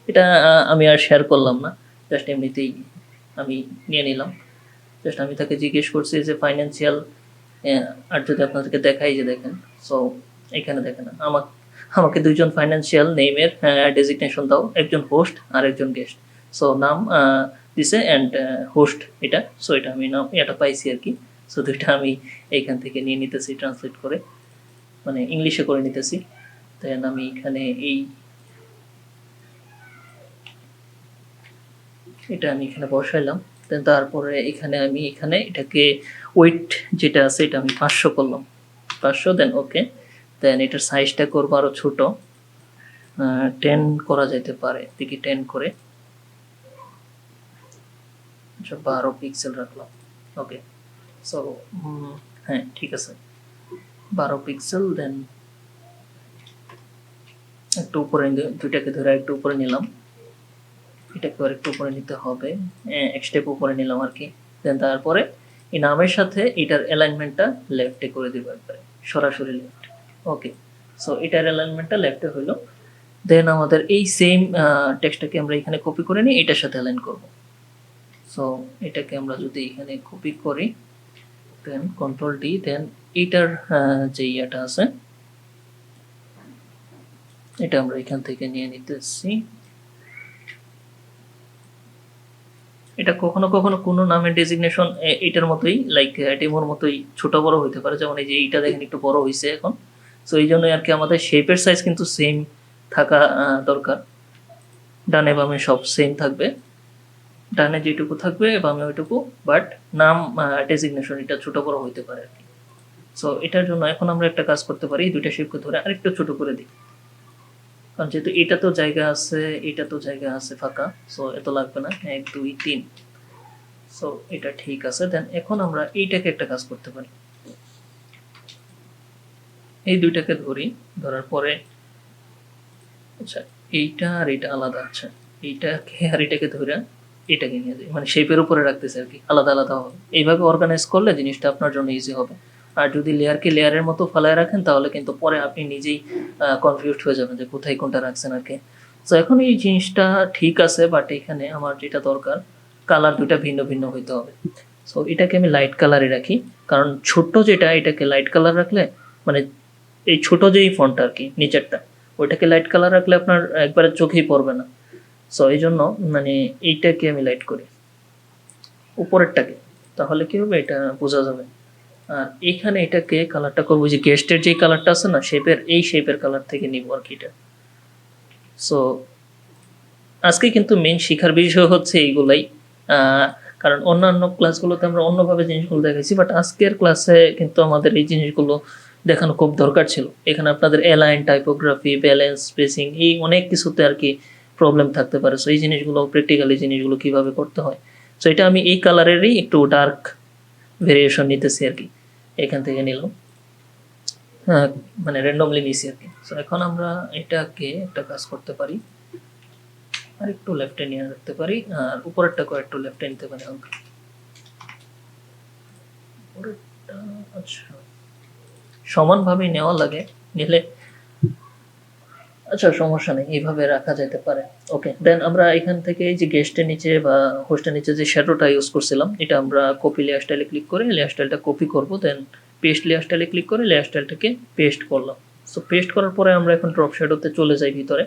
এটা আমি আর শেয়ার করলাম না, জাস্ট এমনিতেই আমি নিয়ে নিলাম। জাস্ট আমি তাকে জিজ্ঞেস করছি যে ফাইন্যান্সিয়াল, আর যদি আপনাদেরকে দেখাই, যে দেখেন, সো এখানে দেখেন আমাকে দুইজন ফাইন্যান্সিয়াল নেমের ডেজিগনেশন দাও, একজন হোস্ট আর একজন গেস্ট। সো নাম দিছে অ্যান্ড হোস্ট এটা। সো এটা আমি নাম এটা পাইছি আর কি। সো দুইটা আমি এইখান থেকে নিয়ে নিতেছি ট্রান্সলেট করে, মানে ইংলিশে করে নিতেছি। দেন আমি এখানে এটা আমি এখানে বসাইলাম। দেন তারপরে এখানে আমি এটাকে ওয়েট যেটা আছে এটা আমি 500 করলাম, 500। দেন ওকে, দেন এটার সাইজটা করবো আরো ছোট, 10 করা যেতে পারে, দেখি 10 করে। আচ্ছা, 12 পিক্সেল রাখলাম। ওকে, সো হ্যাঁ ঠিক আছে, 12 পিক্সেল। দেন একটু উপরে দুইটাকে ধরে একটু উপরে নিলাম, এটাকে আর একটু উপরে নিতে হবে, এক স্টেপ উপরে নিলাম আর কি। দেন তারপরে এই নামের সাথে এটার অ্যালাইনমেন্টটা লেফটে করে দিব, একবারে সরাসরি লেফট। ওকে, সো এটার অ্যালাইনমেন্টটা লেফটে হলো। দেন আমাদের এই সেম টেক্সটটাকে আমরা এখানে কপি করে নিই, এটার সাথে অ্যালাইন করব। সো এটাকে আমরা যদি এখানে কপি করি, দেন কন্ট্রোল ডি, দেন এটার যে ইয়াটা আছে এটা আমরা এখান থেকে নিয়ে নিতেছি। এটা কখনো কখনো কোনো নামের ডেজিগনেশন এটার মতোই, লাইক ডেমোর মতোই ছোট বড় হইতে পারে। যেমন এই যে এইটা দেখেন একটু বড় হয়েছে এখন। সো এই জন্যই আর কি আমাদের শেপের সাইজ কিন্তু সেম থাকা দরকার, ডানে বামে সব সেম থাকবে, ডানে যেটুকু থাকবে বামে ওইটুকু, বাট নাম ডেজিগনেশন এটা ছোট বড় হইতে পারে আর কি। সো এটার জন্য এখন আমরা একটা কাজ করতে পারি, দুইটা শেপকে ধরে আরেকটু ছোট করে দিই, কারণ যেহেতু এটা তো জায়গা আছে, এটা তো জায়গা আছে ফাঁকা, সো এত লাগবে না, 1 2 3। সো এটা ঠিক আছে। দেন এখন আমরা এইটাকে একটা কাজ করতে পারি, এই দুইটাকে ধরি, ধরার পরে আচ্ছা এইটা আর এটা আলাদা, আচ্ছা এইটাকে আর এটাকে ধরে এটাকে নিয়ে যাই, মানে শেপের উপরে রাখতেছে আর কি, আলাদা আলাদা হবে। এইভাবে অর্গানাইজ করলে জিনিসটা আপনার জন্য ইজি হবে। আর যদি লেয়ারকে লেয়ারের মতো ফালায় রাখেন তাহলে কিন্তু পরে আপনি নিজেই কনফিউজড হয়ে যাবেন যে কোথায় কোনটা রাখছেন আর কি। তো এখন এই জিনিসটা ঠিক আছে, বাট এখানে আমার যেটা দরকার, কালার দুটা ভিন্ন ভিন্ন হইতে হবে। সো এটাকে আমি লাইট কালারে রাখি, কারণ ছোট্ট যেটা এটাকে লাইট কালার রাখলে, মানে এই ছোট যেই ফন্টটা আর কি নিচেরটা, ওইটাকে লাইট কালার রাখলে আপনার একবারে চোখেই পড়বে না। সো এই জন্য মানে এইটাকে আমি লাইট করি, উপরেরটাকে, তাহলে কি হবে এটা বোঝা যাবে। আর এইখানে এটাকে কালারটা করবো, যে গেস্টের যেই কালারটা আছে না শেপের, এই শেপের কালার থেকে নিব আর কি এটা। সো আজকে কিন্তু মেইন শিখার বিষয় হচ্ছে এইগুলাই, কারণ অন্যান্য ক্লাসগুলোতে আমরা অন্যভাবে জিনিসগুলো দেখাইছি, বাট আজকের ক্লাসে কিন্তু আমাদের এই জিনিসগুলো দেখানো খুব দরকার ছিল। এখানে আপনাদের অ্যালাইন, টাইপোগ্রাফি, ব্যালেন্স, স্পেসিং, এই অনেক কিছুতে আর কি প্রবলেম থাকতে পারে। সো এই জিনিসগুলো প্র্যাকটিক্যালি জিনিসগুলো কিভাবে করতে হয়। সো এটা আমি এই কালারেরই একটু ডার্ক ভেরিয়েশন নিতেছি আর কি, এখান থেকে নিলাম, মানে র্যান্ডমলি নিছি আর কি। সো এখন আমরা এটাকে একটা কাজ করতে পারি, আর একটু লেফটে নিয়ে রাখতে পারি, আর উপরেরটাকে একটু লেফটে নিতে পারি হালকা, উপরেরটা আচ্ছা সমানভাবে নেওয়া লাগে, নিলে আচ্ছা সমস্যা নেই, এইভাবে রাখা যেতে পারে। ওকে, দেন আমরা এখান থেকে এই যে গেস্টের নিচে বা হোস্টের নিচে যে শ্যাডোটা ইউজ করছিলাম, এটা আমরা কপি লেয়ার স্টাইলে ক্লিক করে লেয়ার স্টাইলটা কপি করব, দেন পেস্ট লেয়ার স্টাইলে ক্লিক করে লেয়ার স্টাইলটাকে পেস্ট করলাম। সো পেস্ট করার পরে আমরা এখন ড্রপ শ্যাডোতে চলে যাই ভিতরে।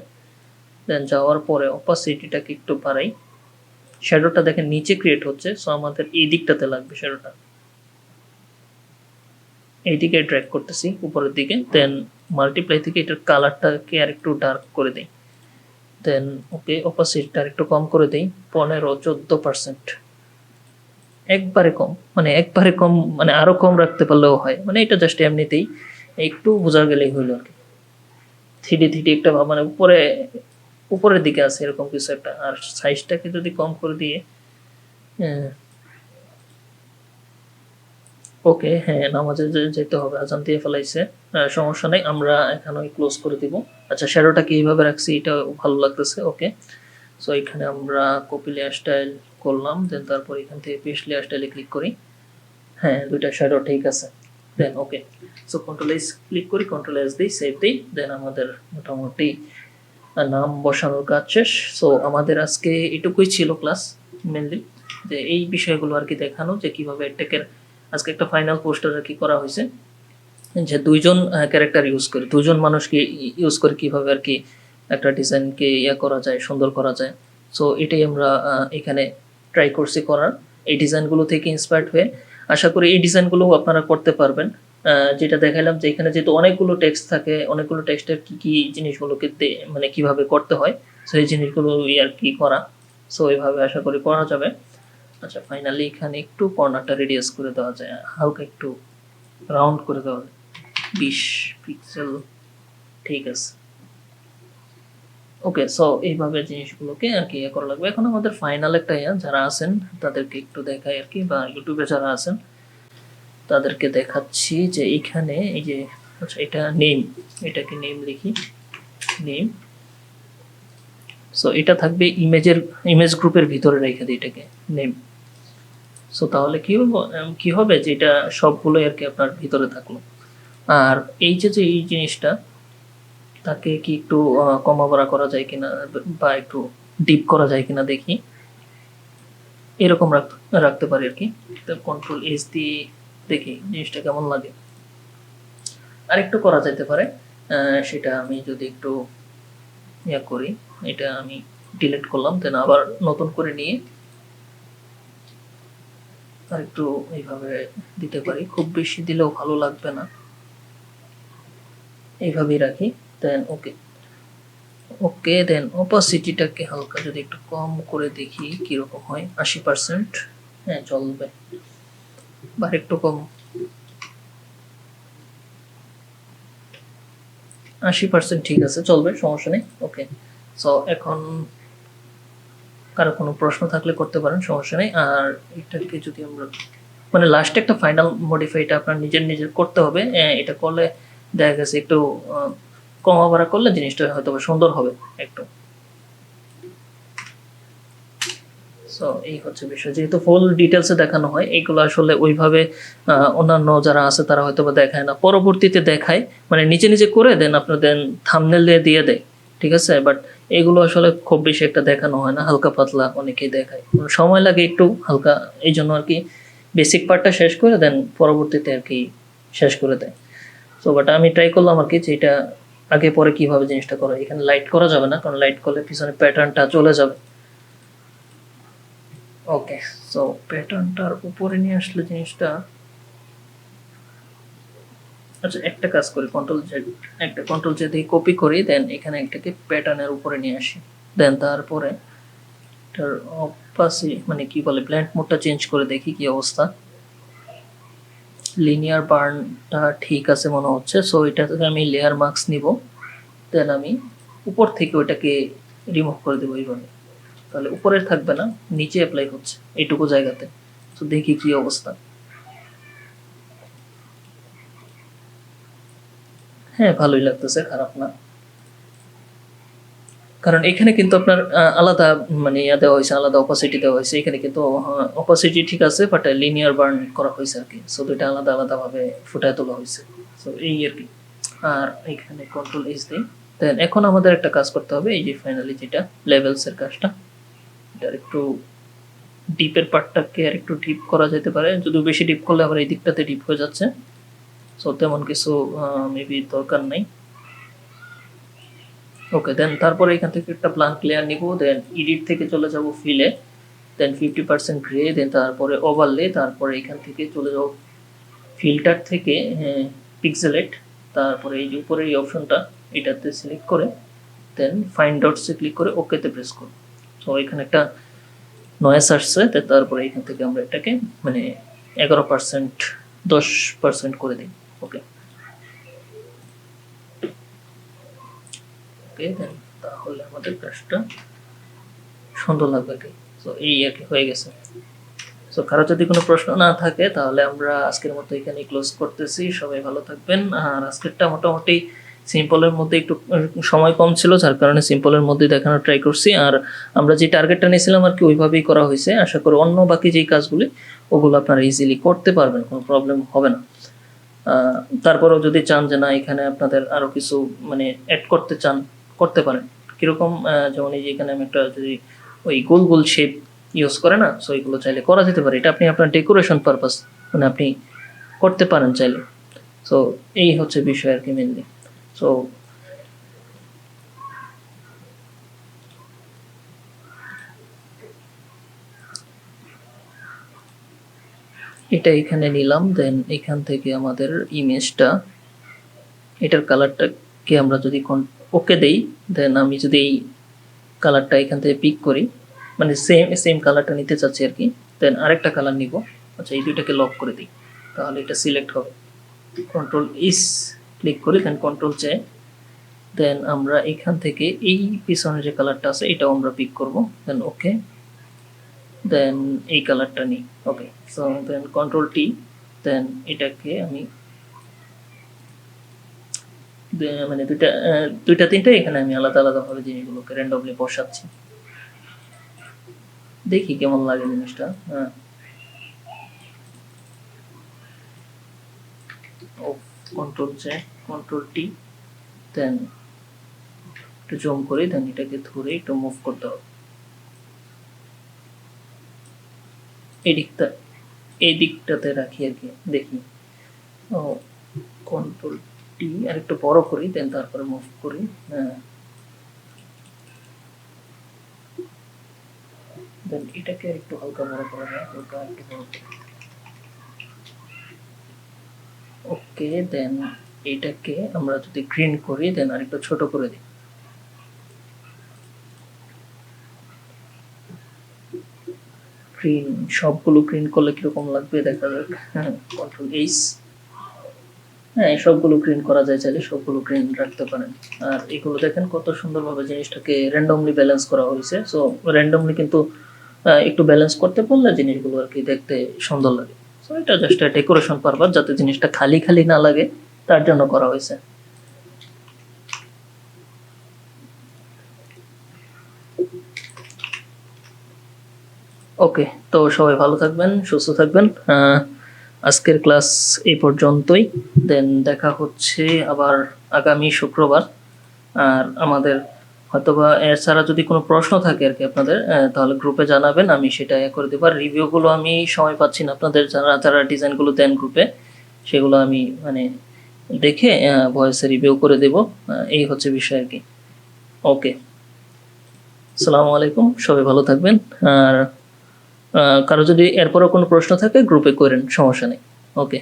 দেন যাওয়ার পরে অপাসিটিটাকে একটু বাড়াই, শ্যাডোটা দেখেন নিচে ক্রিয়েট হচ্ছে, সো আমাদের এই দিকটাতে লাগবে শ্যাডোটা, এইদিকে ড্র্যাগ করতেছি উপরের দিকে। দেন মাল্টিপ্লাই থেকে এটার কালারটাকে আর একটু ডার্ক করে দিই, দেন ওকে অপাসিটিটা আর একটু কম করে দিই, 15-14%, একবারে কম, মানে একবারে কম, মানে আরো কম রাখতে পারলেও হয়, মানে এটা জাস্ট এমনিতেই একটু বোঝা গেলেই হইলো আর কি। থ্রিডি থ্রিডি একটা মানে উপরের দিকে আছে এরকম কিছু একটা। আর সাইজটাকে যদি কম করে দিয়ে, ওকে হ্যাঁ নামাজে যেতে হবে, আজান দিয়ে ফেলাইছে, সমস্যা নেই, আমরা এখানে ক্লোজ করে দিব। আচ্ছা শ্যাডোটাকে এইভাবে রাখছি, এটা ভালো লাগতেছে। ওকে, সো এখানে আমরা কপি লেয়ার স্টাইল করলাম, দেন তারপর এখান থেকে পেস্ট লেয়ার স্টাইলে ক্লিক করি। হ্যাঁ, দুইটা শ্যাডো ঠিক আছে। দেন ওকে, সো কন্ট্রোল এস ক্লিক করি, কন্ট্রোল এস দিই, সেভ দিই। দেন আমাদের মোটামুটি নাম বসানোর কাজ শেষ। সো আমাদের আজকে এটুকুই ছিল ক্লাস, মেনলি যে এই বিষয়গুলো আর কি দেখানো, যে কিভাবে এডটেকের আজকে একটা ফাইনাল পোস্টার আর কি করা হয়েছে, যে দুইজন ক্যারেক্টার ইউজ করে, দুজন মানুষকে ইউজ করে কিভাবে আর কি একটা ডিজাইনকে করা যায়, সুন্দর করা যায়। সো এটাই আমরা এখানে ট্রাই করছি করার। এই ডিজাইনগুলো থেকে ইন্সপায়ার্ড হয়ে আশা করি এই ডিজাইনগুলো আপনারা করতে পারবেন। যেটা দেখালাম যে এখানে যেহেতু অনেকগুলো টেক্সট থাকে, অনেকগুলো টেক্সটের কি কি জিনিসগুলোকে মানে কিভাবে করতে হয়, সো এই জিনিসগুলো আর কি করা। সো এইভাবে আশা করি করা যাবে। আচ্ছা, ফাইনালি এখানে একটু কর্নারটা রেডিয়াস করে দেওয়া যায়, হালকা একটু রাউন্ড করে দেওয়া যায়, 20 পিক্সেল, ঠিক আছে। ওকে, সো এইভাবে জিনিসগুলোকে আর কি করা লাগবে। এখন আমাদের ফাইনাল একটা যারা আছেন তাদেরকে একটু দেখাই আর কি, বা ইউটিউবে যারা আছেন তাদেরকে দেখাচ্ছি যে এইখানে এই যে, আচ্ছা এটা নেম, এটাকে নেম লিখি, নেম। সো এটা থাকবে ইমেজ গ্রুপের ভিতরে রেখে দিই এটাকে নেম। সো তাহলে কি হবে যে এটা সবগুলো আর কি আপনার ভিতরে থাকলো। আর এই যে এই জিনিসটা, তাকে কি একটু কমা বাড়া করা যায় কিনা, বা একটু ডিপ করা যায় কিনা দেখি, এরকম রাখতে পারি আর কি। তো কন্ট্রোল এস দিয়ে দেখি জিনিসটা কেমন লাগে। আর একটু করা যেতে পারে, সেটা আমি যদি একটু করি, এটা আমি ডিলিট করলাম, দেন আবার নতুন করে নিয়ে আর একটু এইভাবে দিতে পারি। খুব বেশি দিলেও ভালো লাগবে না, এইভাবেই রাখি। দেন ওকে, দেন অপাসিটিটাকে হালকা যদি একটু কম করে দেখি কিরকম হয়, 80%, হ্যাঁ চলবে, বা একটু কম, 80% ঠিক আছে, চলবে, সমস্যা নেই। ওকে, সো এখন কারো কোনো প্রশ্ন থাকলে করতে পারেন, সমস্যা নেই। আর এটাকে যদি আমরা মানে লাস্টে একটা ফাইনাল মডিফাইটা আপনার নিজের করতে হবে। এটা করলে দেখা গেছে একটু কমা বাড়া করলে জিনিসটা হয়তো সুন্দর হবে একটু। সো এই হচ্ছে বিষয়, যেহেতু ফুল ডিটেলসে দেখানো হয়, এইগুলো আসলে ওইভাবে অন্যান্য যারা আছে তারা হয়তো বা দেখায় না, পরবর্তীতে দেখায়, মানে নিজে করে দেন আপনার দেন থাম্বনেল দিয়ে দেয়, ঠিক আছে। বাট এগুলো আসলে খুব বেশি একটা দেখানো হয় না, হালকা পাতলা অনেকেই দেখায়, সময় লাগে একটু হালকা, এই জন্য আর কি বেসিক পার্টটা শেষ করে দেন পরবর্তীতে আর কি শেষ করে দেয়। সো বাট আমি ট্রাই করলাম আর কি যে এটা আগে পরে কিভাবে জিনিসটা করা। এখানে লাইট করা যাবে না, কারণ লাইট করলে পিছনে প্যাটার্নটা চলে যাবে। ওকে, সো প্যাটার্নটার উপরে নিয়ে আসলে জিনিসটা, আচ্ছা একটা কাজ করি, কন্ট্রোল জেড দিয়ে কপি করি, দেন এখানে একটাকে প্যাটার্নের উপরে নিয়ে আসি। দেন তারপরে এটার মানে কি বলে ব্ল্যান্ড মোডটা চেঞ্জ করে দেখি কি অবস্থা। লিনিয়ার বার্নটা ঠিক আছে মনে হচ্ছে। সো এটা থেকে আমি লেয়ার মার্কস নিব, দেন আমি উপর থেকে ওইটাকে রিমুভ করে দেবো এইভাবে, তাহলে উপরে থাকবে না, নিচে অ্যাপ্লাই হচ্ছে এইটুকু জায়গাতে। তো দেখি কি অবস্থা। হ্যাঁ, ভালোই লাগতেছে, খারাপ না, কারণ এখানে কিন্তু আপনার আলাদা মানে দেওয়া হয়েছে, আলাদা অপাসিটি দেওয়া হয়েছে। এখানে কিন্তু অপাসিটি ঠিক আছে, বাট লিনিয়ার বার্ন করা হয়েছে আর কি। সো দুইটা আলাদাভাবে ফুটায় তোলা হয়েছে। সো এই আর কি। আর এখানে কন্ট্রোল এইচ দিই। দেন এখন আমাদের একটা কাজ করতে হবে, এই যে ফাইনালি যেটা লেভেলসের কাজটা, এটা একটু ডিপের পার্টটাকে আর একটু ডিপ করা যেতে পারে। যদি বেশি ডিপ করলে আবার এই দিকটাতে ডিপ হয়ে যাচ্ছে। সো তেমন কিছু মেবি দরকার নাই। ওকে, দেন তারপরে এখান থেকে একটা ব্ল্যাঙ্ক লেয়ার নিব, দেন এডিট থেকে চলে যাব ফিলে, দেন 50% গ্রে, দেন তারপরে ওভারলে, তারপরে এখান থেকে চলে যাব ফিল্টার থেকে পিক্সেলেট, তারপরে এই যে উপরে এই অপশনটা এটাতে সিলেক্ট করে দেন ফাইন ডটসে ক্লিক করে ওকেতে প্রেস করব। সো এখানে একটা নয়েস আসছে, তারপরে এখান থেকে আমরা এটাকে মানে 11% 10% করে দিই। ওকে ওকে, দেন তাহলে আমাদের কাজটা সুন্দর লাগবে আর কি। সো এই আর কি হয়ে গেছে। সো কারো যদি কোনো প্রশ্ন না থাকে তাহলে আমরা আজকের মতো এখানে ক্লোজ করতেছি। সবাই ভালো থাকবেন। আর আজকেরটা মোটামুটি সিম্পলের মধ্যে একটু সময় কম ছিল, যার কারণে সিম্পলের মধ্যে দেখানোর ট্রাই করছি। আর আমরা যে টার্গেটটা নিয়েছিলাম আর কি ওইভাবেই করা হয়েছে। আশা করি অন্য বাকি যেই কাজগুলি ওগুলো আপনারা ইজিলি করতে পারবেন, কোনো প্রবলেম হবে না। তারপরেও যদি চান যে না এখানে আপনাদের আরও কিছু মানে অ্যাড করতে চান, করতে পারেন। কীরকম, যেমন এই যে এখানে আমি একটা যদি ওই গোল গোল শেপ ইউজ করে না, সো এইগুলো চাইলে করা যেতে পারে। এটা আপনি আপনার ডেকোরেশন পারপাস মানে আপনি করতে পারেন চাইলে। সো এই হচ্ছে বিষয় আর কি মেনলি। সো এটা এখানে নিলাম, দেন এখান থেকে আমাদের ইমেজটা, এটার কালারটাকে আমরা যদি ওকে দেই, দেন আমি যদি এই কালারটা এখান থেকে পিক করি, মানে সেম কালারটা নিতে চাচ্ছি আর কি, দেন আরেকটা কালার নিব। আচ্ছা, এই দুইটাকে লক করে দিই, তাহলে এটা সিলেক্ট হবে। কন্ট্রোল ইস ক্লিক করি, দেন কন্ট্রোল জে, দেন আমরা এখান থেকে এই পিছনে যে কালারটা আছে এটাও আমরা পিক করব, দেন ওকে, দেন এই কালারটা নিই। ওকে, সো দেন কন্ট্রোল টি, দেন এটাকে আমি মানে দুইটা তিনটা এখানে আমি আলাদা আলাদাভাবে জিনিসগুলোকে র্যান্ডমলি বসাচ্ছি, দেখি কেমন লাগে জিনিসটা। কন্ট্রোল জে, কন্ট্রোল টি, দেন একটু জুম করি, দেন এটাকে ধরে একটু মুভ করতে হবে এই দিকটাতে রাখি আর কি, দেখি। ও কন্ট্রোল টি আর একটু বড় করি, দেন তারপরে মুভ করি। দেন এটাকে একটু হালকা বড় করা যায়, হালকা একটু বড় করি। ওকে, দেন এটাকে আমরা যদি গ্রিন করি, দেন আরেকটু ছোট করে দিই। গ্রিন, সবগুলো গ্রিন করলে কিরকম লাগবে দেখা যাক। হ্যাঁ, কন্ট্রোল এইচ, হ্যাঁ সবগুলো গ্রিন করা যায়, চাইলে সবগুলো গ্রিন রাখতে পারেন। আর এগুলো দেখেন কত সুন্দরভাবে জিনিসটাকে র্যান্ডমলি ব্যালেন্স করা হয়েছে। সো র্যান্ডমলি কিন্তু একটু ব্যালেন্স করতে পারলে জিনিসগুলো আর কি দেখতে সুন্দর লাগে। সো এটা জাস্ট ডেকোরেশন পারপাস, যাতে জিনিসটা খালি খালি না লাগে তার জন্য করা হয়েছে। ওকে, তো সবাই ভালো থাকবেন, সুস্থ থাকবেন। আজকের ক্লাস এই পর্যন্তই, দেন দেখা হচ্ছে আবার আগামী শুক্রবার। আর আমাদের হয়তোবা এছাড়া যদি কোনো প্রশ্ন থাকে আর কি আপনাদের, তাহলে গ্রুপে জানাবেন, আমি সেটা করে দেবো। আর রিভিউগুলো আমি সময় পাচ্ছি না, আপনাদের যারা যারা ডিজাইনগুলো দেন গ্রুপে সেগুলো আমি মানে দেখে ভয়েসে রিভিউ করে দেব। এই হচ্ছে বিষয় আর কি। ওকে, আসসালামু আলাইকুম, সবাই ভালো থাকবেন। আর কারো যদি এরপরও কোনো প্রশ্ন থাকে গ্রুপে করেন, সমস্যা নেই। ওকে।